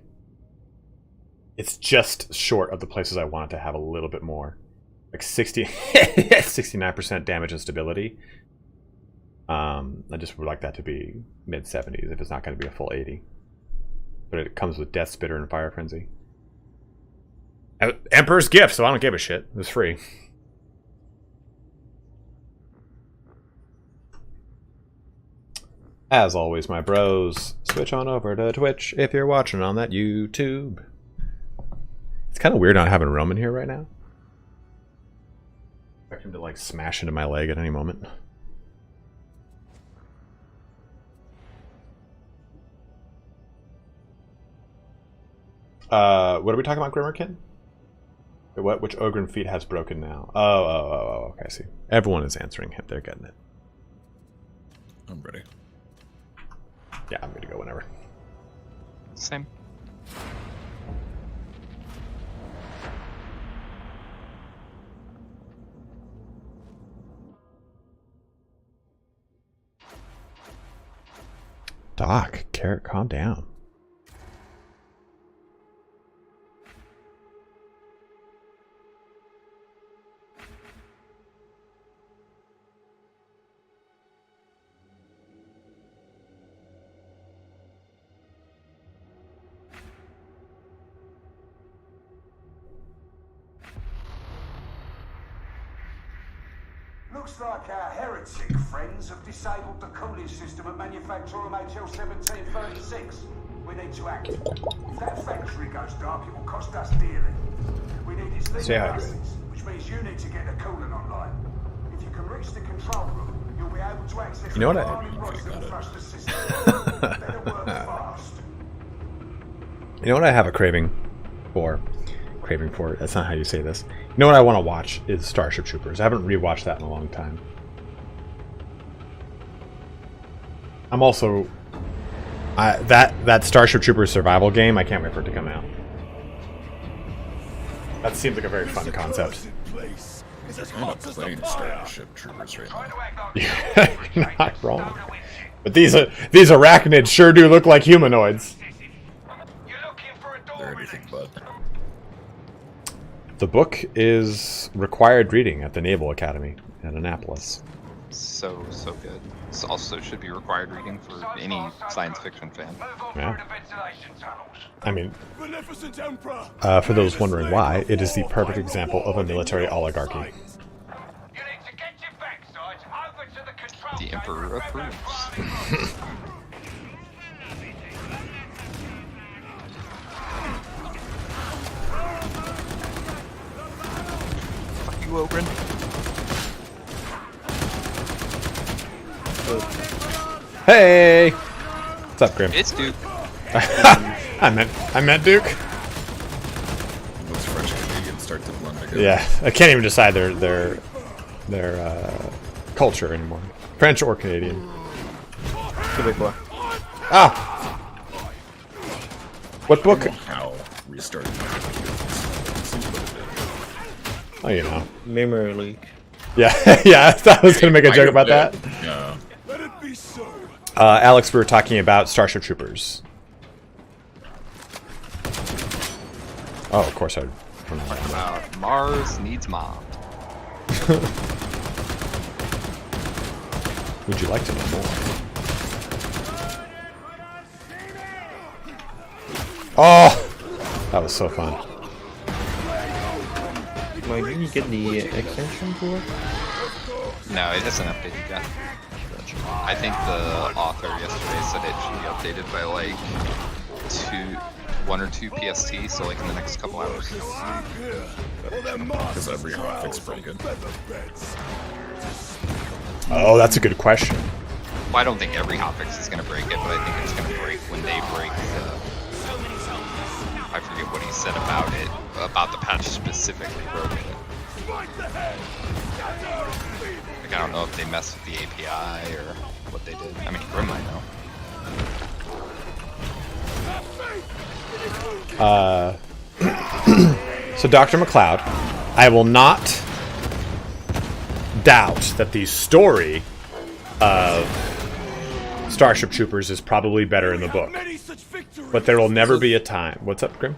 Speaker 1: It's just short of the places I want it to have a little bit more. Like 69% damage and stability. I just would like that to be mid-70s if it's not going to be a full 80. But it comes with Death Spitter and Fire Frenzy. Emperor's Gift, so I don't give a shit. It was free. As always, my bros, switch on over to Twitch if you're watching on that YouTube. It's kind of weird not having Roman here right now. I expect him to like smash into my leg at any moment. What are we talking about, Grimmerkin? Which Ogren feat has broken now? Oh, okay, I see. Everyone is answering him. They're getting it.
Speaker 10: I'm ready.
Speaker 1: Yeah, I'm ready to go whenever.
Speaker 3: Same.
Speaker 1: Doc, Carrot, calm down.
Speaker 6: Looks like our heretic friends have disabled the cooling system at Manufactorum HL 1736. We need to act. If that factory goes dark, it will cost us dearly. We need its lead buses, which means you need to get the coolant online. If you can reach the control room, You'll be able to access
Speaker 1: You know what
Speaker 6: the
Speaker 1: I-
Speaker 6: army roster thruster system. Better work fast.
Speaker 1: You know what I have a craving for? Craving for? That's not how you say this. You know what I want to watch is Starship Troopers. I haven't rewatched that in a long time. I'm also... that Starship Troopers survival game, I can't wait for it to come out. That seems like a very fun concept.
Speaker 10: I'm not playing Starship Troopers right now.
Speaker 1: You're not wrong. But these arachnids sure do look like humanoids.
Speaker 10: They're anything but.
Speaker 1: The book is required reading at the Naval Academy at Annapolis.
Speaker 3: So good. This also should be required reading for any science fiction fan.
Speaker 1: Yeah. I mean,
Speaker 2: Beneficent Emperor!
Speaker 1: for those wondering why, it is the perfect example of a military oligarchy.
Speaker 3: The Emperor approves. Fuck you, Ogren.
Speaker 1: Hey! What's up, Grim?
Speaker 3: It's Duke.
Speaker 1: I meant Duke.
Speaker 10: Those French Canadians start to blend together.
Speaker 1: Yeah, I can't even decide their culture anymore. French or Canadian.
Speaker 11: Québécois.
Speaker 1: Ah! What book?
Speaker 10: How restarted.
Speaker 1: Oh, you know.
Speaker 11: Memory leak.
Speaker 1: Yeah, yeah, I thought I was going to make a joke about that.
Speaker 10: Yeah.
Speaker 2: Let it be so.
Speaker 1: Alex, we were talking about Starship Troopers. Oh, of course I don't know.
Speaker 3: Mars needs mom.
Speaker 1: Would you like to know more? Oh! That was so fun.
Speaker 11: Wait, did you get the extension for it?
Speaker 3: No, it hasn't updated yet. I think the author yesterday said it should be updated by like 1 or 2 PST, so like in the next couple hours.
Speaker 10: Because every hotfix pretty good.
Speaker 1: Oh, that's a good question.
Speaker 3: Well, I don't think every hotfix is going to break it, but I think it's going to break when they break the... I forget what he said about it, about the patch specifically broken it. Like, I don't know if they messed with the API or what they did. I mean, Grim might know.
Speaker 1: So, Dr. McLeod, I will not doubt that the story of Starship Troopers is probably better in the book. But there will never be a time. What's up, Grim?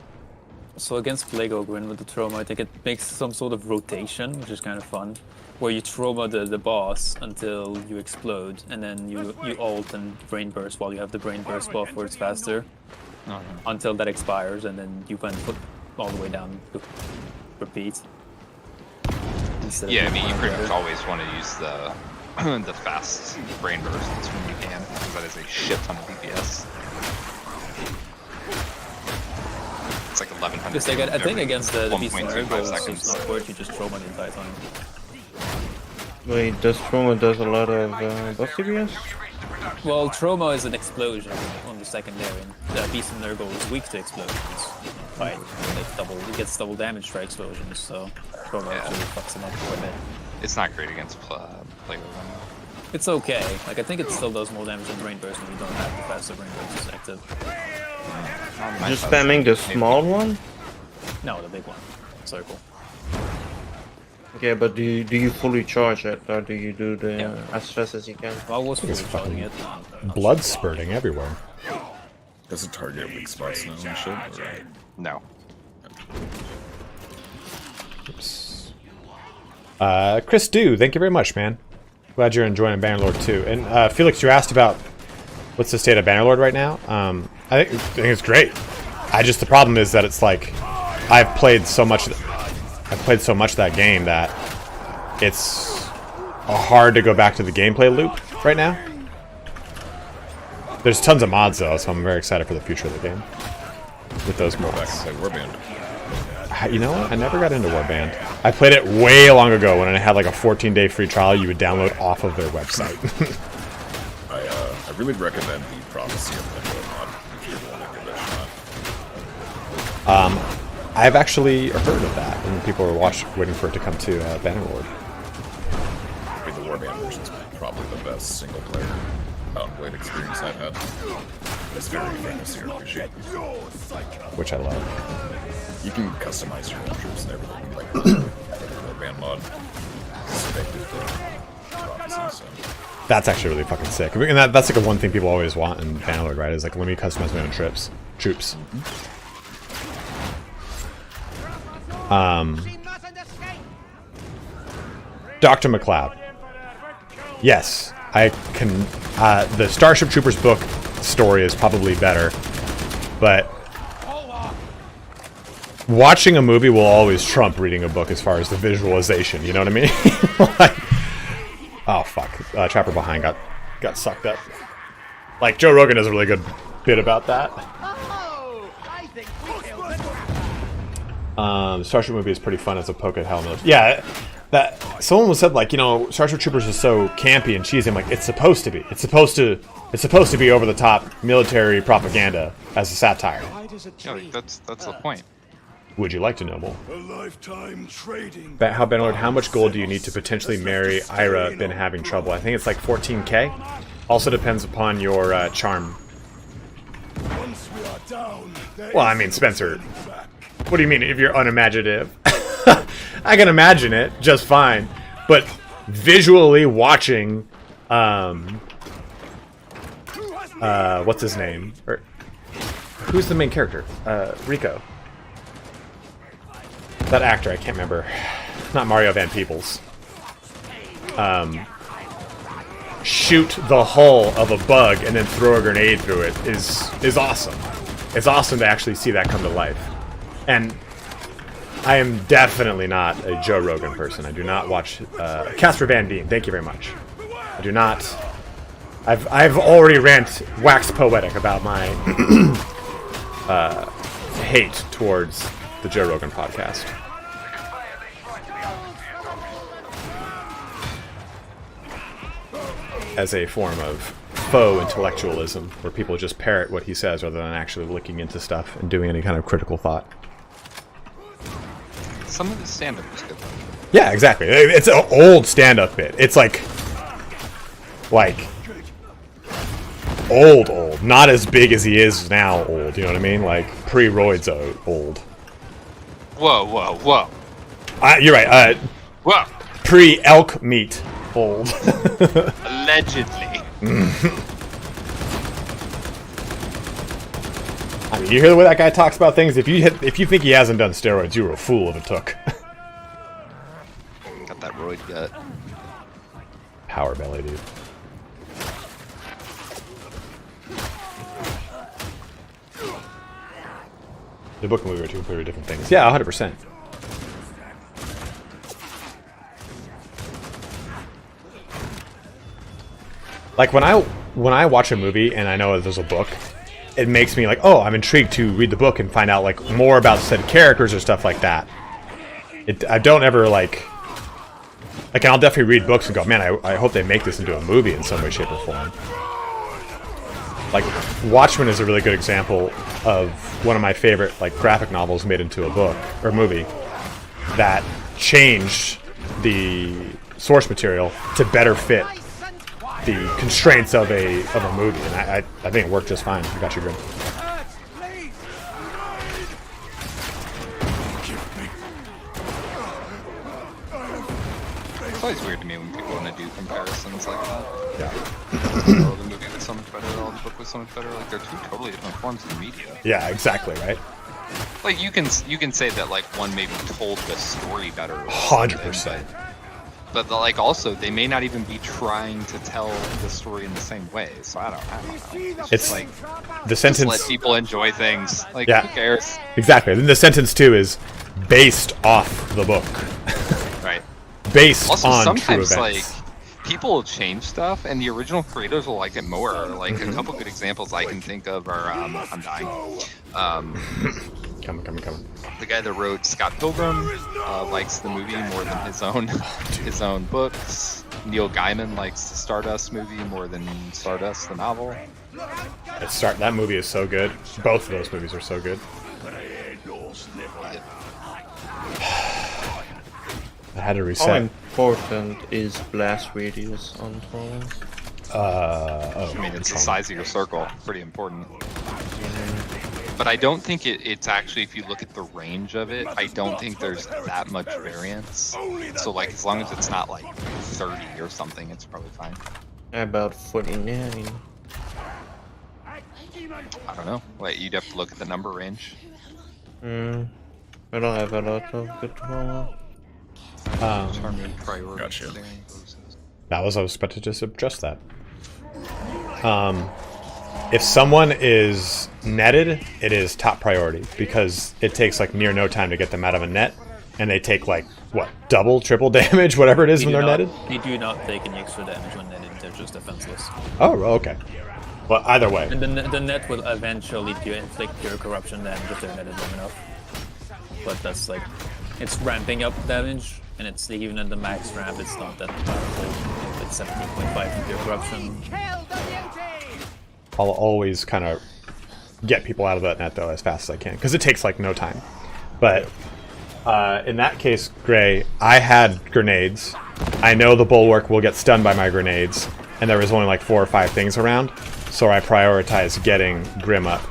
Speaker 4: So against Plague Ogre with the trauma, I think it makes some sort of rotation, which is kind of fun, where you trauma the boss until you explode, and then you ult and brain burst while you have the brain burst buff where it's faster, until that expires, and then you can put all the way down to repeat.
Speaker 3: Yeah, I mean, you pretty much always want to use the the fast brain bursts when you can, because that is a shit ton of DPS. It's like 1100.
Speaker 4: Just like, I think against the beast and
Speaker 3: 1.25
Speaker 4: Ergo,
Speaker 3: seconds.
Speaker 4: it's not worth you just trauma the entire time.
Speaker 11: Wait, does trauma does a lot of buff DPS?
Speaker 4: Well, trauma is an explosion on the secondary. The beast and Ergo is weak to explosions. Right, it gets double damage for explosions, so trauma actually fucks them up quite a bit.
Speaker 3: It's not great against Plague Ogre.
Speaker 4: It's okay. Like, I think it still does more damage than brain burst when you don't have the faster brain burst active.
Speaker 11: Just spamming the small one?
Speaker 4: No, the big one. Circle.
Speaker 11: Okay, but do you fully charge it, or do you do the as fast as you can?
Speaker 4: Well, I was fully charging it.
Speaker 1: Blood spurting everywhere.
Speaker 10: Does it target weak spots now and shit? Or?
Speaker 3: No.
Speaker 1: Oops. Chris Dew, thank you very much, man. Glad you're enjoying Bannerlord 2. And Felix, you asked about what's the state of Bannerlord right now. I think it's great. The problem is that it's like I've played so much of that game that it's hard to go back to the gameplay loop right now. There's tons of mods though, so I'm very excited for the future of the game with those mods.
Speaker 10: Go back and play Warband.
Speaker 1: You know what? I never got into Warband. I played it way long ago when I had like a 14-day free trial you would download off of their website.
Speaker 10: I really recommend the Prophecy of Limbo mod if you want to give it a shot.
Speaker 1: I've actually heard of that, and people were waiting for it to come to Bannerlord.
Speaker 10: I mean, the Warband version is probably the best single-player Blade experience I've had. It's very fantasy RPG.
Speaker 1: Which I love.
Speaker 10: You can customize your own troops and everything, like the Warband mod. So.
Speaker 1: That's actually really fucking sick. And that's like a one thing people always want in Bannerlord, right? Is like, let me customize my own troops. Dr. McLeod. Yes, I can. The Starship Troopers book story is probably better, but watching a movie will always trump reading a book as far as the visualization. You know what I mean? Like, oh fuck! Trapper behind got sucked up. Like Joe Rogan does a really good bit about that. The Starship movie is pretty fun as a poke at Hell. Yeah, that someone said like, you know, Starship Troopers is so campy and cheesy. I'm like, it's supposed to be. It's supposed to be over the top military propaganda as a satire.
Speaker 3: Yeah, like, that's the point.
Speaker 1: Would you like to know more?
Speaker 2: A lifetime trading.
Speaker 1: How Bannerlord, how much gold do you need to potentially marry Ira? Been having trouble. I think it's like 14k. Also depends upon your charm.
Speaker 2: Once we are down,
Speaker 1: Well, I mean, Spencer. What do you mean if you're unimaginative? I can imagine it just fine, but visually watching, what's his name? Who's the main character? Rico. That actor, I can't remember. Not Mario Van Peebles. Shoot the hull of a bug and then throw a grenade through it is awesome. It's awesome to actually see that come to life. And I am definitely not a Joe Rogan person. I do not watch Casper Van Dien. Thank you very much. I do not. I've already waxed poetic about my hate towards the Joe Rogan podcast. As a form of faux intellectualism, where people just parrot what he says rather than actually looking into stuff and doing any kind of critical thought.
Speaker 3: Some of the stand-up is good.
Speaker 1: Yeah, exactly. It's an old stand-up bit. It's like old. Not as big as he is now old, you know what I mean? Like, pre-roids old.
Speaker 3: Whoa.
Speaker 1: You're right.
Speaker 3: Whoa.
Speaker 1: Pre-elk meat old.
Speaker 3: Allegedly.
Speaker 1: I mean, you hear the way that guy talks about things? If you think he hasn't done steroids, you were a fool if it took.
Speaker 3: Got that roid gut.
Speaker 1: Power belly, dude. The book and movie are two completely different things. Yeah, 100%. Like when I watch a movie and I know there's a book, it makes me like, oh, I'm intrigued to read the book and find out like more about said characters or stuff like that. I don't ever like I'll definitely read books and go, man, I hope they make this into a movie in some way, shape, or form. Like Watchmen is a really good example of one of my favorite like graphic novels made into a book or movie that changed the source material to better fit the constraints of a movie, and I think it worked just fine. I got you, Grim.
Speaker 3: It's always weird to me when people want to do comparisons like that.
Speaker 1: Yeah.
Speaker 3: Oh, the movie was so much better, oh, the book was so much better. Like, they're two totally different forms of media.
Speaker 1: Yeah, exactly, right?
Speaker 3: Like, you can say that, like, one maybe told the story better.
Speaker 1: 100%.
Speaker 3: But like, also, they may not even be trying to tell the story in the same way. So I don't know.
Speaker 1: It's
Speaker 3: like
Speaker 1: the sentence.
Speaker 3: Just let people enjoy things. Like,
Speaker 1: yeah,
Speaker 3: who cares?
Speaker 1: Exactly. Then the sentence too is based off the book.
Speaker 3: Right.
Speaker 1: Based
Speaker 3: also,
Speaker 1: on
Speaker 3: sometimes,
Speaker 1: true events.
Speaker 3: like, people will change stuff, and the original creators will like it more. Like a couple good examples I can think of are I'm dying.
Speaker 1: Coming.
Speaker 3: The guy that wrote Scott Pilgrim likes the movie more than his own books. Neil Gaiman likes the Stardust movie more than Stardust the novel.
Speaker 1: That movie is so good. Both of those movies are so good. I had to reset.
Speaker 11: How important is blast radius on torrents?
Speaker 3: I mean, it's the size of your circle. Pretty important. But I don't think it's actually, if you look at the range of it, I don't think there's that much variance. So, like, as long as it's not, like, 30 or something, it's probably fine.
Speaker 11: About 49.
Speaker 3: I don't know. Wait, you'd have to look at the number range.
Speaker 11: I don't have a lot of good torrent.
Speaker 3: Gotcha.
Speaker 1: I was about to just adjust that. If someone is netted, it is top priority because it takes like near no time to get them out of a net, and they take like what, double, triple damage, whatever it is when they're netted.
Speaker 4: They do not take any extra damage when netted; they're just defenseless.
Speaker 1: Oh, okay. Well, either way.
Speaker 4: And the net will eventually inflict pure corruption damage if they're netted long enough. But that's like, it's ramping up damage, and it's even at the max ramp, it's not that powerful. It's 17.5 pure corruption.
Speaker 1: I'll always kind of get people out of that net though as fast as I can because it takes like no time. But in that case, Gray, I had grenades. I know the bulwark will get stunned by my grenades, and there was only like 4 or 5 things around, so I prioritized getting Grim up.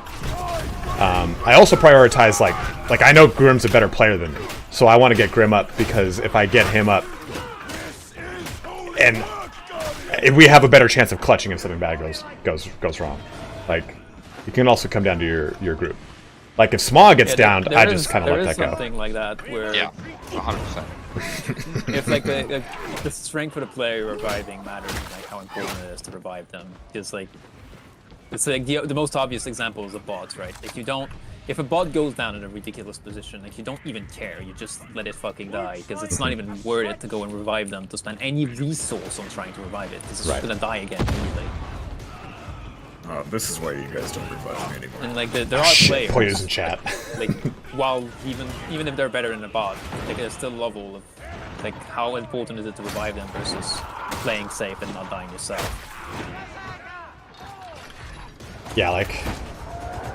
Speaker 1: I also prioritize like I know Grim's a better player than me, so I want to get Grim up because if I get him up, and if we have a better chance of clutching if something bad goes wrong. Like, it can also come down to your group. Like, if Smog gets downed, I just kind of let that go.
Speaker 4: There is something like that where...
Speaker 3: Yeah, 100%.
Speaker 4: If like the strength of the player reviving matters, like how important it is to revive them. It's like the most obvious example is the bots, right? Like if a bot goes down in a ridiculous position, like you don't even care, you just let it fucking die, because it's not even worth it to go and revive them, to spend any resource on trying to revive it, because it's just gonna die again immediately.
Speaker 10: This is why you guys don't revive me anymore.
Speaker 4: And like there are players
Speaker 1: Players in chat.
Speaker 4: like while even if they're better than a bot, like there's still a level of like how important is it to revive them versus playing safe and not dying yourself.
Speaker 1: Yeah, like...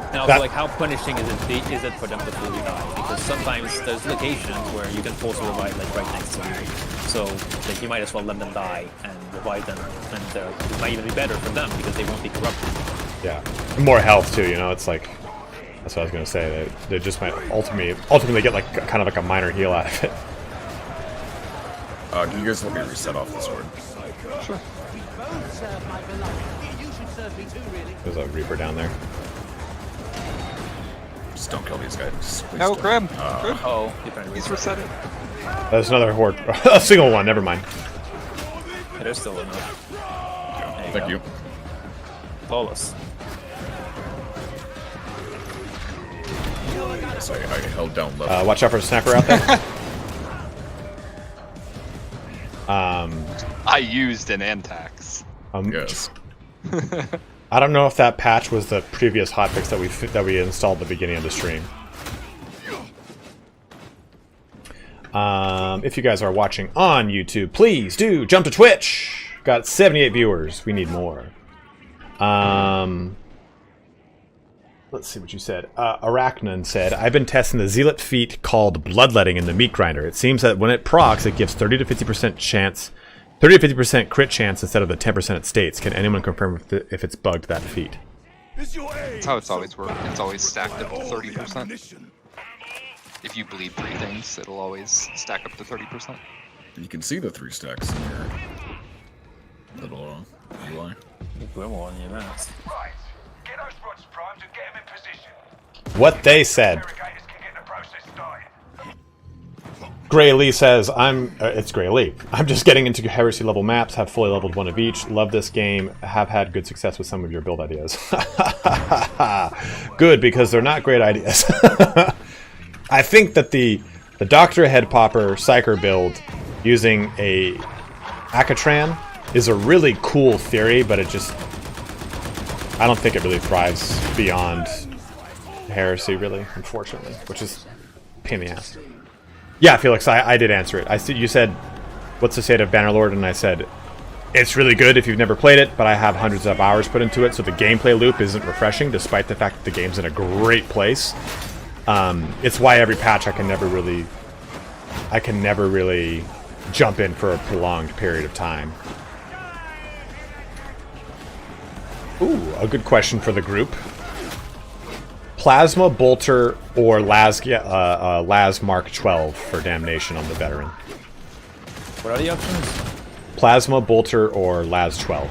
Speaker 4: And also, like, how punishing is it for them to fully die? Because sometimes there's locations where you can force a revive, like, right next to you. So, like, you might as well let them die and revive them, and it might even be better for them because they won't be corrupted.
Speaker 1: Yeah. And more health, too, you know? It's like... That's what I was going to say. They just might ultimately get, like, kind of like a minor heal out of it.
Speaker 10: Can you guys let me reset off the sword?
Speaker 3: Sure.
Speaker 1: There's a Reaper down there.
Speaker 10: Just don't kill these guys.
Speaker 3: No, Grim.
Speaker 4: Oh,
Speaker 3: he's reset it.
Speaker 1: There's another horde. A single one, never mind.
Speaker 4: Yeah, there's still enough.
Speaker 10: Thank you.
Speaker 4: Flawless.
Speaker 10: Yes, I held down left.
Speaker 1: Watch out for a sniper out there.
Speaker 3: I used an Antax.
Speaker 10: Yes.
Speaker 1: I don't know if that patch was the previous hotfix that we installed at the beginning of the stream. If you guys are watching on YouTube, please do jump to Twitch. Got 78 viewers. We need more. Let's see what you said. Arachnan said, I've been testing the Zealot feat called Bloodletting in the Meat Grinder. It seems that when it procs, it gives 30 to 50% chance, 30 to 50% crit chance instead of the 10% it states. Can anyone confirm if it's bugged, that feat?
Speaker 3: That's how it's always worked. It's always stacked up to 30%. If you bleed 3 things, it'll always stack up to 30%.
Speaker 10: You can see the 3 stacks in your little UI.
Speaker 4: Grim on you, man.
Speaker 6: Right. Get those rods primed and get them in position.
Speaker 1: What they said.
Speaker 6: Irrigators can get the process started.
Speaker 1: Gray Lee says, it's Gray Lee. I'm just getting into heresy level maps, have fully leveled 1 of each. Love this game, have had good success with some of your build ideas. Good, because they're not great ideas. I think that the Doctor Head Popper Psyker build using a Akatran is a really cool theory, but it just... I don't think it really thrives beyond heresy, really, unfortunately, which is a pain in the ass. Yeah, Felix, I did answer it. You said, what's the state of Bannerlord? And I said, it's really good if you've never played it, but I have hundreds of hours put into it, so the gameplay loop isn't refreshing, despite the fact that the game's in a great place. It's why every patch I can never really jump in for a prolonged period of time. Ooh, a good question for the group. Plasma, Bolter, or Las Mark 12 for Damnation on the Veteran.
Speaker 4: What are the options?
Speaker 1: Plasma, Bolter, or Las 12.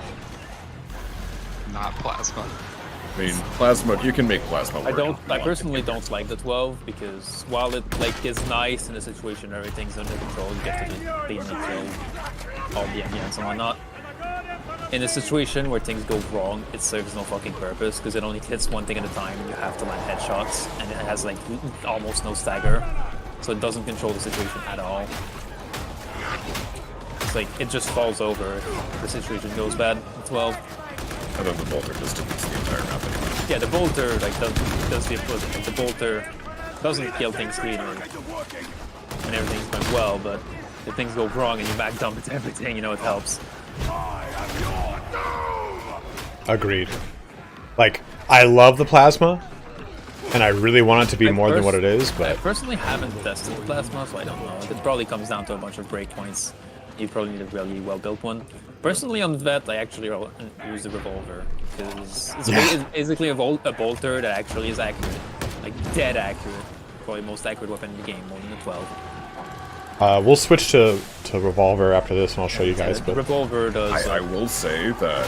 Speaker 3: Not Plasma.
Speaker 10: I mean, Plasma, you can make Plasma work.
Speaker 4: I personally don't like the 12 because while it is nice in a situation where everything's under control, you get to cleanly kill all the enemies and whatnot. In a situation where things go wrong, it serves no fucking purpose because it only hits one thing at a time and you have to land headshots, and it has like almost no stagger, so it doesn't control the situation at all. It's like it just falls over if the situation goes bad. 12.
Speaker 10: And then the Bolter just defeats the entire map anyway.
Speaker 4: Yeah, the Bolter does the opposite. Like, the Bolter doesn't kill things cleanly and everything's going well, but if things go wrong and you back dump into everything, you know it helps.
Speaker 1: Agreed. Like, I love the Plasma, and I really want it to be more than what it is, but...
Speaker 4: I personally haven't tested the Plasma, so I don't know. It probably comes down to a bunch of breakpoints. You probably need a really well-built one. Personally, on Vet, I actually use the Revolver, because it's basically a bolter that actually is accurate. Like, dead accurate. Probably the most accurate weapon in the game, more than the 12.
Speaker 1: We'll switch to Revolver after this, and I'll show you guys. But
Speaker 4: Revolver does...
Speaker 10: I will say that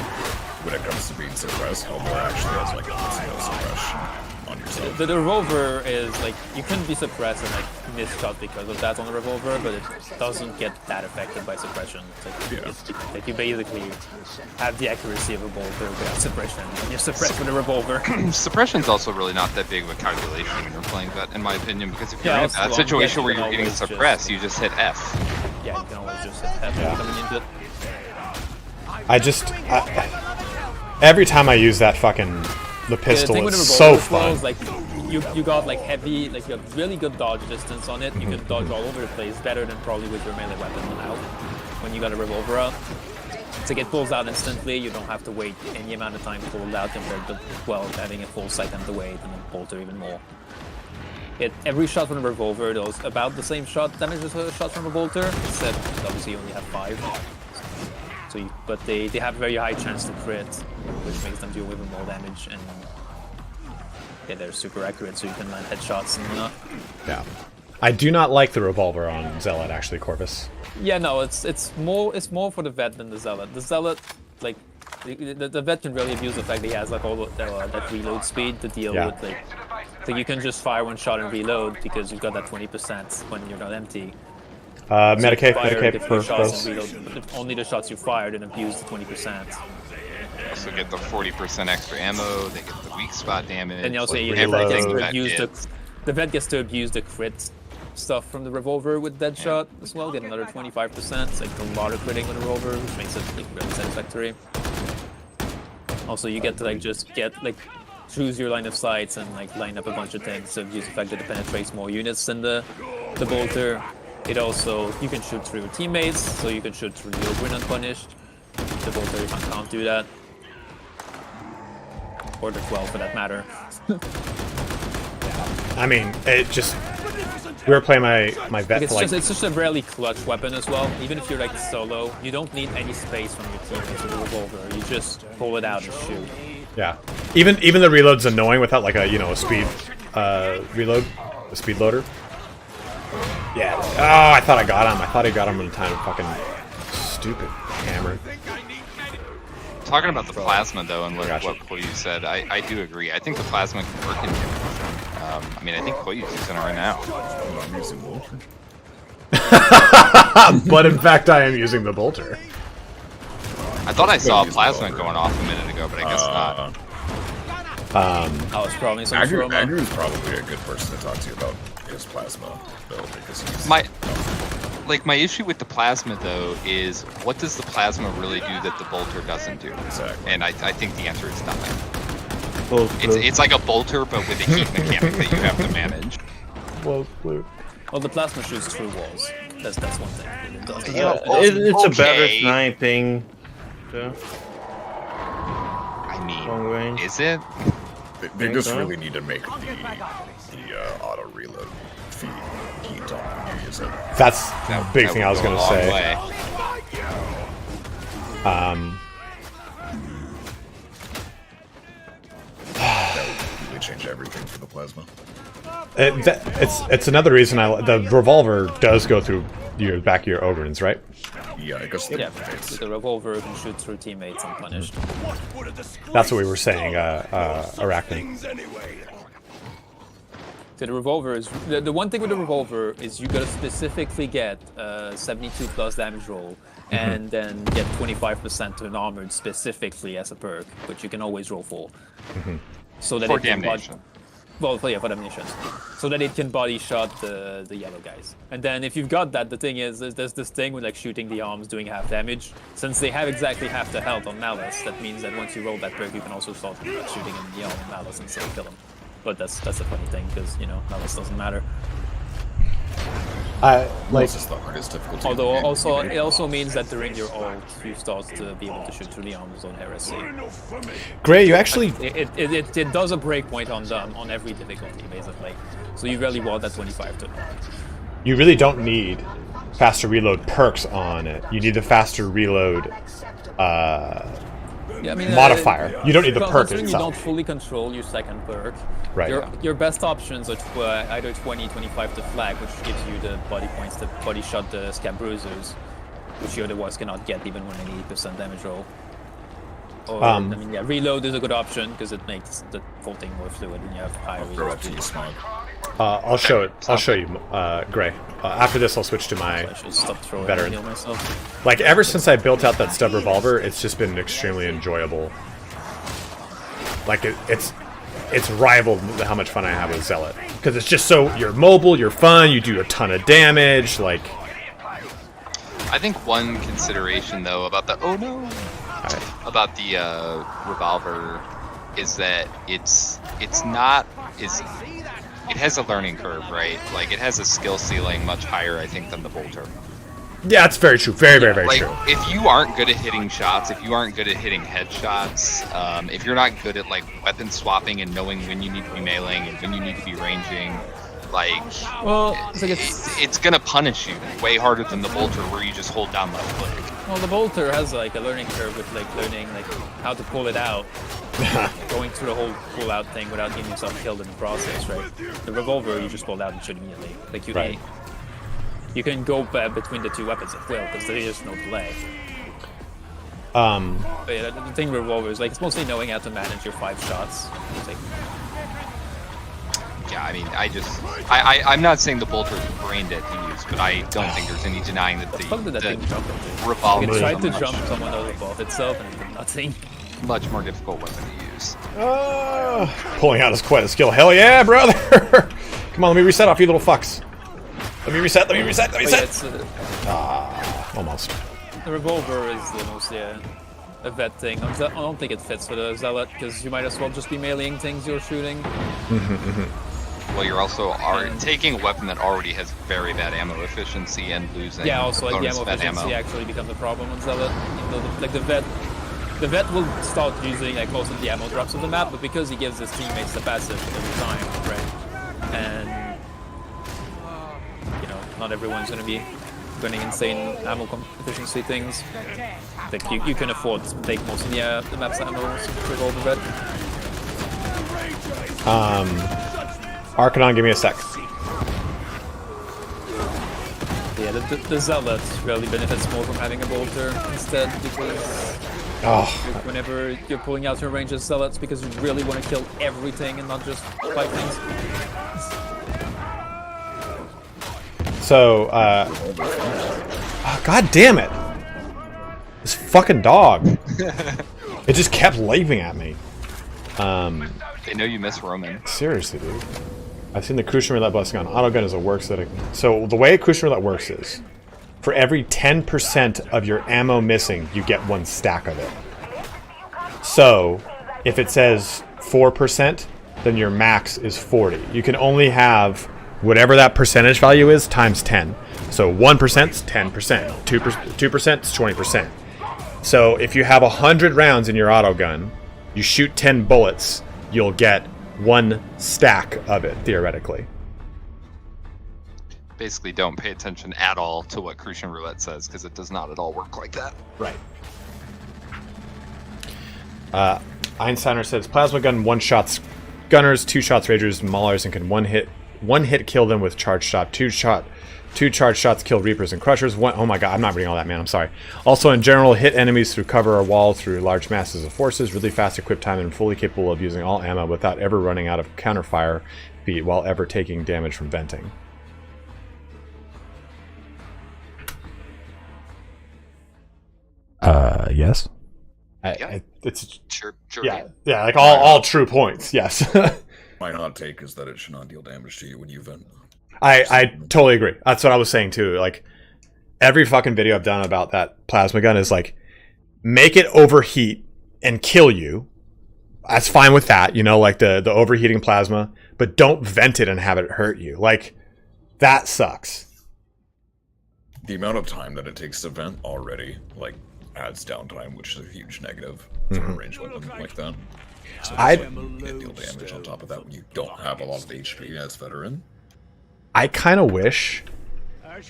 Speaker 10: when it comes to being suppressed, Hellbore actually has like a suppression on yourself.
Speaker 4: The Revolver is like, you can be suppressed and like misshot because of that on the Revolver, but it doesn't get that affected by suppression. It's like you basically have the accuracy of a bolter without suppression, and you're suppressed with a Revolver.
Speaker 3: Suppression's also really not that big of a calculation when you're playing that, in my opinion, because if you're in that situation where you're getting suppressed, you just hit F.
Speaker 4: Yeah, you can always just hit F coming into it.
Speaker 1: Every time I use that fucking the pistol, it's so fun.
Speaker 4: Is, like, you got like heavy, like you have really good dodge distance on it. You can dodge all over the place, better than probably with your melee weapon now. When you got a Revolver out, it's like it pulls out instantly. You don't have to wait any amount of time to pull it out compared to 12 having a full second to wait, and then Bolter even more. Every shot from a Revolver does about the same shot damage as a shot from a Bolter, except obviously you only have 5. So but they have a very high chance to crit, which makes them do even more damage, and yeah, they're super accurate, so you can land headshots and whatnot.
Speaker 1: Yeah, I do not like the Revolver on Zealot, actually, Corvus.
Speaker 4: Yeah, no, it's more for the Vet than the Zealot. The Zealot, like the Vet can really abuse the fact that he has like all that reload speed to deal with like you can just fire one shot and reload because you've got that 20% when you're not empty.
Speaker 1: Medicaid for
Speaker 4: shots and reload only the shots you fired and abuse the 20%.
Speaker 3: You also get the 40% extra ammo, they get the weak spot damage.
Speaker 4: And you also
Speaker 3: like
Speaker 4: the Vet gets to abuse the crit stuff from the Revolver with Deadshot as well, get another 25%. It's like a lot of critting with the Revolver, which makes it like really satisfactory. Also, you get to like just choose your line of sights and like line up a bunch of things to abuse the fact that it penetrates more units than the Bolter. It also, you can shoot through your teammates, so you can shoot through the Autogun unpunished. The Bolter can't do that. Or the 12 for that matter.
Speaker 1: I mean, it just... We were playing my Vet for like...
Speaker 4: It's just a really clutch weapon as well. Even if you're like solo, you don't need any space from your teammates with the Revolver. You just pull it out and shoot.
Speaker 1: Yeah. Even the reload's annoying without like a speed reload, a speed loader. Yeah. Oh, I thought I got him. I thought I got him in time. Fucking stupid hammer.
Speaker 3: Talking about the Plasma though, and what Koyu said, I do agree. I think the Plasma can work in Damnation. I mean, I think Koyu's using it right now.
Speaker 10: I'm using Bolter.
Speaker 1: But in fact, I am using the Bolter.
Speaker 3: I thought I saw a Plasma going off a minute ago, but I guess not.
Speaker 4: I was probably
Speaker 10: Andrew's probably a good person to talk to you about his Plasma build because he's
Speaker 3: my issue with the Plasma though is what does the Plasma really do that the Bolter doesn't do?
Speaker 10: Exactly.
Speaker 3: And I think the answer is nothing. It's like a bolter, but with a heat mechanic that you have to manage.
Speaker 1: Well, blue.
Speaker 4: Well, the plasma shoots through walls. That's one thing. It does.
Speaker 11: It's a better sniping. So.
Speaker 3: I mean,
Speaker 11: Long range.
Speaker 3: is it?
Speaker 10: They just really need to make the auto reload feed heat on when you use it.
Speaker 1: That's the big thing I was gonna say.
Speaker 10: That would really change everything for the plasma.
Speaker 1: It's another reason the revolver does go through your back of your Ogrins, right?
Speaker 10: Yeah, I guess.
Speaker 4: Yeah, with the revolver can shoot through teammates unpunished.
Speaker 1: That's what we were saying, Arachnid.
Speaker 4: So the revolver is the one thing with the revolver is you gotta specifically get 72 plus damage roll and then get 25% to an armored specifically as a perk, which you can always roll for. So that
Speaker 3: For
Speaker 4: it can
Speaker 3: damnation.
Speaker 4: Well, yeah, for damnation. So that it can body shot the yellow guys. And then if you've got that, the thing is, there's this thing with like shooting the arms doing half damage. Since they have exactly half the health on Malice, that means that once you roll that perk, you can also start shooting in the arm of Malice and still kill them. But that's a funny thing because Malice doesn't matter.
Speaker 10: It's just the hardest difficulty.
Speaker 4: Although it also means that during your ult, you start to be able to shoot through the arms on Heresy.
Speaker 1: Gray, you actually
Speaker 4: It does a breakpoint on every difficulty basically. So you really want that 25 to.
Speaker 1: You really don't need faster reload perks on it. You need the faster reload modifier. You don't need the perk itself.
Speaker 4: You don't fully control your second perk.
Speaker 1: Right.
Speaker 4: Your best options are either 20, 25 to flag, which gives you the body points to body shot the scab bruisers, which you otherwise cannot get even when an 80% damage roll. Or, reload is a good option because it makes the whole thing more fluid when you have higher reload speed.
Speaker 1: I'll show it. I'll show you, Gray. After this, I'll switch to my veteran. Like ever since I built out that stub revolver, it's just been extremely enjoyable. Like it's rivaled how much fun I have with Zealot because it's just so you're mobile, you're fun, you do a ton of damage. Like
Speaker 3: I think one consideration though about the about the revolver is that it has a learning curve, right? Like it has a skill ceiling much higher, I think, than the bolter.
Speaker 1: Yeah, it's very true. Very true.
Speaker 3: If you aren't good at hitting shots, if you aren't good at hitting headshots, if you're not good at like weapon swapping and knowing when you need to be meleeing and when you need to be ranging, it's gonna punish you way harder than the bolter, where you just hold down left click.
Speaker 4: Well, the bolter has like a learning curve with like learning like how to pull it out, going through the whole pull out thing without getting yourself killed in the process, right? The revolver you just pull out and shoot immediately, like you can go between the two weapons at will because there is no delay. But yeah, the thing with revolver is like it's mostly knowing how to manage your 5 shots. It's like,
Speaker 3: yeah, I mean, I'm not saying the bolter is brain dead to use, but I don't think there's any denying that the revolver
Speaker 4: it tried to jump someone out above itself and it did nothing.
Speaker 3: Much more difficult weapon to use.
Speaker 1: Pulling out is quite a skill. Hell yeah, brother! Come on, let me reset off, you little fucks. Let me reset. Almost.
Speaker 4: The revolver is the most, a vet thing. I don't think it fits for the Zealot, because you might as well just be meleeing things you're shooting.
Speaker 3: Well, you're also taking a weapon that already has very bad ammo efficiency and losing.
Speaker 4: Yeah, also like the ammo efficiency actually becomes a problem on Zealot. Like the vet will start using like most of the ammo drops of the map, but because he gives his teammates the passive every time, right? And not everyone's going to be running insane ammo efficiency things. Like you can afford to take most of the map's ammo with all the vet.
Speaker 1: Arcanon, give me a sec.
Speaker 4: Yeah, the Zealot really benefits more from having a bolter instead, because whenever you're pulling out your range as Zealots, because you really want to kill everything and not just 5 things.
Speaker 1: So, god damn it! This fucking dog. It just kept leaping at me.
Speaker 3: They know you miss Roman.
Speaker 1: Seriously, dude. I've seen the Crucian Roulette blessing on Autogun as a works that. So the way Crucian Roulette works is, for every 10% of your ammo missing, you get 1 stack of it. So, if it says 4%, then your max is 40. You can only have whatever that percentage value is times 10. So 1% is 10%, 2% is 20%. So if you have 100 rounds in your autogun, you shoot 10 bullets, you'll get 1 stack of it, theoretically.
Speaker 3: Basically, don't pay attention at all to what Crucian Roulette says, because it does not at all work like that.
Speaker 1: Right. Einsteiner says, plasma gun 1-shots gunners, 2-shots ragers, and maulers, and can one hit kill them with charge shot, 2 charge shots kill reapers and crushers. Oh my god, I'm not reading all that, man, I'm sorry. Also, in general, hit enemies through cover or wall through large masses of forces, really fast equip time, and fully capable of using all ammo without ever running out of counterfire speed while ever taking damage from venting. Yes. It's
Speaker 3: sure.
Speaker 1: Yeah, like all true points. Yes.
Speaker 10: My hot take is that it should not deal damage to you when you vent.
Speaker 1: I totally agree. That's what I was saying too. Like every fucking video I've done about that plasma gun is like, make it overheat and kill you. That's fine with that, you know, like the overheating plasma, but don't vent it and have it hurt you. Like that sucks.
Speaker 10: The amount of time that it takes to vent already, like, adds downtime, which is a huge negative for a ranged weapon like that. So you can't deal damage on top of that when you don't have a lot of HP as veteran.
Speaker 1: I kind of wish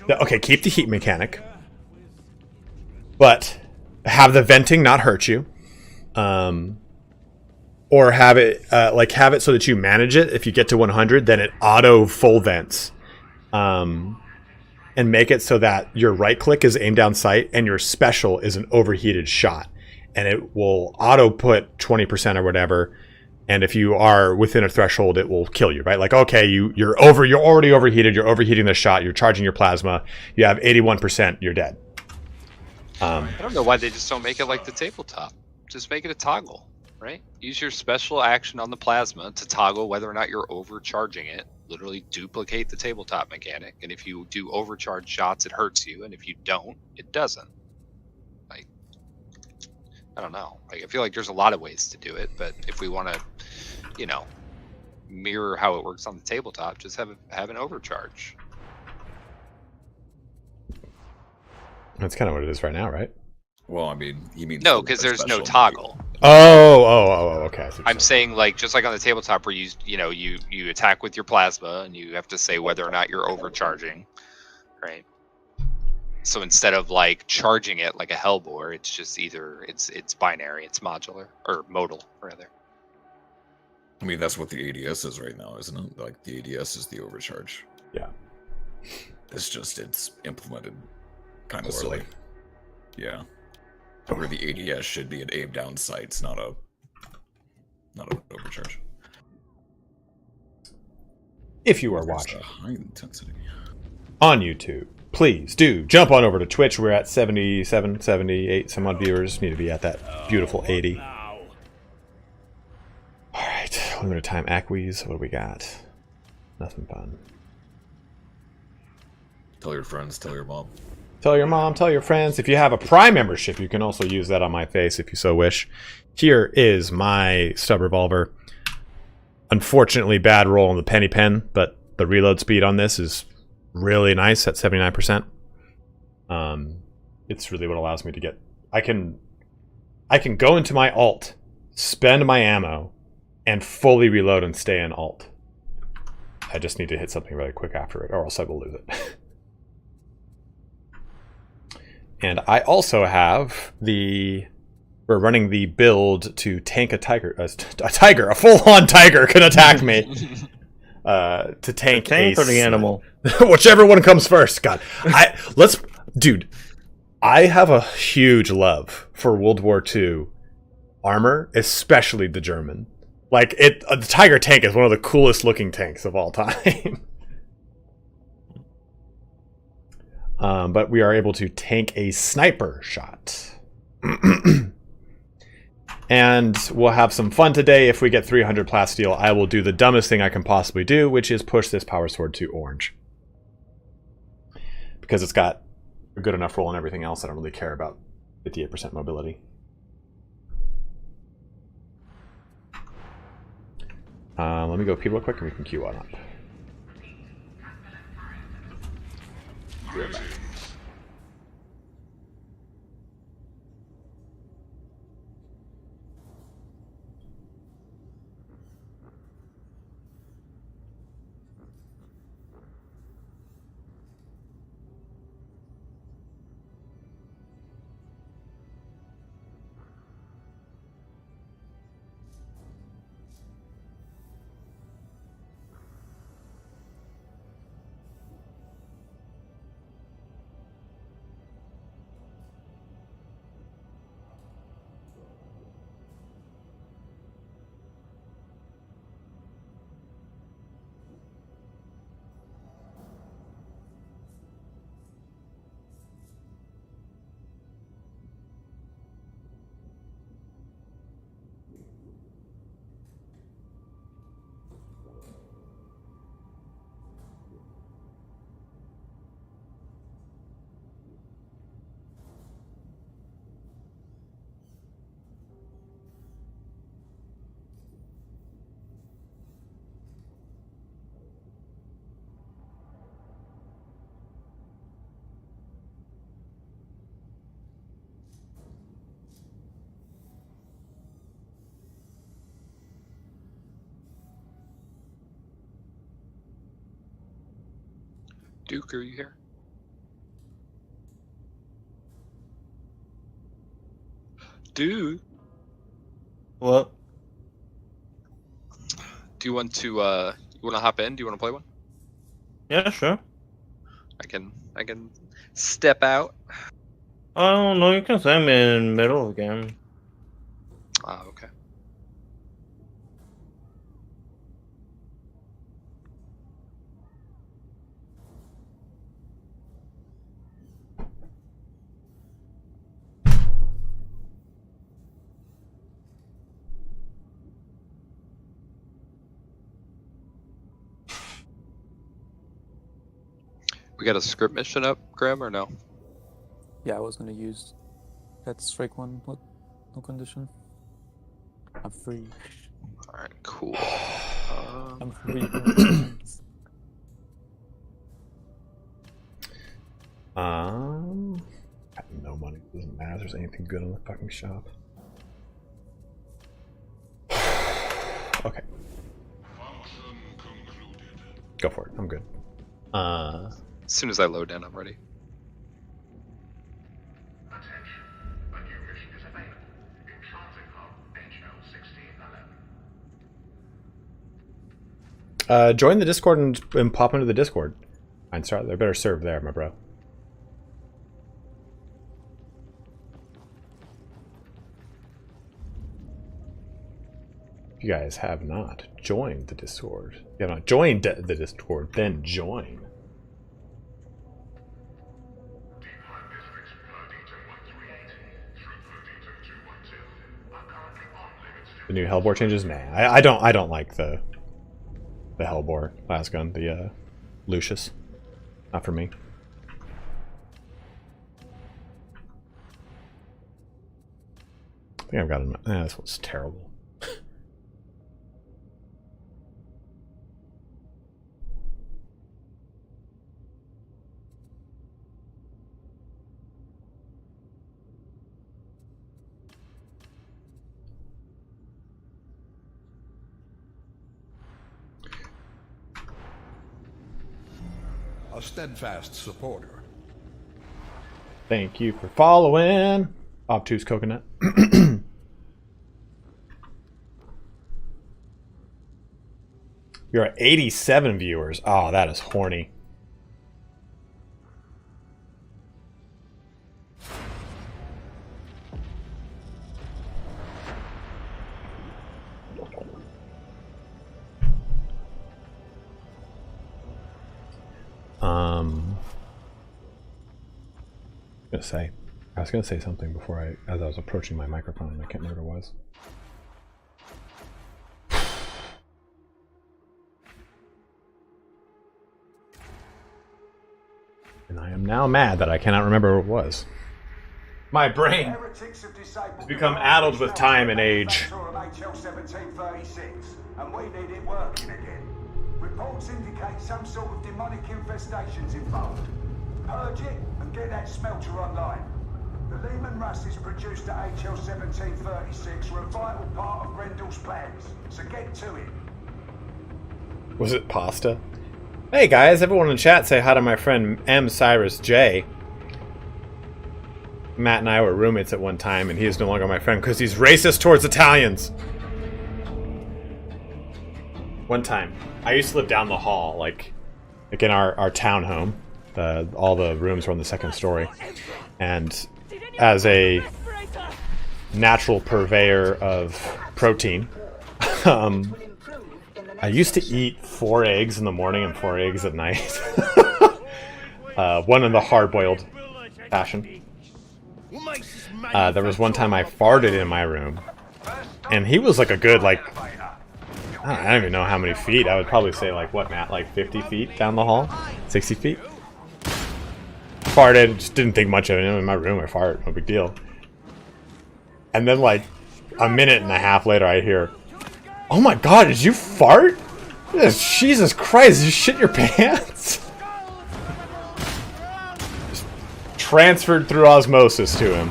Speaker 1: that, okay, keep the heat mechanic, but have the venting not hurt you, or have it have it so that you manage it. If you get to 100, then it auto full vents, and make it so that your right click is aimed down sight and your special is an overheated shot, and it will auto put 20% or whatever. And if you are within a threshold, it will kill you, right? Like, okay, you're already overheated. You're overheating the shot. You're charging your plasma. You have 81%. You're dead.
Speaker 3: I don't know why they just don't make it like the tabletop. Just make it a toggle, right? Use your special action on the plasma to toggle whether or not you're overcharging it. Literally duplicate the tabletop mechanic. And if you do overcharge shots, it hurts you. And if you don't, it doesn't. Like, I don't know. Like, I feel like there's a lot of ways to do it, but if we want to, you know, mirror how it works on the tabletop, just have an overcharge.
Speaker 1: That's kind of what it is right now, right?
Speaker 10: Well, I mean, you mean
Speaker 3: no, because there's no toggle.
Speaker 1: Okay.
Speaker 3: I'm saying, like, just like on the tabletop where you attack with your plasma and you have to say whether or not you're overcharging, right? So instead of like charging it like a hellbore, it's just either it's binary, it's modular or modal rather.
Speaker 10: I mean, that's what the ADS is right now, isn't it? Like the ADS is the overcharge.
Speaker 1: Yeah.
Speaker 10: It's implemented kind of silly. Yeah. Where the ADS should be an aim down sights, not an overcharge.
Speaker 1: If you are watching
Speaker 10: high intensity
Speaker 1: on YouTube, please do jump on over to Twitch. We're at 77, 78 some odd viewers. Need to be at that beautiful 80. Alright, limited time acquies. What do we got? Nothing fun.
Speaker 10: Tell your friends, tell your mom.
Speaker 1: Tell your mom, tell your friends. If you have a Prime membership, you can also use that on my face if you so wish. Here is my stub revolver. Unfortunately, bad roll on the penny pen, but the reload speed on this is really nice at 79%. It's really what allows me to get... I can go into my alt, spend my ammo, and fully reload and stay in alt. I just need to hit something really quick after it, or else I will lose it. And I also have we're running the build to tank a tiger. A full-on tiger can attack me. To tank
Speaker 11: the tank or the animal?
Speaker 1: Whichever one comes first. God, dude. I have a huge love for World War II armor, especially the German. Like the Tiger tank is one of the coolest looking tanks of all time. But we are able to tank a sniper shot. And we'll have some fun today. If we get 300 plasteel, I will do the dumbest thing I can possibly do, which is push this power sword to orange. Because it's got a good enough roll and everything else, I don't really care about 58% mobility. Let me go pee real quick and we can queue on up.
Speaker 3: Duke, are you here? Dude.
Speaker 11: What?
Speaker 3: Do you want to hop in? Do you want to play one?
Speaker 11: Yeah, sure.
Speaker 3: I can step out.
Speaker 11: Oh no, you can send me in the middle of the game.
Speaker 3: Ah, okay. We got a script mission up, Graham, or no?
Speaker 4: Yeah, I was gonna use that strike one. What? No condition. I'm free.
Speaker 3: All right, cool.
Speaker 4: I'm free. from conditions.
Speaker 1: I have no money. Doesn't matter if there's anything good in the fucking shop. Okay. Go for it. I'm good.
Speaker 3: As soon as I load in, I'm ready.
Speaker 1: Join the Discord and pop into the Discord. Fine, start. They better serve there, my bro. If you guys have not joined the Discord, if you have not joined the Discord, then join. The new Hellbore changes? Nah, I don't like the Hellbore last gun, the Lucius. Not for me. I think I've got enough. This one's terrible.
Speaker 2: A steadfast supporter.
Speaker 1: Thank you for following. Obtuse Coconut. You're at 87 viewers. Oh, that is horny. I was gonna say something before as I was approaching my microphone, and I can't remember what it was. And I am now mad that I cannot remember what it was. My brain has become addled with time and age.
Speaker 6: And we need it working again. Reports indicate some sort of demonic infestations involved. Purge it and get that smelter online. The Lehman Russes produced at HL 1736 were a vital part of Grendel's plans, so get to it.
Speaker 1: Was it pasta? Hey guys, everyone in chat say hi to my friend M. Cyrus J. Matt and I were roommates at one time, and he is no longer my friend because he's racist towards Italians. One time, I used to live down the hall, like in our townhome. All the rooms were on the second story, and as a natural purveyor of protein, I used to eat 4 eggs in the morning and 4 eggs at night. One in the hard-boiled fashion. There was one time I farted in my room, and he was like a good, like, I don't even know how many feet. I would probably say, like, what, Matt, like 50 feet down the hall? 60 feet? Farted, just didn't think much of it. In my room, I fart, no big deal. And then, like, a minute and a half later, I hear, "Oh my god, did you fart? Jesus Christ, did you shit your pants?" Just transferred through osmosis to him.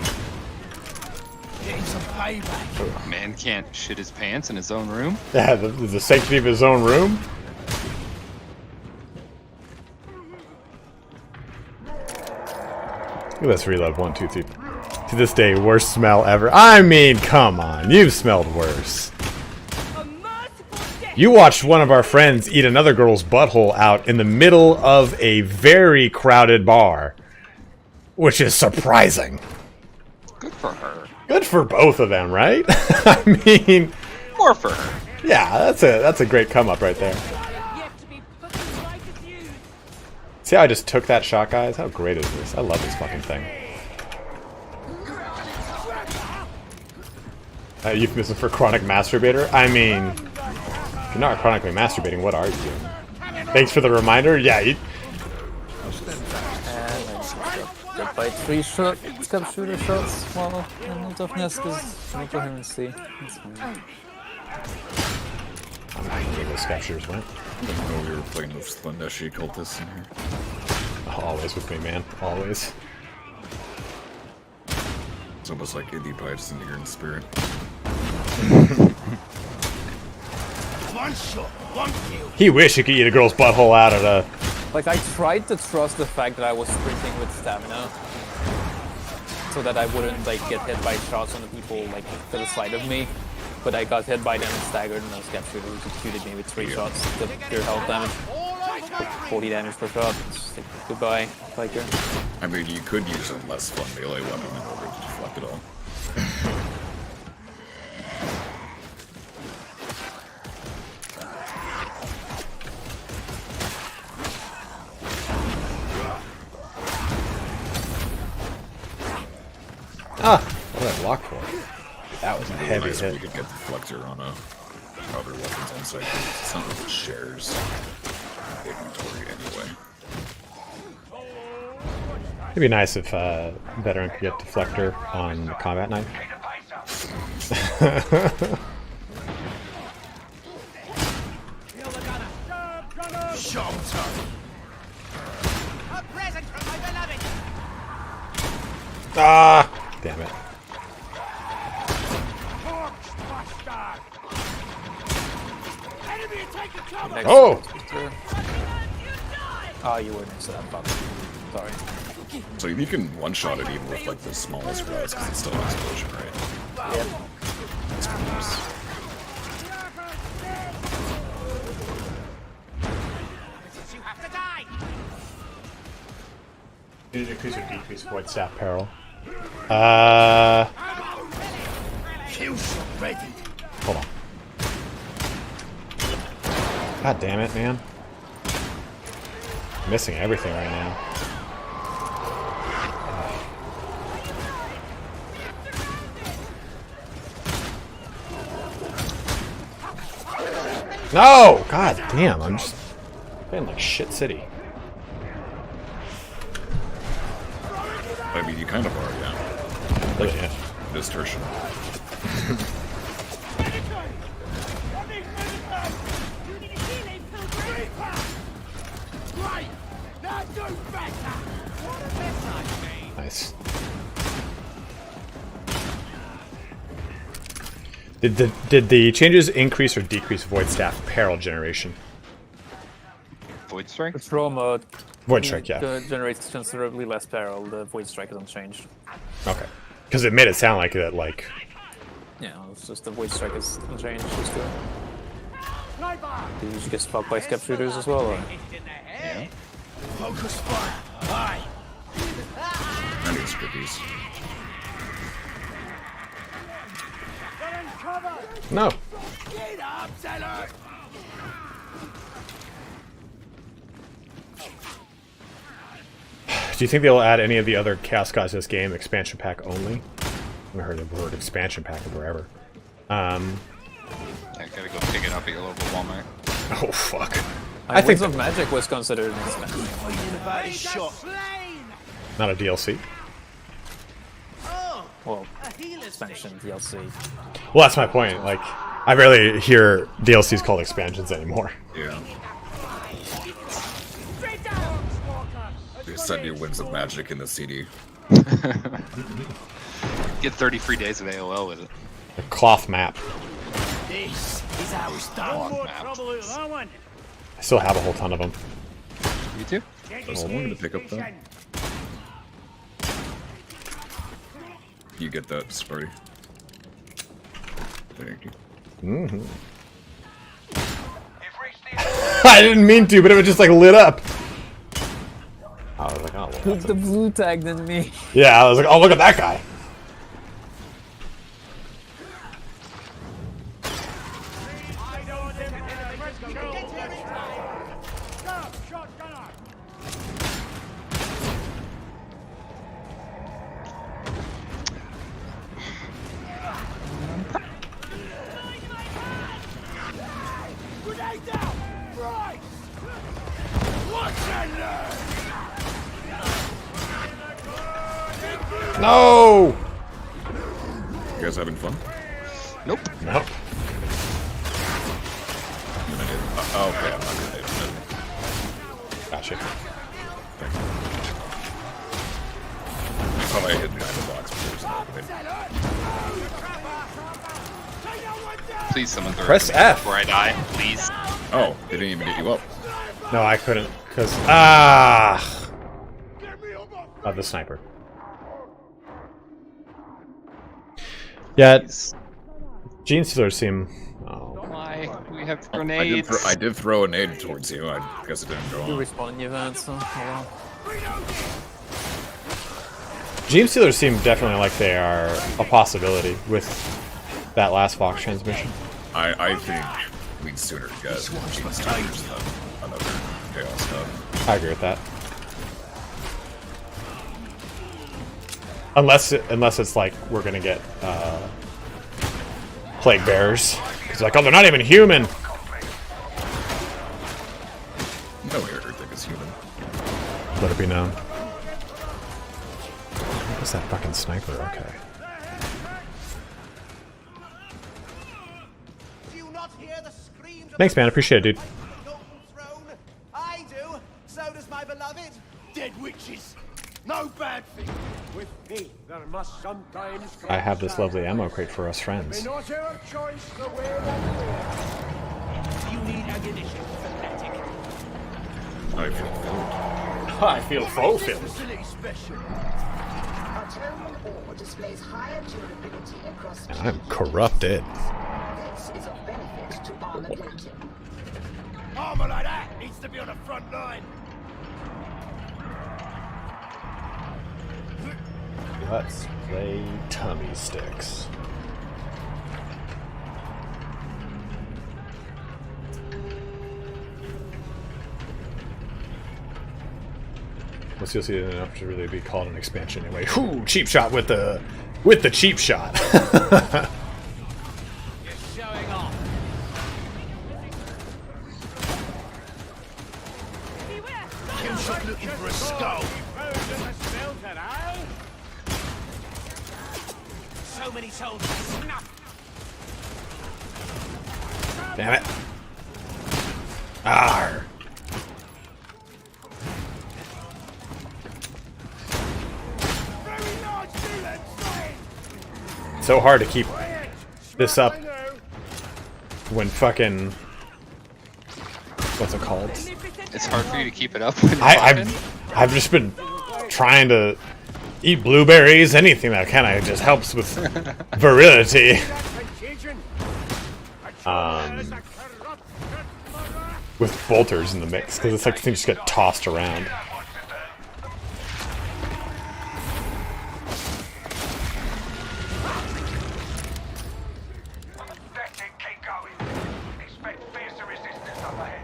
Speaker 3: Man can't shit his pants in his own room?
Speaker 1: Yeah, the sanctity of his own room. Let's reload 1, 2, 3. To this day, worst smell ever. I mean, come on, you've smelled worse. You watched one of our friends eat another girl's butthole out in the middle of a very crowded bar, which is surprising.
Speaker 3: Good for her.
Speaker 1: Good for both of them, right? I mean,
Speaker 3: more for her.
Speaker 1: Yeah, that's a great come up right there. See how I just took that shot, guys? How great is this? I love this fucking thing. Euphemism for chronic masturbator? I mean, if you're not chronically masturbating, what are you doing? Thanks for the reminder. Yeah, you...
Speaker 4: Got by 3 step shooter shots while I'm out of nest because no coherency. That's fine.
Speaker 1: I don't know where the step shooters went.
Speaker 10: I didn't know we were playing with Slendeshi cultists in here.
Speaker 1: Always with me, man. Always.
Speaker 10: It's almost like indie pipes in here in spirit.
Speaker 2: One shot, one kill.
Speaker 1: He wished he could eat a girl's butthole out of a...
Speaker 4: Like, I tried to trust the fact that I was sprinting with stamina, so that I wouldn't, like, get hit by shots on the people, like, to the side of me. But I got hit by them and staggered, and those captured who executed me with 3 shots. The pure health damage. 40 damage per shot. Just, like, goodbye, Piker.
Speaker 10: I mean, you could use a less fun melee weapon in order to deflect it all.
Speaker 1: Ah! What did I block for? That was a heavy hit.
Speaker 10: We could get deflector on other weapons on site. It's not really shares inventory anyway.
Speaker 1: It'd be nice if veteran could get deflector on the combat knife. Ah! Damn it. Oh!
Speaker 4: Oh, you weren't into that fuck. Sorry.
Speaker 10: So you can one-shot it even with like the smallest rods because it's still an explosion, right?
Speaker 4: Yep.
Speaker 10: That's pretty nice.
Speaker 1: Did it increase or decrease void staff peril? Hold on. God damn it, man. I'm missing everything right now. No! God damn, I'm just playing like shit city.
Speaker 10: I mean, you kind of are, yeah. Like,
Speaker 1: Yeah.
Speaker 10: distortion.
Speaker 1: Nice. Did the changes increase or decrease Void Staff peril generation?
Speaker 3: Void Strike?
Speaker 4: The throw mode
Speaker 1: Void Strike, yeah.
Speaker 4: generates considerably less peril. The Void Strike is unchanged.
Speaker 1: Okay. Because it made it sound like that, like...
Speaker 4: Yeah, it's just the Void Strike is unchanged. Just do you get fucked by Skep Shooters as well? Or?
Speaker 3: Yeah.
Speaker 2: Focus fire. Aye.
Speaker 10: I need scrippies.
Speaker 1: No.
Speaker 2: Get up, Zeller!
Speaker 1: Do you think they'll add any of the other Chaos Gods to this game, expansion pack only? I haven't heard the word expansion pack in forever.
Speaker 3: I gotta go pick it up at your local Walmart.
Speaker 1: Oh, fuck.
Speaker 4: I think of Magic was considered an expansion.
Speaker 1: Not a DLC?
Speaker 4: Well, expansion, DLC.
Speaker 1: Well, that's my point. Like, I rarely hear DLCs called expansions anymore.
Speaker 10: Yeah. They send you Winds of Magic in the CD.
Speaker 3: Get 30 free days of AOL with it.
Speaker 1: A cloth map.
Speaker 2: This is how it's done.
Speaker 1: I still have a whole ton of them.
Speaker 3: You too?
Speaker 10: Oh, I'm going to pick up that. You get that, Sparty. Thank you.
Speaker 1: Mm-hmm. I didn't mean to, but it was just like lit up. I was like, oh, well,
Speaker 4: The blue tagged in me.
Speaker 1: yeah, I was like, oh, look at that guy. No!
Speaker 10: You guys having fun?
Speaker 3: Nope.
Speaker 1: Nope.
Speaker 10: Okay, I'm not gonna hit it.
Speaker 1: Gotcha.
Speaker 10: I thought I hit behind the box, but there's no way.
Speaker 3: Please someone throw
Speaker 1: Press
Speaker 3: it to me
Speaker 1: F.
Speaker 3: before I die, please.
Speaker 10: Oh, they didn't even get you up.
Speaker 1: No, I couldn't, because... Ah! Oh, the sniper. Yeah, Gene Stealers seem... Oh.
Speaker 3: Why? We have grenades.
Speaker 10: I did throw a nade towards you. I guess it didn't go
Speaker 4: You
Speaker 10: on.
Speaker 4: respawn in the event, so oh well.
Speaker 1: Gene Stealers seem definitely like they are a possibility with that last Fox transmission.
Speaker 10: I think we'd sooner get Gene Stealers than another Chaos stuff.
Speaker 1: I agree with that. Unless it's like we're gonna get Plague Bearers. It's like, oh, they're not even human.
Speaker 10: No everything is human.
Speaker 1: Let it be known. What was that fucking sniper? Okay. Thanks, man. Appreciate it, dude.
Speaker 2: I do. So does my beloved. Dead witches. No bad thing. With me, there must sometimes come
Speaker 1: I have this lovely ammo crate for us friends.
Speaker 2: not our choice the way that you need ammunition, fanatic.
Speaker 10: I feel filled.
Speaker 1: I feel fulfilled.
Speaker 2: Facility special.
Speaker 5: Autogun ore displays higher durability across
Speaker 1: And I'm corrupted.
Speaker 5: This is of benefit to armored plating.
Speaker 2: Armor like that needs to be on the front line.
Speaker 1: Let's play tummy sticks. Let's see enough to really be called an expansion anyway. Whoo! Cheap shot with the cheap shot.
Speaker 8: Showing off.
Speaker 2: Looking for a skull. so many soldiers snuffed.
Speaker 1: Damn it. Arr. So hard to keep this up when fucking, what's it called?
Speaker 3: It's hard for you to keep it up. When
Speaker 1: I've just been trying to eat blueberries, anything that kind of just helps with virility. With bolters in the mix, because it's like things just get tossed around.
Speaker 6: That's it, keep going. Expect fiercer resistance up ahead.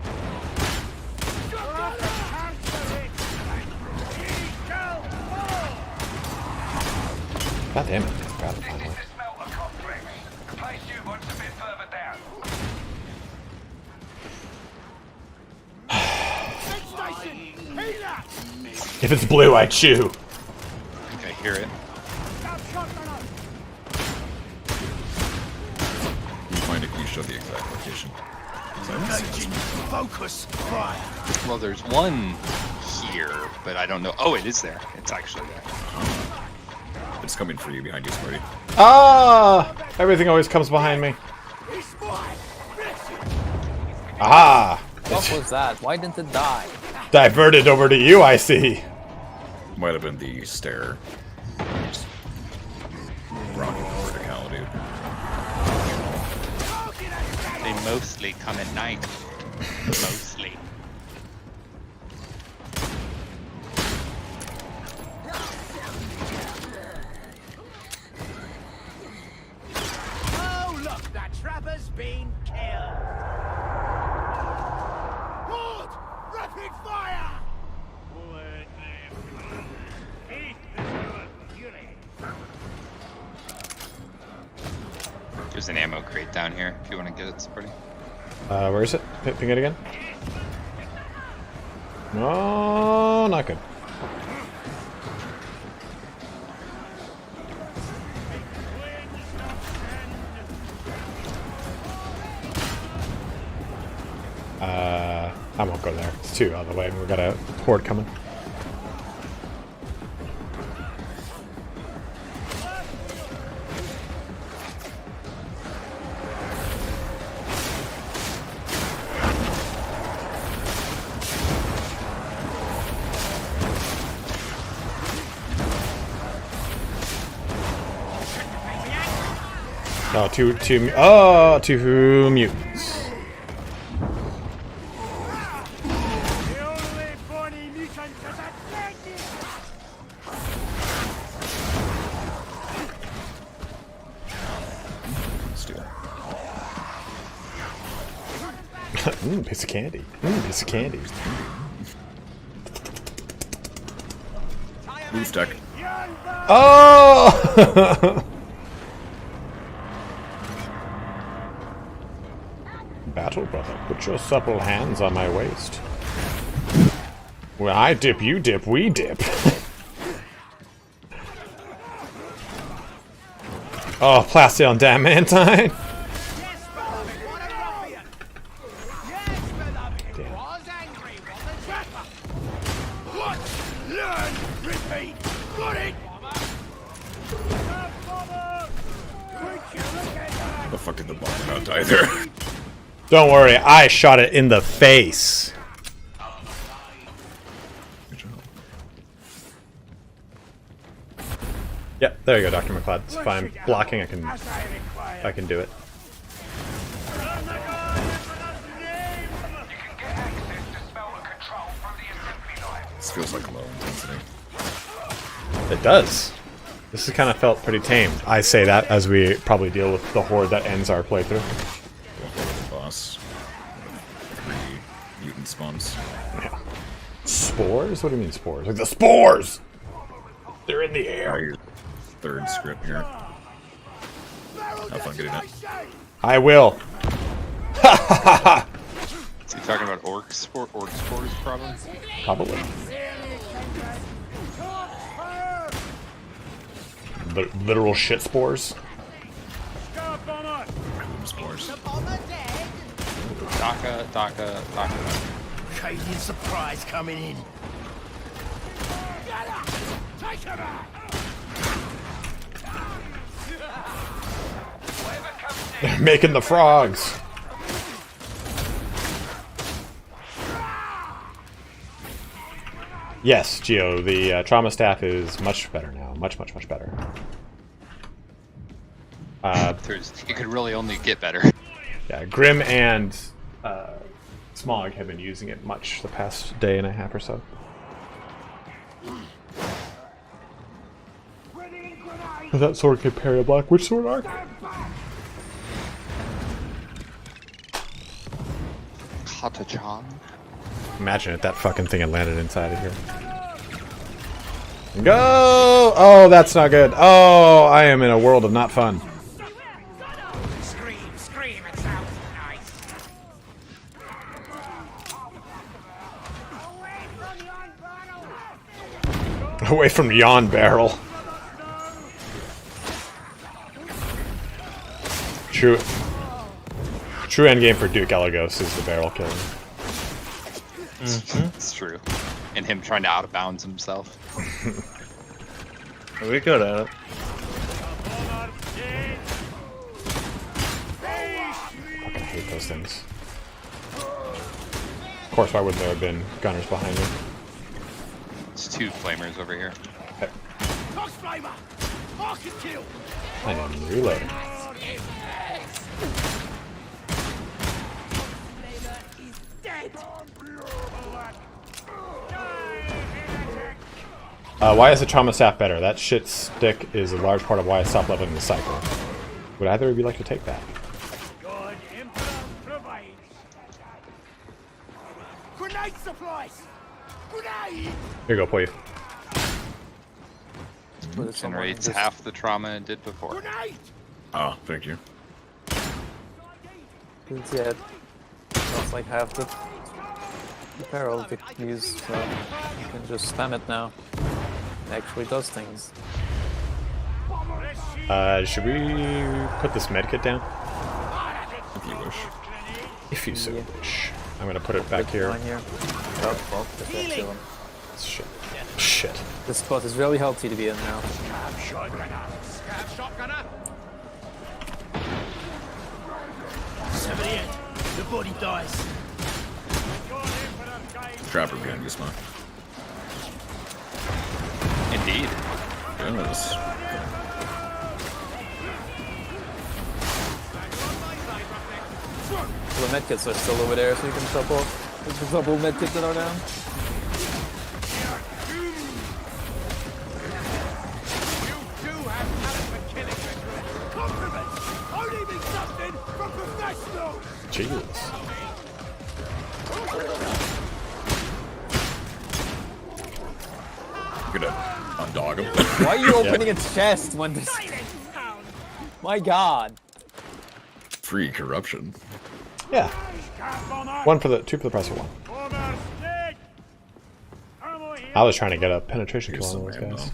Speaker 1: God damn it. Grab it finally.
Speaker 6: The smelter complex. The place you want's a bit further down.
Speaker 1: If it's blue, I chew.
Speaker 3: Okay, hear it.
Speaker 10: You find it, can you show the exact location?
Speaker 2: Focus fire.
Speaker 3: Well, there's one here, but I don't know. Oh, it is there. It's actually there.
Speaker 10: It's coming for you behind you, Smarty.
Speaker 1: Ah! Everything always comes behind me. Aha!
Speaker 4: What was that? Why didn't it die?
Speaker 1: Diverted over to you, I see.
Speaker 10: Might have been the stair. Just rocking the verticality.
Speaker 3: They mostly come at night. Mostly.
Speaker 2: Oh, look, that trapper's been killed. Hold! Rapid fire!
Speaker 3: There's an ammo crate down here if you want to get it, Sparty.
Speaker 1: Where is it? Ping it again? No, not good. I won't go there. It's too out of the way. We've got a horde coming. Oh, two mutants. Piece of candy. Piece of candy.
Speaker 10: Move deck.
Speaker 1: Oh! Battle brother, put your supple hands on my waist. When I dip, you dip, we dip. Oh, plastic on Damantine.
Speaker 10: The fuck did the bomb not die there?
Speaker 1: Don't worry, I shot it in the face.
Speaker 10: Good job.
Speaker 1: Yep, there you go, Dr. McLeod. It's fine. Blocking, I can do it.
Speaker 10: This feels like low intensity.
Speaker 1: It does. This has kind of felt pretty tame. I say that as we probably deal with the horde that ends our playthrough.
Speaker 10: Boss. 3 mutant spawns.
Speaker 1: Yeah. Spores? What do you mean spores? Like the spores! They're in the air.
Speaker 10: Your third script here. Have fun getting it.
Speaker 1: I will. Ha ha ha ha!
Speaker 3: Is he talking about orc spores probably?
Speaker 1: Probably. literal shit spores.
Speaker 10: Spores.
Speaker 3: Daka.
Speaker 2: Canadian surprise coming in.
Speaker 1: They're making the frogs. Yes, Geo, the trauma staff is much better now. Much better.
Speaker 3: It could really only get better.
Speaker 1: Yeah, Grim and Smog have been using it much the past day and a half or so. That sword can parry a block. Which sword arc?
Speaker 3: Kata-chan.
Speaker 1: Imagine if that fucking thing had landed inside of here. Go! Oh, that's not good. Oh, I am in a world of not fun.
Speaker 2: Scream, it sounds nice.
Speaker 1: Away from Yawn Barrel. True endgame for Duke Elagos is the barrel killing.
Speaker 3: It's true. And him trying to out of bounds himself.
Speaker 11: We're good at it.
Speaker 1: I hate those things. Of course, why wouldn't there have been gunners behind me?
Speaker 3: It's 2 flamers over here.
Speaker 1: Okay. I know, I'm reloading. Why is the trauma staff better? That shit stick is a large part of why I stopped leveling the cycle. Would either of you like to take that?
Speaker 2: Grenade supplies! Grenade!
Speaker 1: Here you go, Poy.
Speaker 3: Generates half the trauma it did before.
Speaker 2: Grenade!
Speaker 10: Oh, thank you.
Speaker 4: Yeah, that's like half the barrel to use, so you can just spam it now. It actually does things.
Speaker 1: Should we put this medkit down?
Speaker 10: If you wish.
Speaker 1: If you so wish. I'm gonna put it back here.
Speaker 4: Oh, well,
Speaker 1: Shit. Shit.
Speaker 4: This spot is really healthy to be in now.
Speaker 2: Shotgunner! 78. The body dies.
Speaker 10: Trapper behind you, Smog.
Speaker 3: Indeed.
Speaker 10: Yes.
Speaker 4: The medkits are still over there, so you can top off. There's a couple medkits that are down.
Speaker 1: Jesus.
Speaker 10: I'm gonna undog him.
Speaker 4: Why are you opening its chest when this... My god.
Speaker 10: Free corruption.
Speaker 1: Yeah. 2 for the price of 1. I was trying to get a penetration kill on those guys.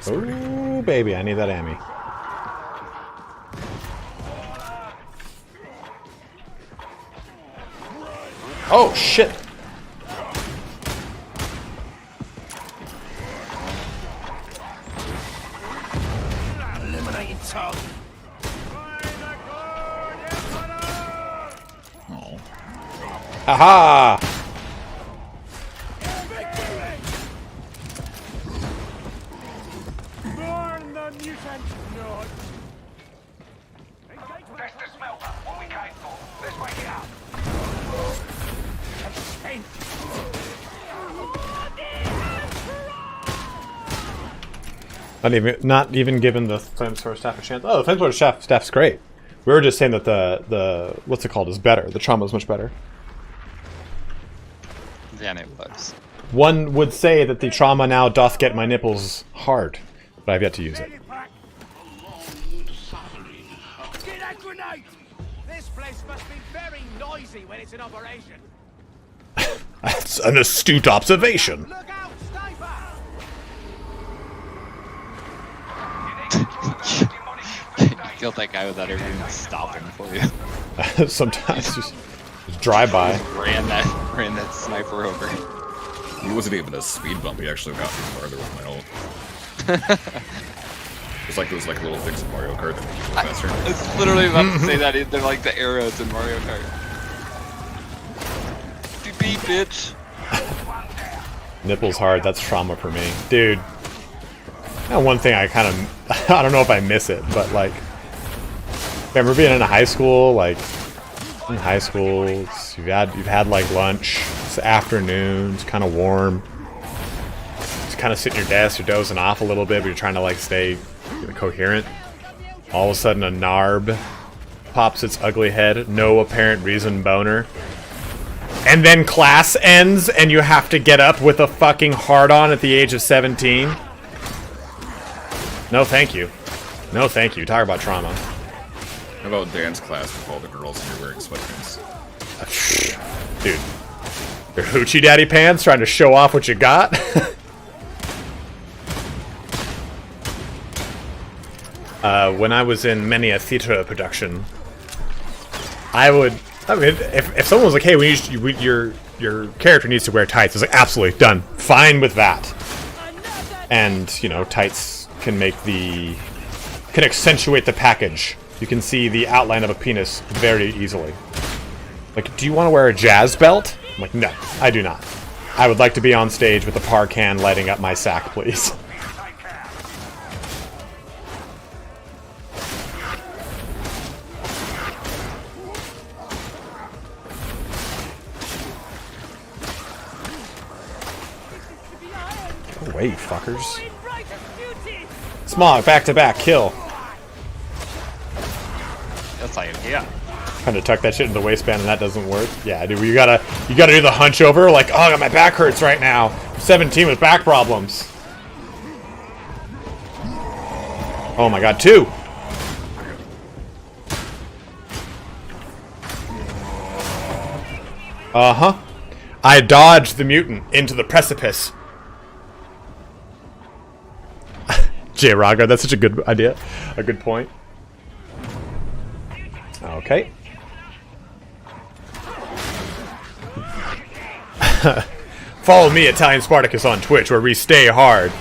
Speaker 1: Ooh, baby, I need that ammo. Oh, shit!
Speaker 2: Eliminating target.
Speaker 10: Oh.
Speaker 1: Aha!
Speaker 2: Burn the mutant node.
Speaker 6: That's the smelter. What we came for. Let's wake it up.
Speaker 1: Not even given the flamethrower staff a chance. Oh, the flamethrower staff's great. We were just saying that the what's it called is better. The trauma is much better.
Speaker 3: Then it was.
Speaker 1: One would say that the trauma now doth get my nipples hard, but I've yet to use it.
Speaker 2: Get that grenade! This place must be very noisy when it's in operation.
Speaker 1: That's an astute observation.
Speaker 2: Look out, sniper!
Speaker 3: Killed that guy without ever even stopping for you.
Speaker 1: Sometimes just drive by.
Speaker 3: Ran that sniper over.
Speaker 10: He wasn't even a speed bump. He actually got me farther with my ult. It's like those little things in Mario Kart that make you go faster.
Speaker 3: I was literally about to say that. They're like the arrows in Mario Kart. Beep beep, bitch.
Speaker 1: Nipples hard. That's trauma for me, dude. Now, one thing I kind of, I don't know if I miss it, but like, remember being in high school, like, in high school, you've had like lunch, it's afternoon, it's kind of warm, just kind of sit in your desk, you're dozing off a little bit, but you're trying to like stay coherent. All of a sudden a narb pops its ugly head, no apparent reason, boner. And then class ends and you have to get up with a fucking hard-on at the age of 17. No thank you. No thank you. Talk about trauma.
Speaker 10: How about dance class with all the girls and you're wearing sweatpants?
Speaker 1: Dude. Your hoochie daddy pants trying to show off what you got? When I was in many a theater production, I mean, if someone was like, hey, your character needs to wear tights, I was like, absolutely, done. Fine with that. And, you know, tights can accentuate the package. You can see the outline of a penis very easily. Like, do you want to wear a jazz belt? I'm like, no, I do not. I would like to be on stage with a par can lighting up my sack, please. Go away, you fuckers. Smog, back to back, kill.
Speaker 3: That's like, yeah.
Speaker 1: Trying to tuck that shit in the waistband and that doesn't work. Yeah, dude, you gotta do the hunch over, like, oh, my back hurts right now. I'm 17 with back problems. Oh my god, 2! Uh-huh. I dodged the mutant into the precipice. J. Raga, that's such a good idea. A good point. Okay. Follow me, ItalianSpartacus, on Twitch, where we stay hard.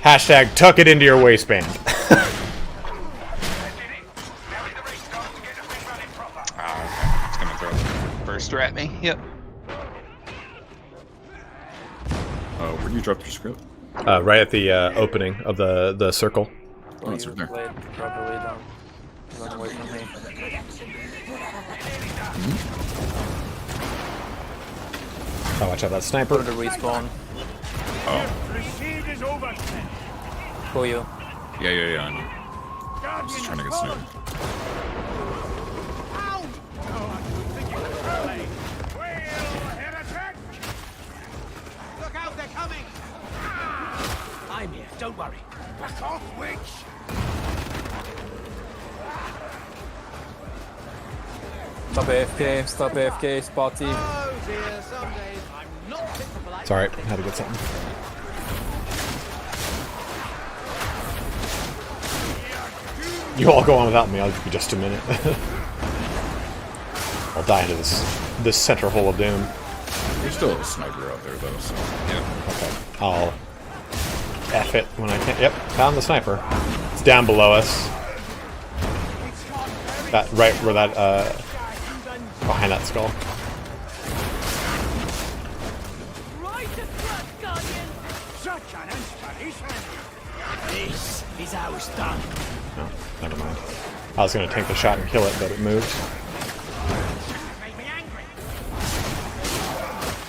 Speaker 1: Hashtag tuck it into your waistband.
Speaker 3: It's gonna throw a burster at me. Yep.
Speaker 10: Where do you drop your script?
Speaker 1: Right at the opening of the circle.
Speaker 10: Oh, it's right there.
Speaker 4: Properly, don't run away from me.
Speaker 1: Oh, watch out, that sniper.
Speaker 4: Go to respawn.
Speaker 10: Oh.
Speaker 4: Pull you.
Speaker 10: Yeah, I know. I'm just trying to get sniped.
Speaker 2: Look out, they're coming! I'm here, don't worry. Back off, witch!
Speaker 4: Stop AFK, Spotty.
Speaker 2: Oh dear, some days I'm not fit for polite.
Speaker 1: It's alright, had to get something. You all go on without me, I'll give you just a minute. I'll die into this center hole of doom.
Speaker 10: There's still a sniper out there though, so yeah.
Speaker 1: Okay. I'll F it when I can. Yep, found the sniper. It's down below us. That right where that behind that skull.
Speaker 2: This is how it's done.
Speaker 1: No, never mind. I was gonna take the shot and kill it, but it moved.
Speaker 2: Made me angry.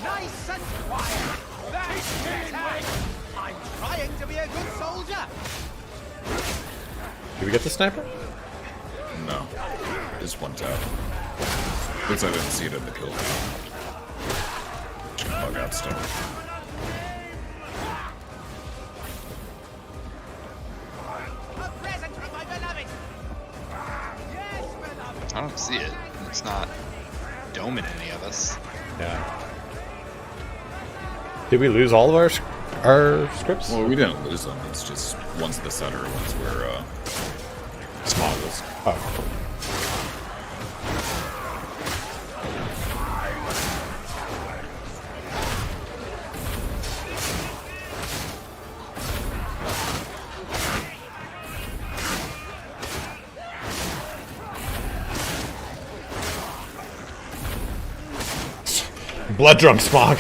Speaker 2: Nice and quiet. That's it. I'm trying to be a good soldier.
Speaker 1: Did we get the sniper?
Speaker 10: No. Just one tap. Because I didn't see it in the kill count. Just gonna bug out stuff.
Speaker 3: I don't see it. It's not doming any of us.
Speaker 1: Yeah. Did we lose all of our scripts?
Speaker 10: Well, we didn't lose them. It's just one's the center, one's where Smog was.
Speaker 1: Oh. Blood drunk Smog.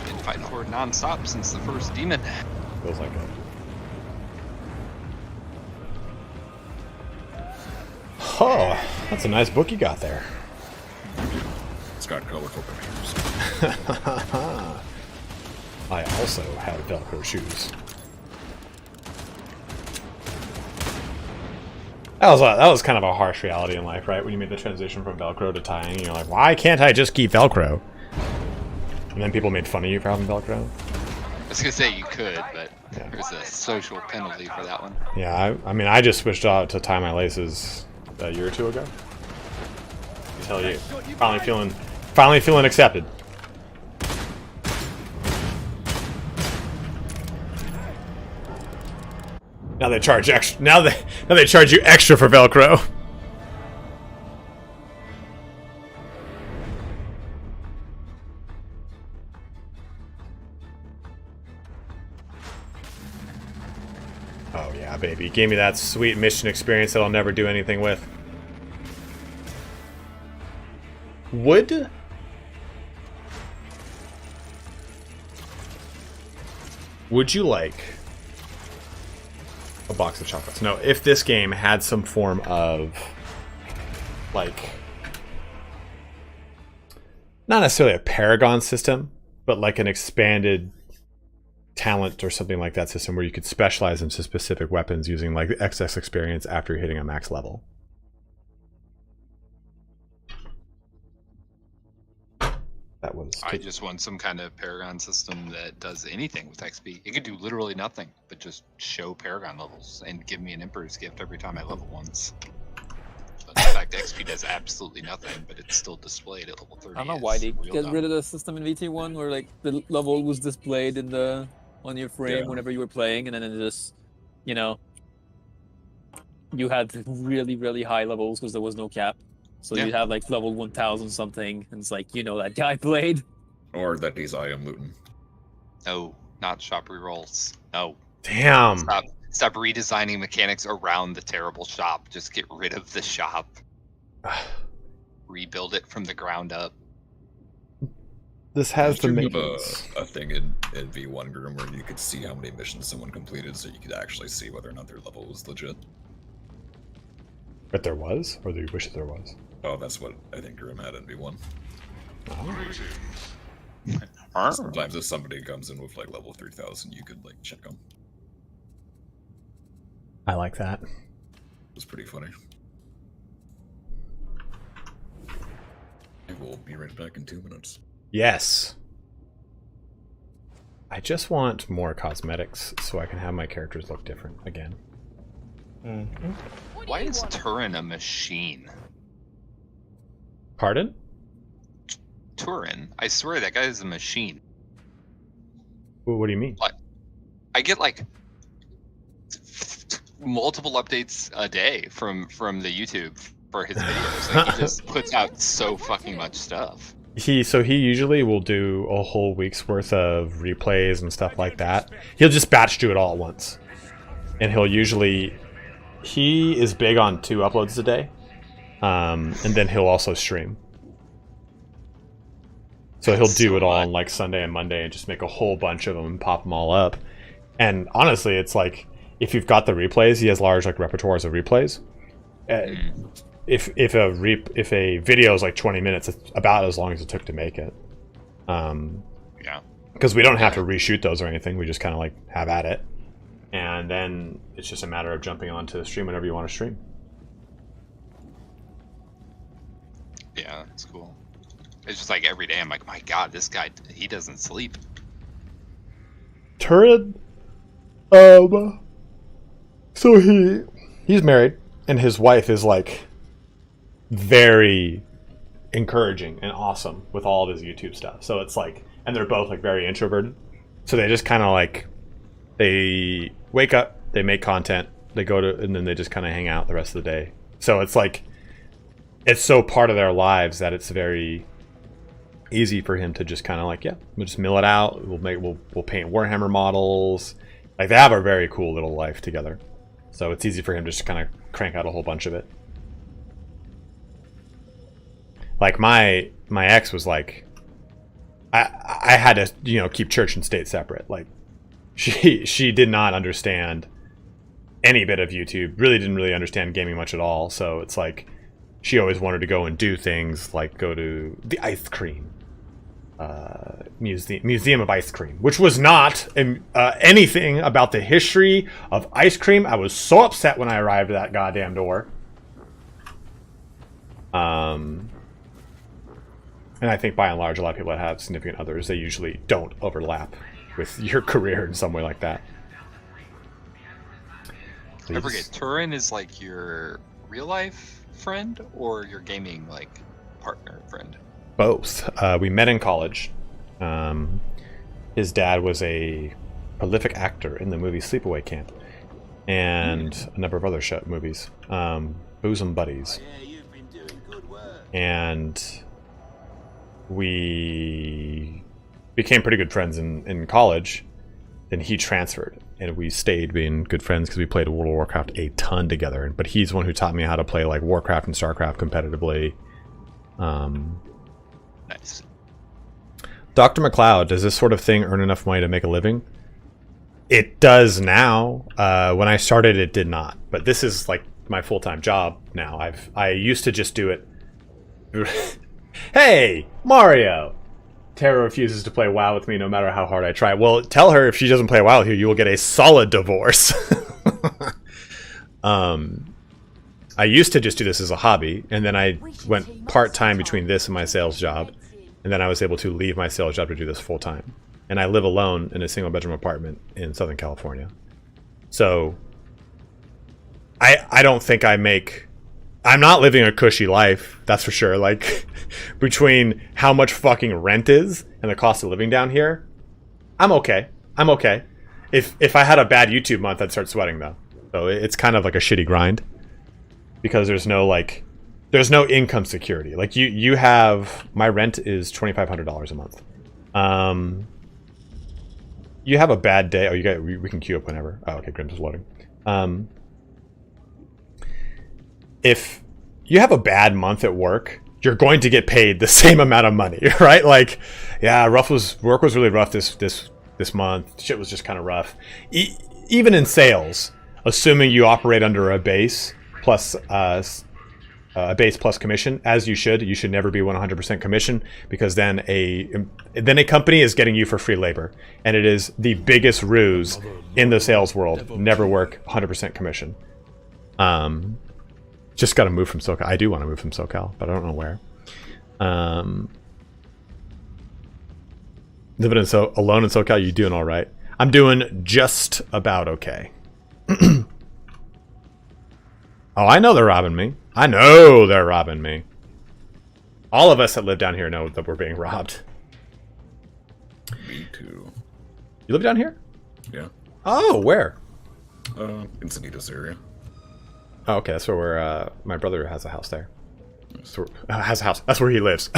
Speaker 3: Been fighting for it non-stop since the first demon.
Speaker 1: Feels like it. Oh, that's a nice book you got there.
Speaker 10: It's got colorful pictures.
Speaker 1: I also have Velcro shoes. That was kind of a harsh reality in life, right? When you made the transition from Velcro to tying, you're like, why can't I just keep Velcro? And then people made fun of you for having Velcro.
Speaker 3: I was gonna say you could, but there's a social penalty for that one.
Speaker 1: Yeah, I mean, I just switched out to tie my laces a year or two ago. I tell you, finally feeling accepted. Now they charge extra. Now they charge you extra for Velcro. Oh yeah, baby. Gave me that sweet mission experience that I'll never do anything with. Would you like a box of chocolates? No, if this game had some form of, like, not necessarily a Paragon system, but like an expanded talent or something like that system where you could specialize into specific weapons using like excess experience after hitting a max level. That was.
Speaker 3: I just want some kind of Paragon system that does anything with XP. It could do literally nothing, but just show Paragon levels and give me an Emperor's Gift every time I level once. But in fact, XP does absolutely nothing, but it's still displayed at level 30.
Speaker 4: I don't know why they get rid of the system in VT1 where like the level was displayed in the on your frame whenever you were playing, and then it just, you know, you had really, really high levels because there was no cap. So you have like level 1000 something, and it's like, you know, that guy played.
Speaker 10: Or that he's I am looting.
Speaker 3: No, not shop rerolls. No.
Speaker 1: Damn.
Speaker 3: Stop redesigning mechanics around the terrible shop. Just get rid of the shop. Rebuild it from the ground up.
Speaker 1: This has the
Speaker 10: a thing in V1 Groom where you could see how many missions someone completed, so you could actually see whether or not their level was legit.
Speaker 1: But there was? Or do you wish there was?
Speaker 10: Oh, that's what I think Grim had in V1.
Speaker 1: Oh.
Speaker 10: Sometimes if somebody comes in with like level 3000, you could like check them.
Speaker 1: I like that.
Speaker 10: It was pretty funny. I will be right back in 2 minutes.
Speaker 1: Yes. I just want more cosmetics so I can have my characters look different again.
Speaker 11: Mm-hmm.
Speaker 3: Why is Turin a machine?
Speaker 1: Pardon?
Speaker 3: Turin. I swear that guy is a machine.
Speaker 1: What do you mean?
Speaker 3: What? I get like multiple updates a day from the YouTube for his videos. Like, he just puts out so fucking much stuff.
Speaker 1: He usually will do a whole week's worth of replays and stuff like that. He'll just batch do it all at once. And he is big on 2 uploads a day. And then he'll also stream. So he'll do it all on like Sunday and Monday and just make a whole bunch of them and pop them all up. And honestly, it's like, if you've got the replays, he has large like repertoires of replays. If a video is like 20 minutes, it's about as long as it took to make it.
Speaker 3: Yeah.
Speaker 1: Because we don't have to reshoot those or anything. We just kind of like have at it. And then it's just a matter of jumping onto the stream whenever you want to stream.
Speaker 3: Yeah, that's cool. It's just like every day I'm like, my god, this guy, he doesn't sleep.
Speaker 1: Turin, so he's married, and his wife is like very encouraging and awesome with all of his YouTube stuff. So it's like, and they're both like very introverted. So they just kind of like They wake up, they make content, they go to, and then they just kind of hang out the rest of the day. So it's like, it's so part of their lives that it's very easy for him to just kind of like, yeah, we'll just mill it out. We'll paint Warhammer models. Like, they have a very cool little life together. So it's easy for him to just kind of crank out a whole bunch of it. Like my ex was like, I had to, you know, keep church and state separate. Like, she did not understand any bit of YouTube. Really didn't really understand gaming much at all. So it's like, she always wanted to go and do things like go to the ice cream museum of ice cream, which was not anything about the history of ice cream. I was so upset when I arrived at that goddamn door. And I think by and large, a lot of people that have significant others, they usually don't overlap with your career in some way like that.
Speaker 3: I forget, Turin is like your real life friend or your gaming like partner friend?
Speaker 1: Both. We met in college. His dad was a prolific actor in the movie Sleepaway Camp and a number of other movies. Bosom Buddies. And we became pretty good friends in college. Then he transferred, and we stayed being good friends because we played World of Warcraft a ton together. But he's the one who taught me how to play like Warcraft and Starcraft competitively.
Speaker 3: Nice.
Speaker 1: Dr. McLeod, does this sort of thing earn enough money to make a living? It does now. When I started, it did not. But this is like my full-time job now. I used to just do it. Hey, Mario! Tara refuses to play WoW with me no matter how hard I try. Well, tell her if she doesn't play WoW with you, you will get a solid divorce. I used to just do this as a hobby, and then I went part-time between this and my sales job, and then I was able to leave my sales job to do this full-time. And I live alone in a single-bedroom apartment in Southern California. So, I don't think I make... I'm not living a cushy life, that's for sure. Like, between how much fucking rent is and the cost of living down here, I'm okay. I'm okay. If I had a bad YouTube month, I'd start sweating, though. So it's kind of like a shitty grind. Because there's no, like, there's no income security. Like, you have... My rent is $2,500 a month. You have a bad day... Oh, we can queue up whenever. Oh, okay, Grim's is loading. If you have a bad month at work, you're going to get paid the same amount of money, right? Like, yeah, work was really rough this month. Shit was just kind of rough. Even in sales, assuming you operate under a base plus commission, as you should never be 100% commission, because then a company is getting you for free labor, and it is the biggest ruse in the sales world. Never work 100% commission. Just got to move from SoCal. I do want to move from SoCal, but I don't know where. Living alone in SoCal, you doing all right? I'm doing just about okay. Oh, I know they're robbing me. I know they're robbing me. All of us that live down here know that we're being robbed.
Speaker 10: Me too.
Speaker 1: You live down here?
Speaker 10: Yeah.
Speaker 1: Oh, where?
Speaker 10: In Sanitas area.
Speaker 1: Oh, okay, that's where my brother has a house there. Has a house. That's where he lives.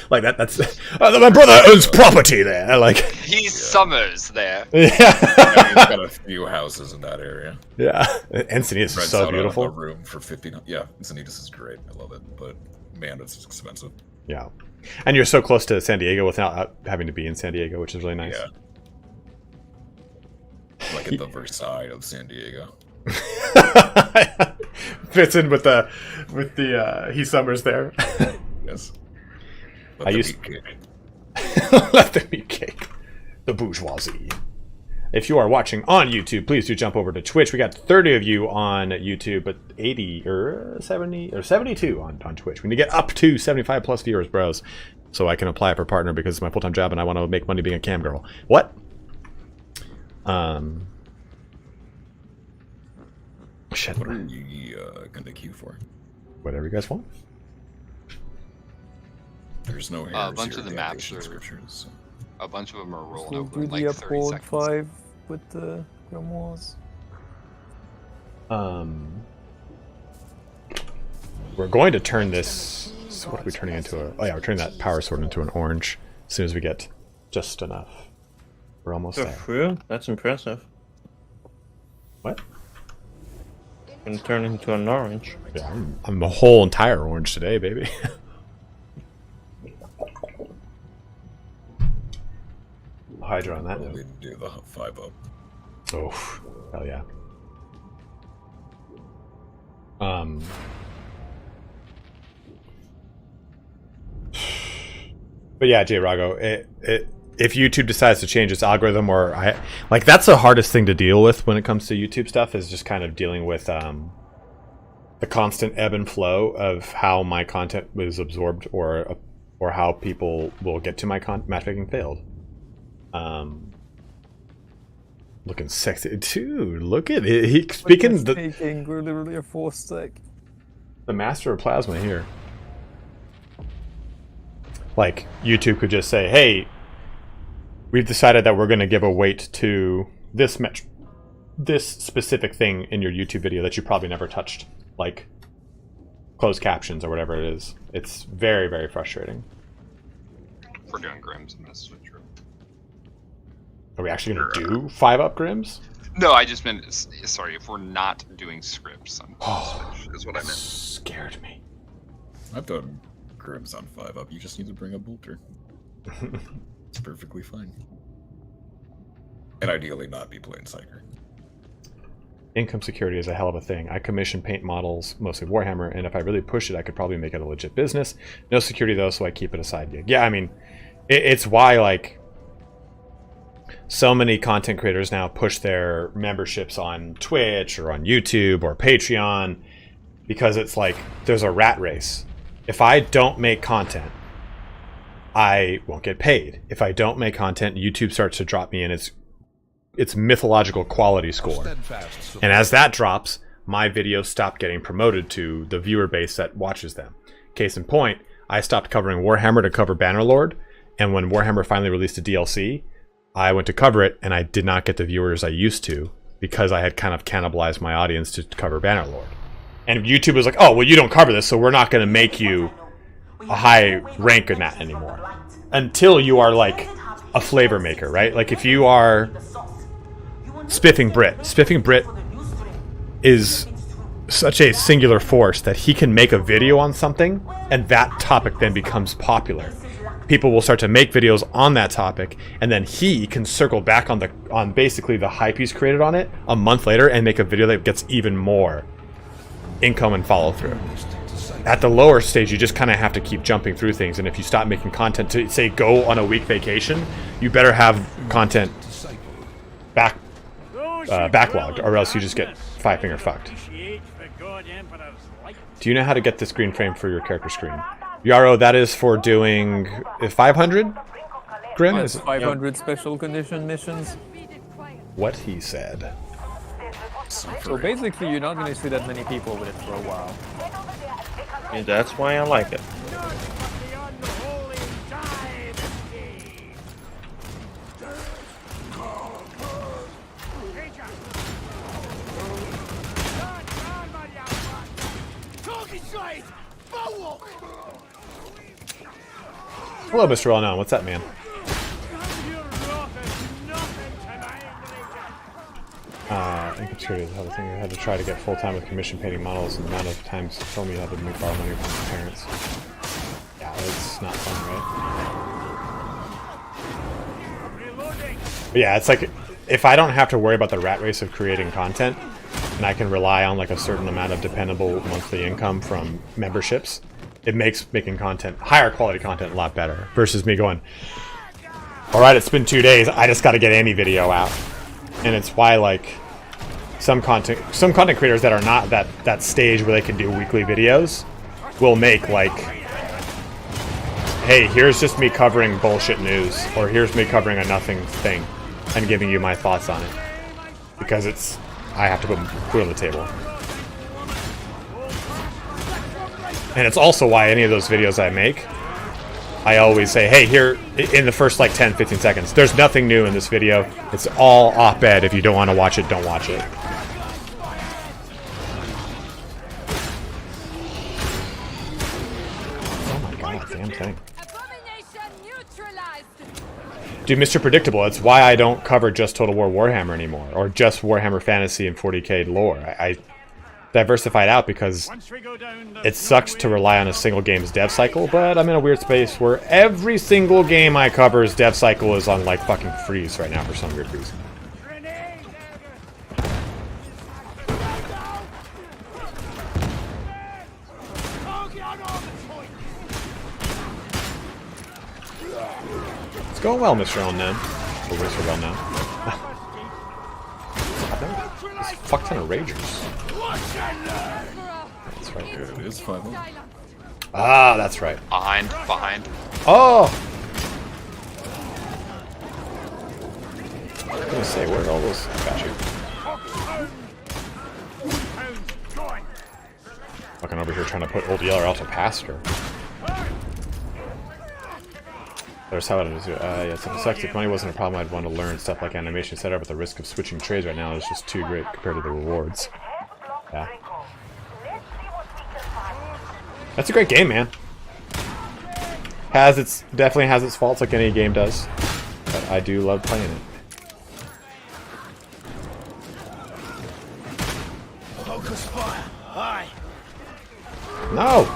Speaker 1: Like that. That's my brother owns property there. Like
Speaker 3: he summers there.
Speaker 1: Yeah.
Speaker 10: He's got a few houses in that area.
Speaker 1: Yeah, Encinitas is so beautiful.
Speaker 10: A room for $50. Yeah, Encinitas is great. I love it, but man, it's expensive.
Speaker 1: Yeah, and you're so close to San Diego without having to be in San Diego, which is really nice.
Speaker 10: Yeah. Like at the Versailles of San Diego.
Speaker 1: Fits in with the he summers there.
Speaker 10: Yes.
Speaker 1: I used let the meat cake. The bourgeoisie. If you are watching on YouTube, please do jump over to Twitch. We got 30 of you on YouTube, but 80 or 70 or 72 on Twitch. We need to get up to 75 plus viewers, bros, so I can apply for partner because it's my full-time job and I want to make money being a cam girl. What? Shit.
Speaker 10: What are you gonna queue for?
Speaker 1: Whatever you guys want.
Speaker 10: There's no
Speaker 3: a bunch of the maps are
Speaker 10: scriptures. So.
Speaker 3: A bunch of them are rolling
Speaker 4: So
Speaker 3: over in
Speaker 4: do the
Speaker 3: like 30
Speaker 4: upload
Speaker 3: seconds.
Speaker 4: 5 with the grimoires.
Speaker 1: We're going to turn this. So what are we turning into? Oh yeah, we're turning that power sword into an orange as soon as we get just enough. We're almost there.
Speaker 11: True. That's impressive.
Speaker 1: What?
Speaker 11: And turn into an orange.
Speaker 1: Yeah, I'm the whole entire orange today, baby. Hydra on that note.
Speaker 10: We do the 5-up.
Speaker 1: Oh, hell yeah. But yeah, J Rago, if YouTube decides to change its algorithm, or that's the hardest thing to deal with when it comes to YouTube stuff, is just kind of dealing with the constant ebb and flow of how my content was absorbed, or how people will get to my matchmaking failed. Looking sexy, dude. Look at it. He speaking.
Speaker 4: We're literally a 4-stack.
Speaker 1: The master of plasma here. Like, YouTube could just say, hey, we've decided that we're going to give a weight to this specific thing in your YouTube video that you probably never touched, like closed captions or whatever it is. It's very, very frustrating.
Speaker 3: If we're doing Grims, I'm going to switch.
Speaker 1: Are we actually going to do 5-up Grims?
Speaker 3: No, I just meant, sorry, if we're not doing scripts, I'm going to switch, is what I meant.
Speaker 1: Scared me.
Speaker 10: I've done Grims on 5-up. You just need to bring a bolter. It's perfectly fine. And ideally not be playing Psyker.
Speaker 1: Income security is a hell of a thing. I commission paint models, mostly Warhammer, and if I really push it, I could probably make it a legit business. No security though, so I keep it a side gig. Yeah, I mean, it's why, like, so many content creators now push their memberships on Twitch or on YouTube or Patreon, because it's like there's a rat race. If I don't make content, I won't get paid. If I don't make content, YouTube starts to drop me in its mythological quality score. And as that drops, my videos stop getting promoted to the viewer base that watches them. Case in point, I stopped covering Warhammer to cover Bannerlord, and when Warhammer finally released a DLC, I went to cover it, and I did not get the viewers I used to, because I had kind of cannibalized my audience to cover Bannerlord. And YouTube was like, oh, well, you don't cover this, so we're not going to make you a high rank in that anymore. Until you are, like, a flavor maker, right? Like, if you are Spiffing Brit is such a singular force that he can make a video on something, and that topic then becomes popular. People will start to make videos on that topic, and then he can circle back on basically the hype he's created on it a month later and make a video that gets even more income and follow through. At the lower stage, you just kind of have to keep jumping through things, and if you stop making content to, say, go on a week vacation, you better have content backlogged, or else you just get five-finger fucked. Do you know how to get this green frame for your character screen? Yarrow, that is for doing 500 Grim?
Speaker 4: Yes, 500 special condition missions.
Speaker 1: What he said.
Speaker 4: So basically, you're not going to see that many people with it for a while.
Speaker 11: And that's why I like it.
Speaker 1: Hello, Mr. Well-Known. What's up, man? Income security is the other thing. I had to try to get full-time with commission painting models, and the amount of times he told me how to borrow money from my parents. Yeah, it's not fun, right? But yeah, it's like, if I don't have to worry about the rat race of creating content, and I can rely on like a certain amount of dependable monthly income from memberships, it makes making content, higher quality content, a lot better. Versus me going, all right, it's been 2 days, I just got to get any video out. And it's why, like, some content creators that are not that stage where they can do weekly videos will make, like, hey, here's just me covering bullshit news, or here's me covering a nothing thing and giving you my thoughts on it, because I have to put food on the table. And it's also why any of those videos I make I always say, hey, here, in the first like 10, 15 seconds, there's nothing new in this video. It's all op-ed. If you don't want to watch it, don't watch it. Oh my god, damn thing. Dude, Mr. Predictable, that's why I don't cover just Total War Warhammer anymore, or just Warhammer Fantasy and 40k lore. I diversified out because it sucks to rely on a single game's dev cycle, but I'm in a weird space where every single game I cover's dev cycle is on like fucking freeze right now for some weird reason. It's going well, Mr. Elnam. Or Mr. Elnam. There's a fuck ton of ragers. That's right.
Speaker 10: Yeah, it is 5 -0.
Speaker 1: Ah, that's right.
Speaker 3: Behind.
Speaker 1: Oh! I was gonna say, where are all those? Got you. Fucking over here trying to put Old Yeller out to pasture. There's how it is. Yeah, so it sucks. If money wasn't a problem, I'd want to learn stuff like animation setup, but the risk of switching trades right now is just too great compared to the rewards. Yeah. That's a great game, man. Definitely has its faults like any game does. But I do love playing it.
Speaker 2: Focus fire. Aye.
Speaker 1: No!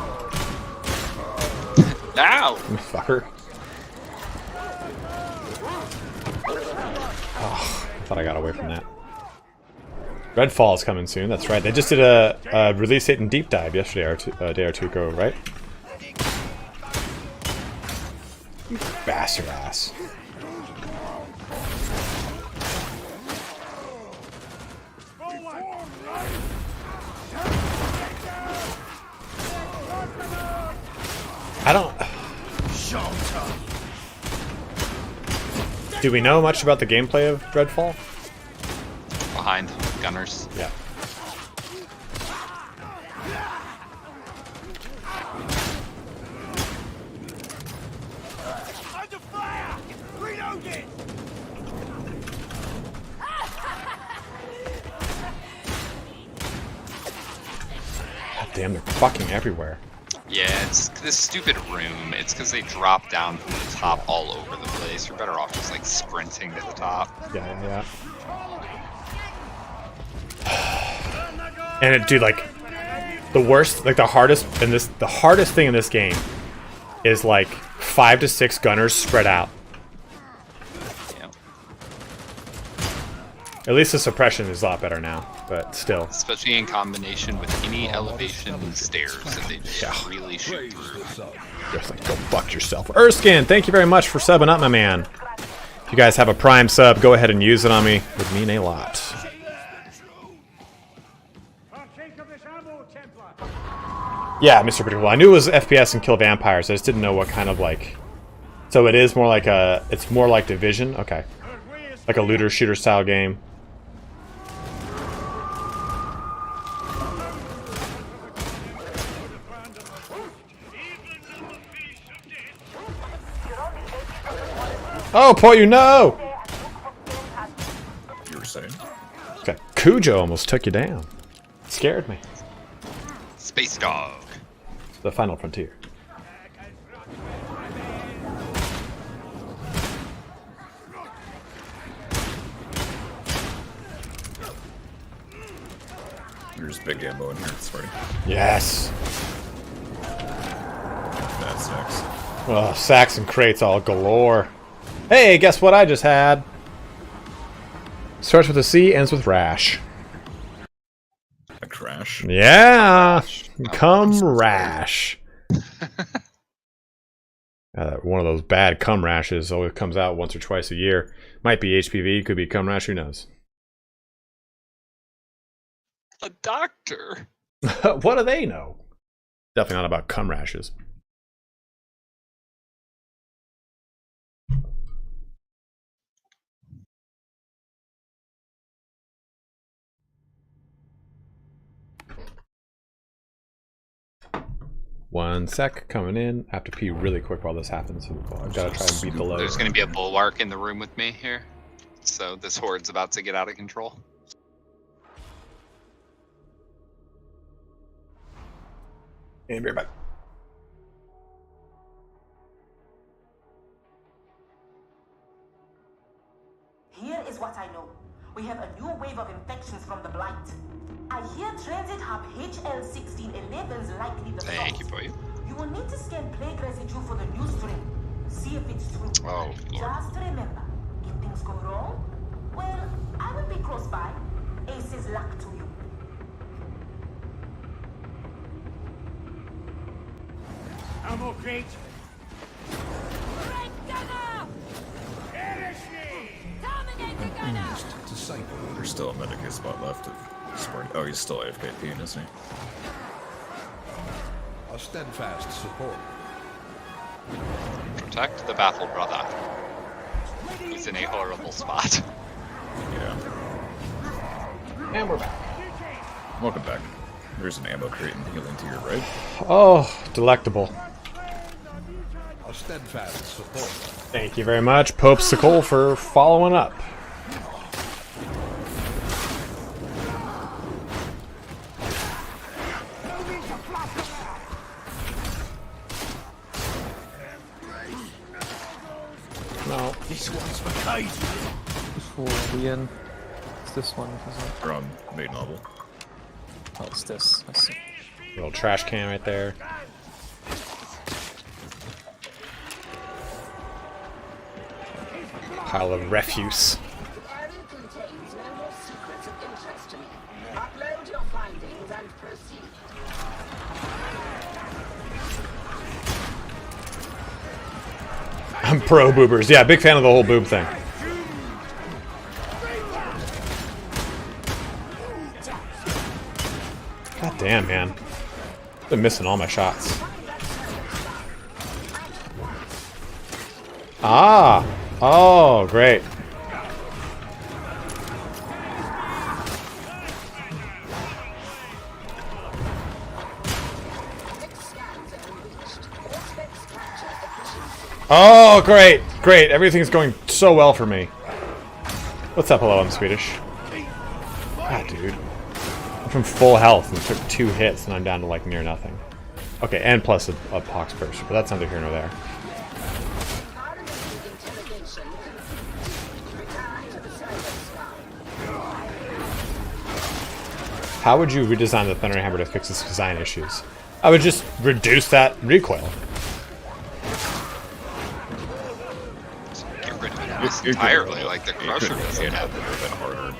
Speaker 3: Ow!
Speaker 1: You fucker. Oh, I thought I got away from that. Redfall is coming soon, that's right. They just did a release date and deep dive yesterday, a day or two ago, right? You bastard ass. I don't... Do we know much about the gameplay of Redfall?
Speaker 3: Behind. Gunners.
Speaker 1: Yeah.
Speaker 2: Under fire! Reload it!
Speaker 1: God damn, they're fucking everywhere.
Speaker 3: Yeah, it's this stupid room. It's because they drop down from the top all over the place. You're better off just like sprinting to the top.
Speaker 1: Yeah. And it, dude, like the worst, like the hardest thing in this game is like 5 to 6 gunners spread out.
Speaker 3: Yeah.
Speaker 1: At least the suppression is a lot better now, but still.
Speaker 3: Especially in combination with any elevation stairs that they just really shoot through.
Speaker 1: Just like, go fuck yourself. Erskine, thank you very much for subbing up, my man. If you guys have a Prime sub, go ahead and use it on me. It would mean a lot. Yeah, Mr. Predictable. I knew it was FPS and kill vampires. I just didn't know what kind of like... So it is more like a... It's more like Division? Okay. Like a looter-shooter style game. Oh, boy, you know!
Speaker 10: You were saying?
Speaker 1: Okay. Cujo almost took you down. It scared me.
Speaker 3: Space Dog.
Speaker 1: The final frontier.
Speaker 10: There's big ammo in here, sorry.
Speaker 1: Yes!
Speaker 10: Bad sacks.
Speaker 1: Oh, sacks and crates all galore. Hey, guess what I just had? Starts with a C, ends with rash.
Speaker 10: A crash?
Speaker 1: Yeah! Cum rash. One of those bad cum rashes always comes out once or twice a year. Might be HPV, could be cum rash, who knows?
Speaker 3: A doctor.
Speaker 1: What do they know? Definitely not about cum rashes. 1 sec, coming in. I have to pee really quick while this happens. I've got to try and beat the load.
Speaker 3: There's going to be a bulwark in the room with me here. So this horde's about to get out of control.
Speaker 1: And be right back.
Speaker 5: Here is what I know. We have a new wave of infections from the Blight. I hear Transit Hub HL1611 is likely the
Speaker 3: Thank
Speaker 5: source.
Speaker 3: you, boy.
Speaker 5: You will need to scan plague residue for the new strain. See if it's true.
Speaker 3: Oh, Lord.
Speaker 5: Just remember, if things go wrong, well, I will be close by. Ace's luck to you.
Speaker 2: Ammo crate.
Speaker 10: There's still a Medicaid spot left. Oh, he's still AFK, isn't he?
Speaker 12: A steadfast support.
Speaker 3: Protect the baffled brother. He's in a horrible spot.
Speaker 10: Yeah.
Speaker 1: And we're back.
Speaker 10: Welcome back. There's an ammo crate and healing to your right.
Speaker 1: Oh, delectable.
Speaker 12: A steadfast support.
Speaker 1: Thank you very much, Popesicle, for following up. No.
Speaker 2: This one's for Katie.
Speaker 4: Before we end, it's this one, isn't it?
Speaker 10: From Maid Novel.
Speaker 4: Oh, it's this. I see.
Speaker 1: Little trash can right there. Pile of refuse.
Speaker 5: The area contains no more secrets of interest to me. Upload your findings and proceed.
Speaker 1: I'm pro boobers. Yeah, big fan of the whole boob thing. God damn, man. I've been missing all my shots. Ah! Oh, great. Oh, great! Great! Everything's going so well for me. What's up, hello, I'm Swedish. God, dude. I'm from full health and took 2 hits and I'm down to like near nothing. Okay, and plus a pox burst, but that's neither here nor there. How would you redesign the Thunder Hammer to fix its design issues? I would just reduce that recoil.
Speaker 3: Get rid of it entirely, like the Crusher doesn't have
Speaker 10: it. A bit harder.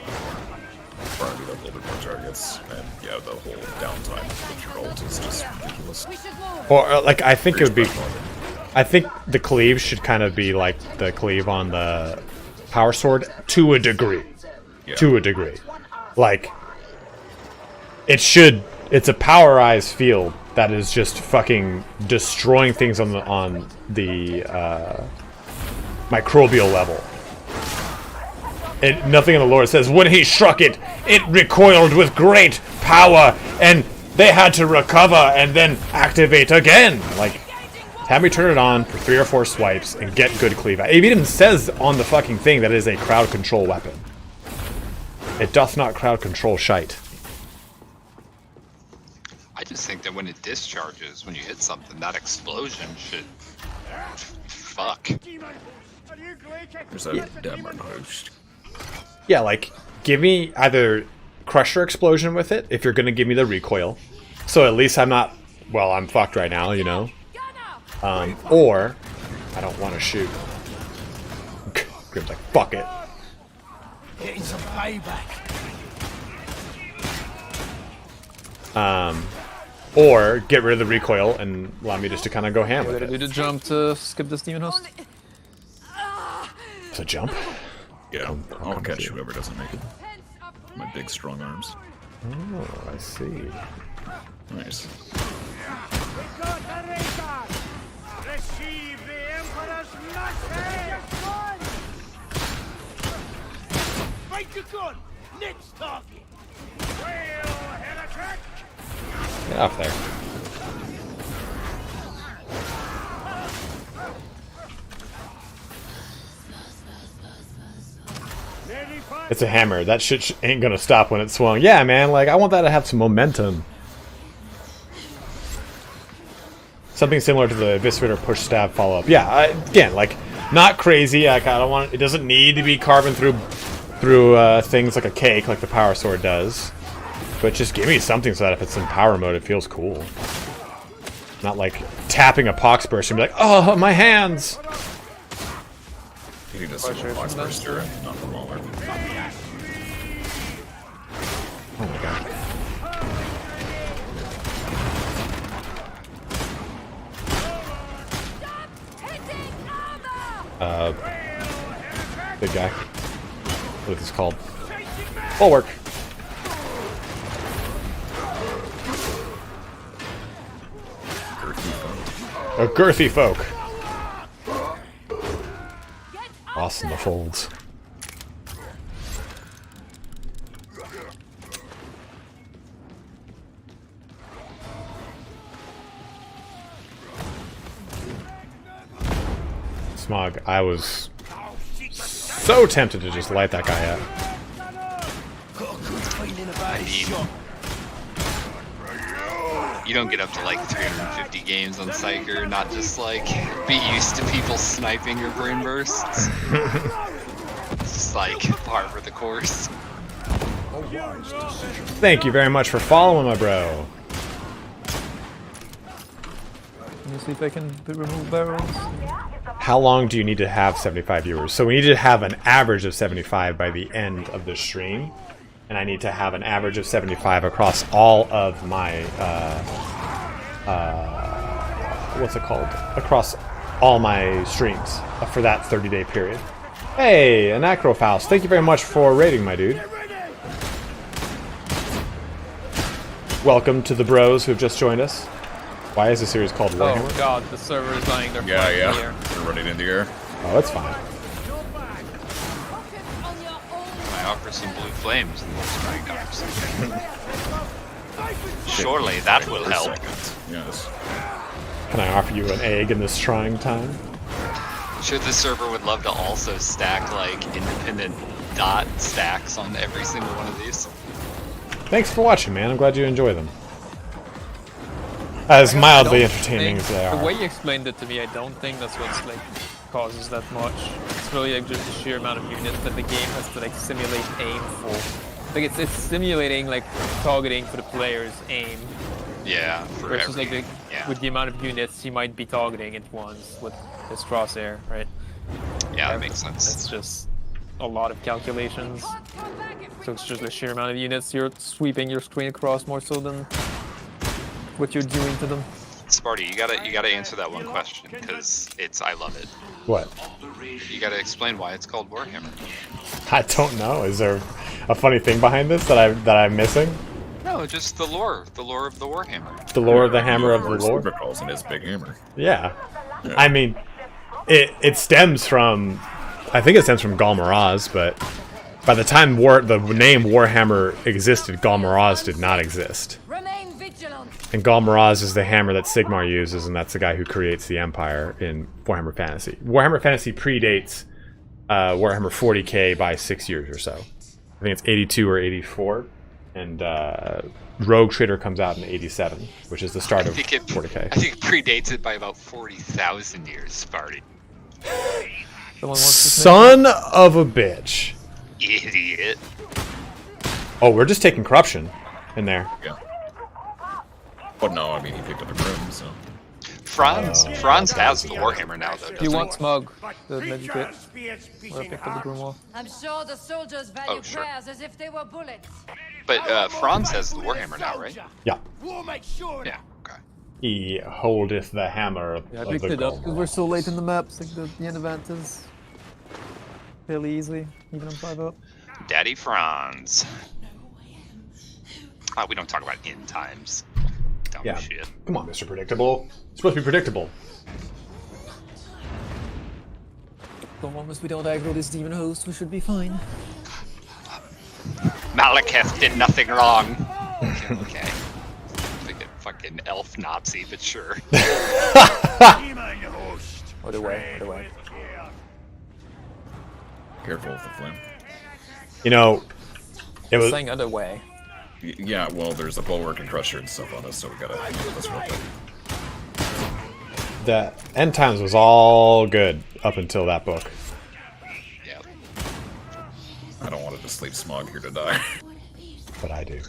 Speaker 10: Probably a little bit more targets, and yeah, the whole downtime with your ult is just ridiculous.
Speaker 1: Or like, I think it would be. I think the cleave should kind of be like the cleave on the Power Sword to a degree.
Speaker 10: Yeah.
Speaker 1: To a degree, like. It should. It's a powerized field that is just fucking destroying things on the microbial level. Nothing in the lore says when he struck it, it recoiled with great power, and they had to recover and then activate again. Like, have me turn it on for 3 or 4 swipes and get good cleave. It even says on the fucking thing that it is a crowd control weapon. It doth not crowd control shite.
Speaker 3: I just think that when it discharges, when you hit something, that explosion should... Fuck.
Speaker 10: There's a Demon host.
Speaker 1: Yeah, like, give me either Crusher Explosion with it, if you're gonna give me the recoil. So at least I'm not... Well, I'm fucked right now, you know? Or... I don't want to shoot. Grim's like, fuck it.
Speaker 2: Getting some payback.
Speaker 1: Or get rid of the recoil and allow me just to kind of go ham with
Speaker 4: Gotta do
Speaker 1: it.
Speaker 4: the jump to skip this demon host.
Speaker 1: It's a jump?
Speaker 10: Yeah, I'll catch whoever doesn't make it. My big strong arms.
Speaker 1: Oh, I see.
Speaker 10: Nice.
Speaker 2: We got the record. Receive the Emperor's message. Fight your gun. Next target. Well, heretic.
Speaker 1: Get off there. It's a hammer. That shit ain't gonna stop when it's swung. Yeah, man. Like, I want that to have some momentum. Something similar to the Eviscerator push stab follow up. Yeah, again, like, not crazy. Like, I don't want. It doesn't need to be carving through things like a cake, like the power sword does. But just give me something so that if it's in power mode, it feels cool. Not like tapping a pox burst and be like, oh, my hands.
Speaker 10: You need a single box burster and not the roller.
Speaker 1: Oh my god. Big guy. What is this called? Bulwark. A girthy folk. Lost in the folds. Smog, I was so tempted to just light that guy up.
Speaker 3: You don't get up to like 350 games on Psyker, not just like be used to people sniping your brain bursts. It's just like par for the course.
Speaker 1: Thank you very much for following, my bro.
Speaker 4: Let me see if I can remove barrels.
Speaker 1: How long do you need to have 75 viewers? So we need to have an average of 75 by the end of the stream. And I need to have an average of 75 across all of my, what's it called? Across all my streams for that 30-day period. Hey, Anacrofaust, thank you very much for raiding, my dude. Welcome to the bros who have just joined us. Why is the series called Warhammer?
Speaker 4: Oh god, the server is lying there.
Speaker 10: Yeah. They're running in the air.
Speaker 1: Oh, that's fine.
Speaker 3: I offer some blue flames in those trying times. Surely that will help.
Speaker 10: Yes.
Speaker 1: Can I offer you an egg in this trying time?
Speaker 3: I'm sure the server would love to also stack like independent dot stacks on every single one of these.
Speaker 1: Thanks for watching, man. I'm glad you enjoy them. As mildly entertaining as they are.
Speaker 4: The way you explained it to me, I don't think that's what's like causes that much. It's really like just the sheer amount of units that the game has to like simulate aim for. Like it's simulating like targeting for the player's aim.
Speaker 3: Yeah.
Speaker 4: Versus like with the amount of units you might be targeting at once with this crosshair, right?
Speaker 3: Yeah, that makes sense.
Speaker 4: It's just a lot of calculations. So it's just the sheer amount of units you're sweeping your screen across more so than what you're doing to them.
Speaker 3: Sparty, you gotta answer that one question because I love it.
Speaker 1: What?
Speaker 3: You gotta explain why it's called Warhammer.
Speaker 1: I don't know. Is there a funny thing behind this that I'm missing?
Speaker 3: No, just the lore of the Warhammer.
Speaker 1: The lore of the hammer of the lore.
Speaker 10: Calls in his big hammer.
Speaker 1: Yeah. I mean, it stems from, I think it stems from Galmaraz, but by the time the name Warhammer existed, Galmaraz did not exist. And Galmaraz is the hammer that Sigmar uses, and that's the guy who creates the Empire in Warhammer Fantasy. Warhammer Fantasy predates Warhammer 40k by 6 years or so. I think it's 82 or 84, and Rogue Trader comes out in 87, which is the start of 40k.
Speaker 3: I think it predates it by about 40,000 years, Sparty.
Speaker 1: Son of a bitch.
Speaker 3: Idiot.
Speaker 1: Oh, we're just taking corruption in there.
Speaker 10: Yeah. But no, I mean, he picked up a room, so.
Speaker 3: Franz has the Warhammer now, though.
Speaker 4: Do you want Smug, the magic kit? Or I picked up the Grimoire.
Speaker 13: I'm sure the soldiers value prayers as if they were bullets.
Speaker 3: But Franz has the Warhammer now, right?
Speaker 1: Yeah.
Speaker 3: Yeah, okay.
Speaker 1: He holdeth the hammer.
Speaker 4: Yeah, I picked it up because we're so late in the maps. Like the end event is fairly easy, even on 5-up.
Speaker 3: Daddy Franz. We don't talk about end times. Dumb shit.
Speaker 1: Come on, Mr. Predictable. It's supposed to be predictable.
Speaker 4: As long as we don't aggro this demon host, we should be fine.
Speaker 3: Malekith did nothing wrong. Okay. Like a fucking elf Nazi, but sure.
Speaker 4: What away, what away.
Speaker 10: Careful with the flame.
Speaker 1: You know, it was
Speaker 4: saying other way.
Speaker 10: Yeah, well, there's a bulwark and crusher and stuff on us, so we gotta. Let's roll it.
Speaker 1: the End Times was all good up until that book.
Speaker 3: Yeah.
Speaker 10: I don't want it to sleep smog here to die.
Speaker 1: But I do.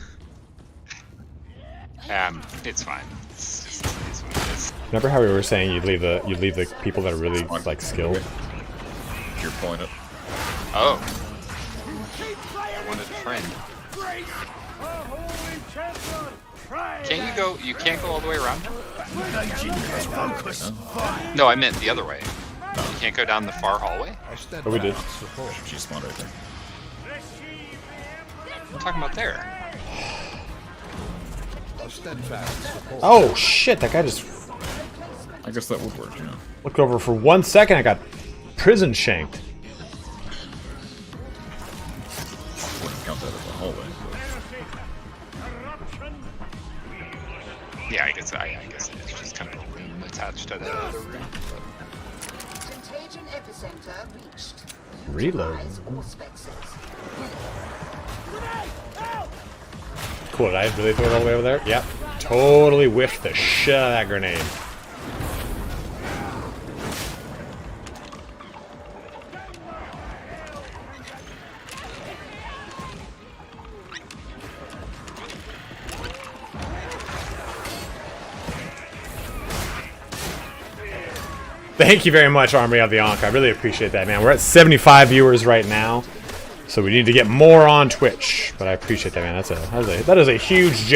Speaker 3: It's fine. It's just it's what it is.
Speaker 1: Remember how we were saying you'd leave the people that are really like skilled?
Speaker 10: Your point.
Speaker 3: Oh. I wanted a friend. Can't you go? You can't go all the way around? No, I meant the other way. You can't go down the far hallway?
Speaker 1: Oh, we did.
Speaker 10: She's smart right there.
Speaker 3: I'm talking about there.
Speaker 1: Oh shit! That guy just.
Speaker 10: I guess that would work, yeah.
Speaker 1: Looked over for 1 second. I got prison shanked.
Speaker 10: Wouldn't count that as a hallway.
Speaker 3: Yeah, I guess it's just kind of a room attached to that other room.
Speaker 14: Contagion epicenter reached.
Speaker 1: Reload. Cool, did I really throw it all the way over there? Yep. Totally whiffed the shit out of that grenade. Thank you very much, Army of the Ankh. I really appreciate that, man. We're at 75 viewers right now, so we need to get more on Twitch. But I appreciate that, man. That is a huge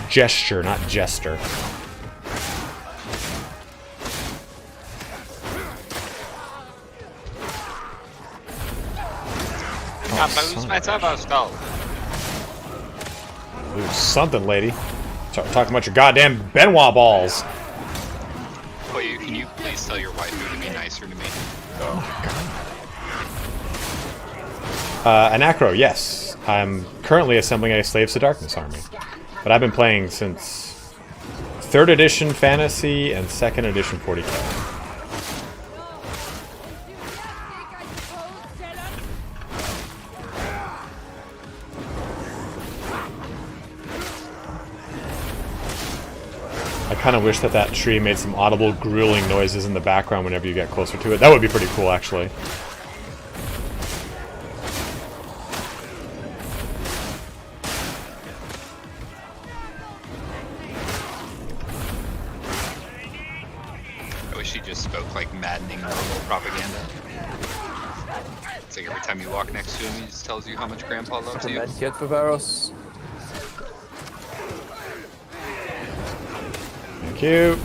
Speaker 1: gesture, not jester. Ooh, something, lady. Talking about your goddamn Benoit balls.
Speaker 3: Wait, can you please tell your wife to be nicer to me?
Speaker 1: Oh my god. Anacro, yes. I'm currently assembling a Slaves to Darkness army. But I've been playing since 3rd edition Fantasy and 2nd edition 40k. I kind of wish that tree made some audible grueling noises in the background whenever you get closer to it. That would be pretty cool, actually.
Speaker 3: I wish he just spoke like maddening normal propaganda. It's like every time you walk next to him, he just tells you how much Grandpa loves you.
Speaker 4: Yet for Varos.
Speaker 1: Thank you.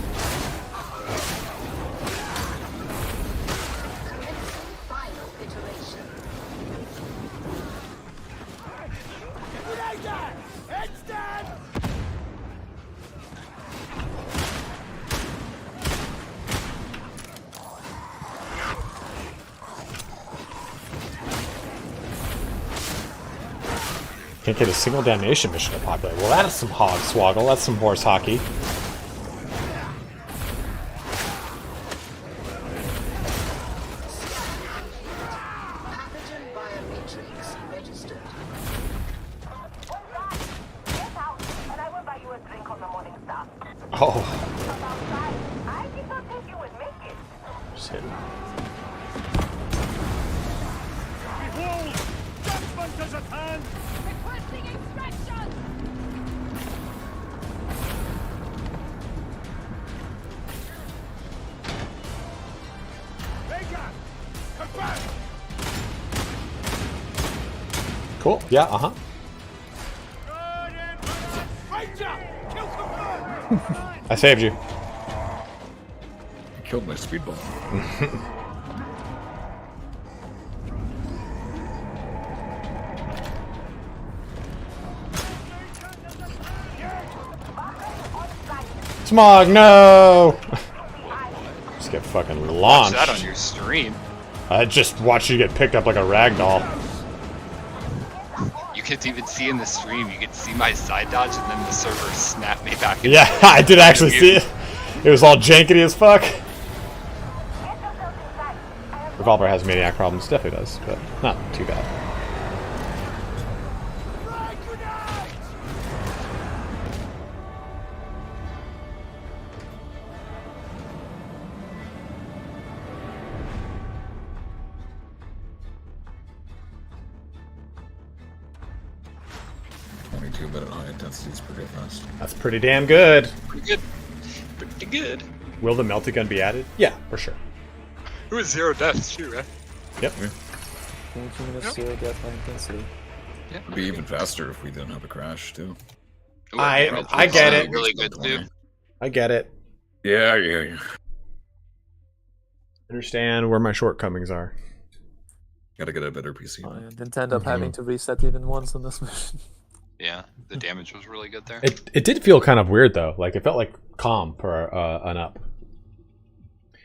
Speaker 1: Can't get a single damnation mission to populate. Well, that's some hog swoggle. That's some horse hockey. Oh. Shit. Cool. Yeah, uh-huh. I saved you.
Speaker 10: You killed my speedball.
Speaker 1: Smog, no! Just get fucking launched.
Speaker 3: Watch that on your stream.
Speaker 1: I just watched you get picked up like a ragdoll.
Speaker 3: You could even see in the stream, you could see my side dodge and then the server snapped me back.
Speaker 1: Yeah, I did actually see it. It was all jankety as fuck. Revolver has maniac problems, definitely does, but not too bad.
Speaker 10: But at high intensity is pretty fast.
Speaker 1: That's pretty damn good.
Speaker 3: Pretty good. Pretty good.
Speaker 1: Will the melted gun be added? Yeah, for sure.
Speaker 3: It was 0 deaths too, right?
Speaker 1: Yep.
Speaker 4: 22 minutes, 0 death, high intensity.
Speaker 3: Yeah.
Speaker 10: It'd be even faster if we didn't have a crash too.
Speaker 3: Ooh,
Speaker 1: I get it.
Speaker 3: Really good too.
Speaker 1: I get it.
Speaker 10: Yeah.
Speaker 1: Understand where my shortcomings are.
Speaker 10: Gotta get a better PC.
Speaker 4: I didn't end up having to reset even once on this mission.
Speaker 3: Yeah, the damage was really good there.
Speaker 1: It did feel kind of weird though. Like it felt like calm for an up.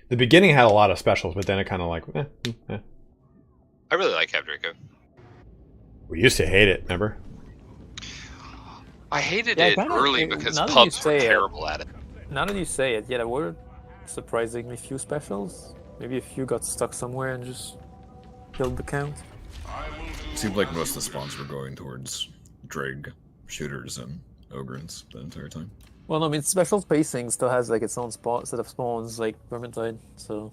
Speaker 1: The beginning had a lot of specials, but then it kind of like.
Speaker 3: I really like Havdraco.
Speaker 1: We used to hate it, remember?
Speaker 3: I hated it early because pubs were terrible at it.
Speaker 4: Now that you say it, yeah, there were surprisingly few specials. Maybe a few got stuck somewhere and just killed the count.
Speaker 10: It seemed like most of the spawns were going towards Dreg shooters and Ogrins the entire time.
Speaker 4: Well, no, I mean, special spacing still has like its own set of spawns, like Vermintide, so...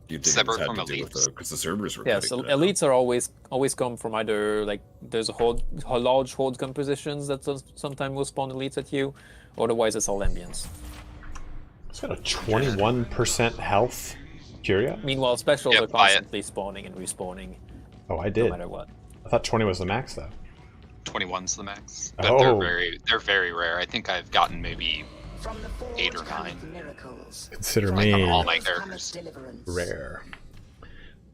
Speaker 10: You'd think
Speaker 3: Separate
Speaker 10: it
Speaker 3: from
Speaker 10: had to do
Speaker 3: elites.
Speaker 10: with because the servers were
Speaker 4: Yeah,
Speaker 10: cutting
Speaker 4: so
Speaker 10: it out.
Speaker 4: elites are always come from either, like, there's a large hold gun positions that sometimes will spawn elites at you, otherwise it's all ambience.
Speaker 1: It's got a 21% health. Curia?
Speaker 4: Meanwhile, specials
Speaker 3: Yeah,
Speaker 4: are constantly spawning and respawning.
Speaker 1: Oh, I did.
Speaker 4: No matter what.
Speaker 1: I thought 20 was the max though.
Speaker 3: 21's the max, but
Speaker 1: Oh.
Speaker 3: they're very rare. I think I've gotten maybe 8 or 9.
Speaker 1: Consider
Speaker 3: Like on
Speaker 1: me
Speaker 3: all my characters.
Speaker 1: rare.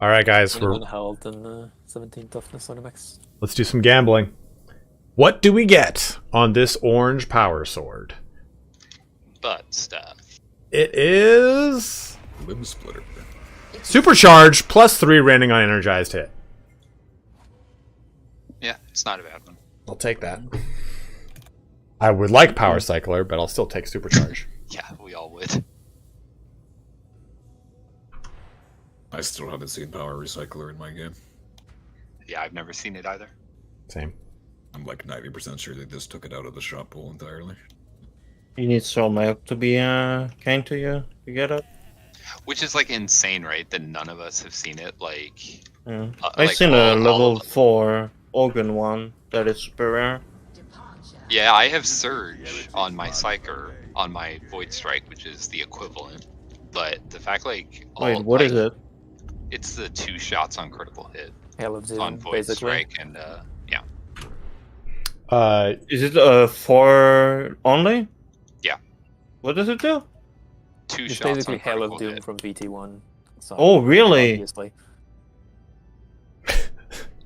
Speaker 1: All right, guys,
Speaker 4: 21 health and 17 toughness on the max.
Speaker 1: let's do some gambling. What do we get on this orange power sword?
Speaker 3: But stuff.
Speaker 1: It is
Speaker 10: Limb splitter.
Speaker 1: supercharged plus 3 random on energized hit.
Speaker 3: Yeah, it's not a bad one.
Speaker 1: I'll take that. I would like power cycler, but I'll still take supercharge.
Speaker 3: Yeah, we all would.
Speaker 10: I still haven't seen Power Recycler in my game.
Speaker 3: Yeah, I've never seen it either.
Speaker 1: Same.
Speaker 10: I'm like 90% sure they just took it out of the shop pool entirely.
Speaker 11: You need some milk to be kind to you to get it.
Speaker 3: Which is like insane, right? That none of us have seen it. Like,
Speaker 11: Yeah. I've
Speaker 3: like
Speaker 11: seen a
Speaker 3: all
Speaker 11: level
Speaker 3: of them.
Speaker 11: 4 organ one that is super rare.
Speaker 3: Yeah, I have Surge on my Psyker, on my Void Strike, which is the equivalent. But the fact, like,
Speaker 11: Wait, what is it?
Speaker 3: It's the 2 shots on critical hit.
Speaker 4: Hell of
Speaker 3: On
Speaker 4: Doom,
Speaker 3: Void
Speaker 4: basically.
Speaker 3: Strike, and yeah.
Speaker 11: Is it 4 only?
Speaker 3: Yeah.
Speaker 11: What does it do?
Speaker 3: 2
Speaker 4: It's
Speaker 3: shots
Speaker 4: basically
Speaker 3: on
Speaker 4: Hell of
Speaker 3: critical
Speaker 4: Doom
Speaker 3: hit.
Speaker 4: from VT1. So,
Speaker 11: Oh, really?
Speaker 4: Obviously.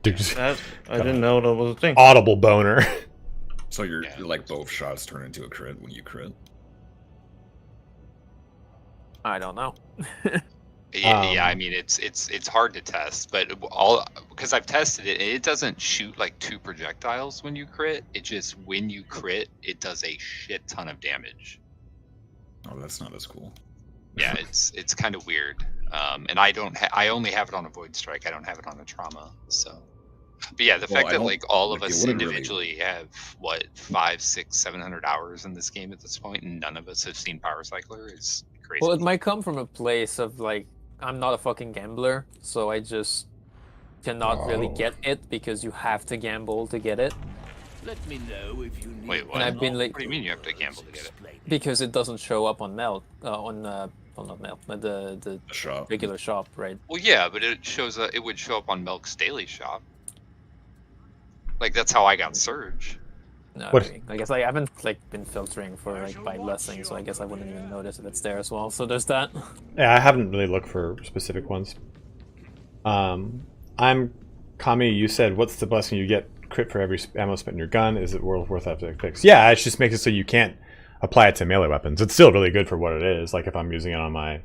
Speaker 11: That, I didn't know that was a thing.
Speaker 1: Audible boner.
Speaker 10: So you're like both shots turn into a crit when you crit.
Speaker 4: I don't know.
Speaker 3: Yeah, I mean it's hard to test, but because I've tested it, it doesn't shoot like 2 projectiles when you crit. It just when you crit, it does a shit ton of damage.
Speaker 10: Oh, that's not as cool.
Speaker 3: Yeah, it's kind of weird. And I only have it on a Void Strike. I don't have it on a Trauma. So, but yeah, the fact that like all of us individually have what 500, 600, 700 hours in this game at this point, and none of us have seen Power Cycler is crazy.
Speaker 4: Well, it might come from a place of like, I'm not a fucking gambler, so I just cannot really get it because you have to gamble to get it.
Speaker 7: Let me know if you need.
Speaker 3: Wait, what?
Speaker 4: And I've been like,
Speaker 3: What do you mean you have to gamble to get it?
Speaker 4: because it doesn't show up on Melt, well, not Melt, but the
Speaker 10: shop.
Speaker 4: regular shop, right?
Speaker 3: Well, yeah, but it shows it would show up on Milk's daily shop. Like that's how I got Surge.
Speaker 4: No,
Speaker 1: What?
Speaker 4: okay. I guess I haven't like been filtering for like by blessing, so I guess I wouldn't even notice if it's there as well. So there's that.
Speaker 1: Yeah, I haven't really looked for specific ones. I'm Kami. You said, "What's the blessing you get? Crit for every ammo spent in your gun? Is it worth to fix?" Yeah, it just makes it so you can't apply it to melee weapons. It's still really good for what it is. Like if I'm using it on my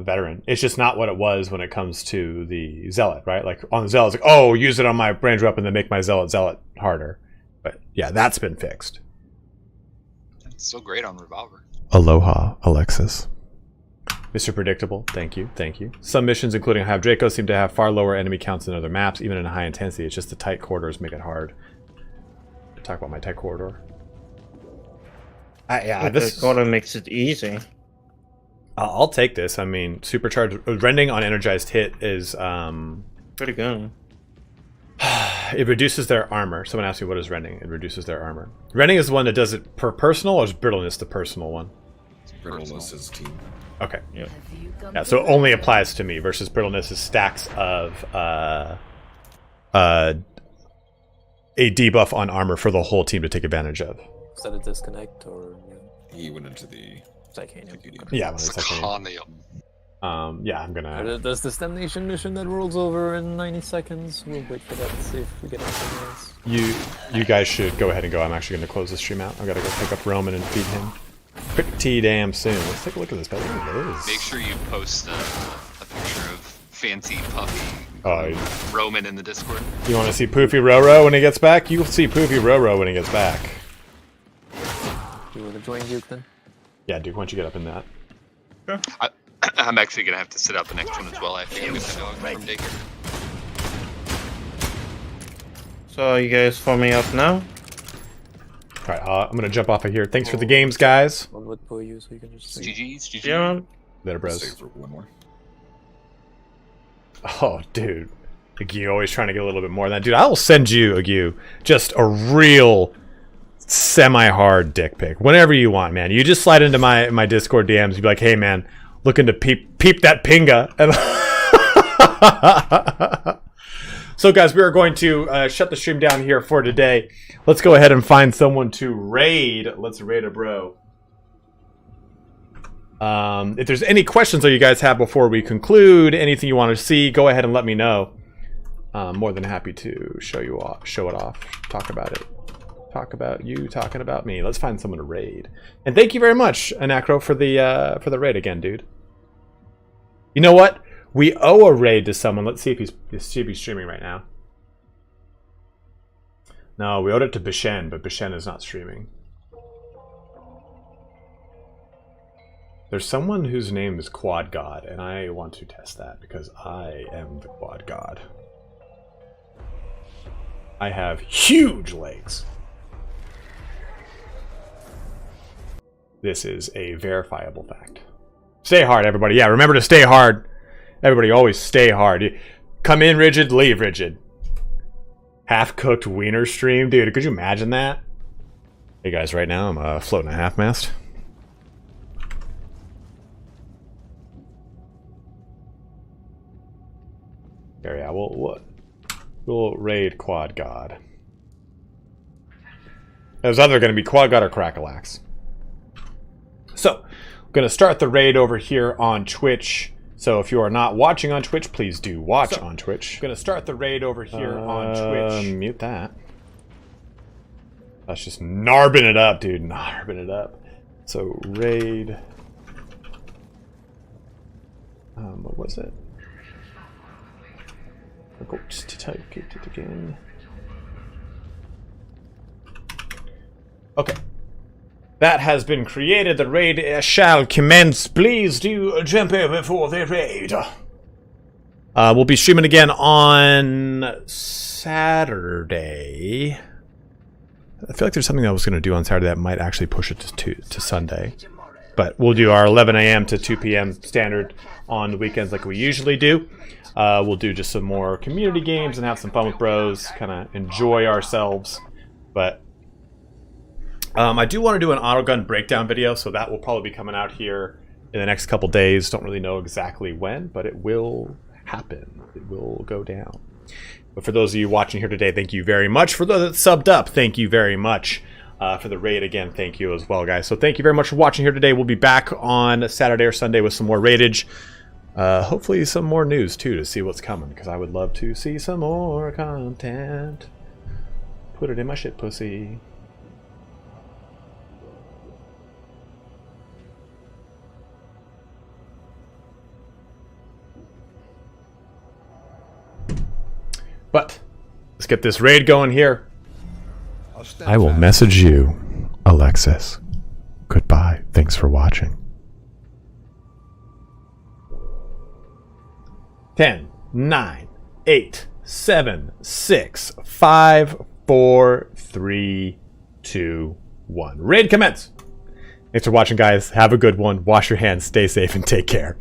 Speaker 1: veteran, it's just not what it was when it comes to the zealot, right? Like on the zealot, it's like, oh, use it on my range weapon to make my zealot harder. But yeah, that's been fixed.
Speaker 3: It's still great on Revolver.
Speaker 1: Aloha, Alexis. Mr. Predictable, thank you, thank you. Some missions, including Hive Draco, seem to have far lower enemy counts than other maps, even in high intensity. It's just the tight corridors make it hard. Talk about my tight corridor.
Speaker 11: Yeah, this corridor makes it easy.
Speaker 1: I'll take this. I mean, supercharged rending on energized hit is
Speaker 11: pretty good.
Speaker 1: It reduces their armor. Someone asked me what is rending. It reduces their armor. Rending is the one that does it per personal, or is brittleness the personal one?
Speaker 10: Brittleness is team.
Speaker 1: Okay. Yeah, so it only applies to me versus brittleness is stacks of a debuff on armor for the whole team to take advantage of.
Speaker 4: Is that a disconnect or?
Speaker 10: He went into the
Speaker 4: Titanium.
Speaker 1: Yeah, it's Titanium. Yeah, I'm gonna.
Speaker 4: Does this Damnation mission that rolls over in 90 seconds? We'll wait for that to see if we get anything else.
Speaker 1: You guys should go ahead and go. I'm actually gonna close the stream out. I gotta go pick up Roman and feed him pretty damn soon. Let's take a look at this. Look at this.
Speaker 3: Make sure you post a picture of fancy puffy Roman in the Discord.
Speaker 1: You want to see Poofy Roro when he gets back? You'll see Poofy Roro when he gets back.
Speaker 4: You want to join Duke then?
Speaker 1: Yeah, Duke, why don't you get up in that?
Speaker 3: Sure. I'm actually going to have to sit out the next one as well. I have to go get the dog from daycare.
Speaker 11: So, you guys forming up now?
Speaker 1: Alright, I'm going to jump off of here. Thanks for the games, guys.
Speaker 4: One would pull you so you can just...
Speaker 3: GG's.
Speaker 11: Yeah.
Speaker 1: Later, bros.
Speaker 10: Save for one more.
Speaker 1: Oh, dude. Agu always trying to get a little bit more than that. Dude, I will send you, Agu, just a real semi-hard dick pic. Whenever you want, man. You just slide into my Discord DMs. You'd be like, hey, man, looking to peep that pinga. And so, guys, we are going to shut the stream down here for today. Let's go ahead and find someone to raid. Let's raid a bro. If there's any questions that you guys have before we conclude, anything you want to see, go ahead and let me know. I'm more than happy to show it off, talk about it. Talk about you talking about me. Let's find someone to raid. And thank you very much, Anacro, for the raid again, dude. You know what? We owe a raid to someone. Let's see if he's streaming right now. No, we owed it to Bishen, but Bishen is not streaming. There's someone whose name is Quad God, and I want to test that because I am the Quad God. I have huge legs. This is a verifiable fact. Stay hard, everybody. Yeah, remember to stay hard. Everybody always stay hard. Come in rigid, leave rigid. Half-cooked wiener stream. Dude, could you imagine that? Hey guys, right now I'm floating a half-mast. Yeah, we'll raid Quad God. It was either going to be Quad God or Crackalax. So, I'm going to start the raid over here on Twitch. So if you are not watching on Twitch, please do watch on Twitch. I'm going to start the raid over here on Twitch. Mute that. That's just narbing it up, dude. Narbing it up. So, raid. What was it? I'll go just to type it again. Okay. That has been created. The raid shall commence. Please do jump over for the raid. We'll be streaming again on Saturday. I feel like there's something I was going to do on Saturday that might actually push it to Sunday. But we'll do our 11 a.m. to 2 p.m. standard on the weekends like we usually do. We'll do just some more community games and have some fun with bros. Kind of enjoy ourselves. But I do want to do an Autogun breakdown video, so that will probably be coming out here in the next couple days. Don't really know exactly when, but it will happen. It will go down. But for those of you watching here today, thank you very much. For those that subbed up, thank you very much. For the raid, again, thank you as well, guys. So thank you very much for watching here today. We'll be back on Saturday or Sunday with some more raidage. Hopefully some more news, too, to see what's coming, because I would love to see some more content. Put it in my shit pussy. But let's get this raid going here. I will message you, Alexis. Goodbye. Thanks for watching. 10, 9, 8, 7, 6, 5, 4, 3, 2, 1. Raid commence. Thanks for watching, guys. Have a good one. Wash your hands, stay safe, and take care.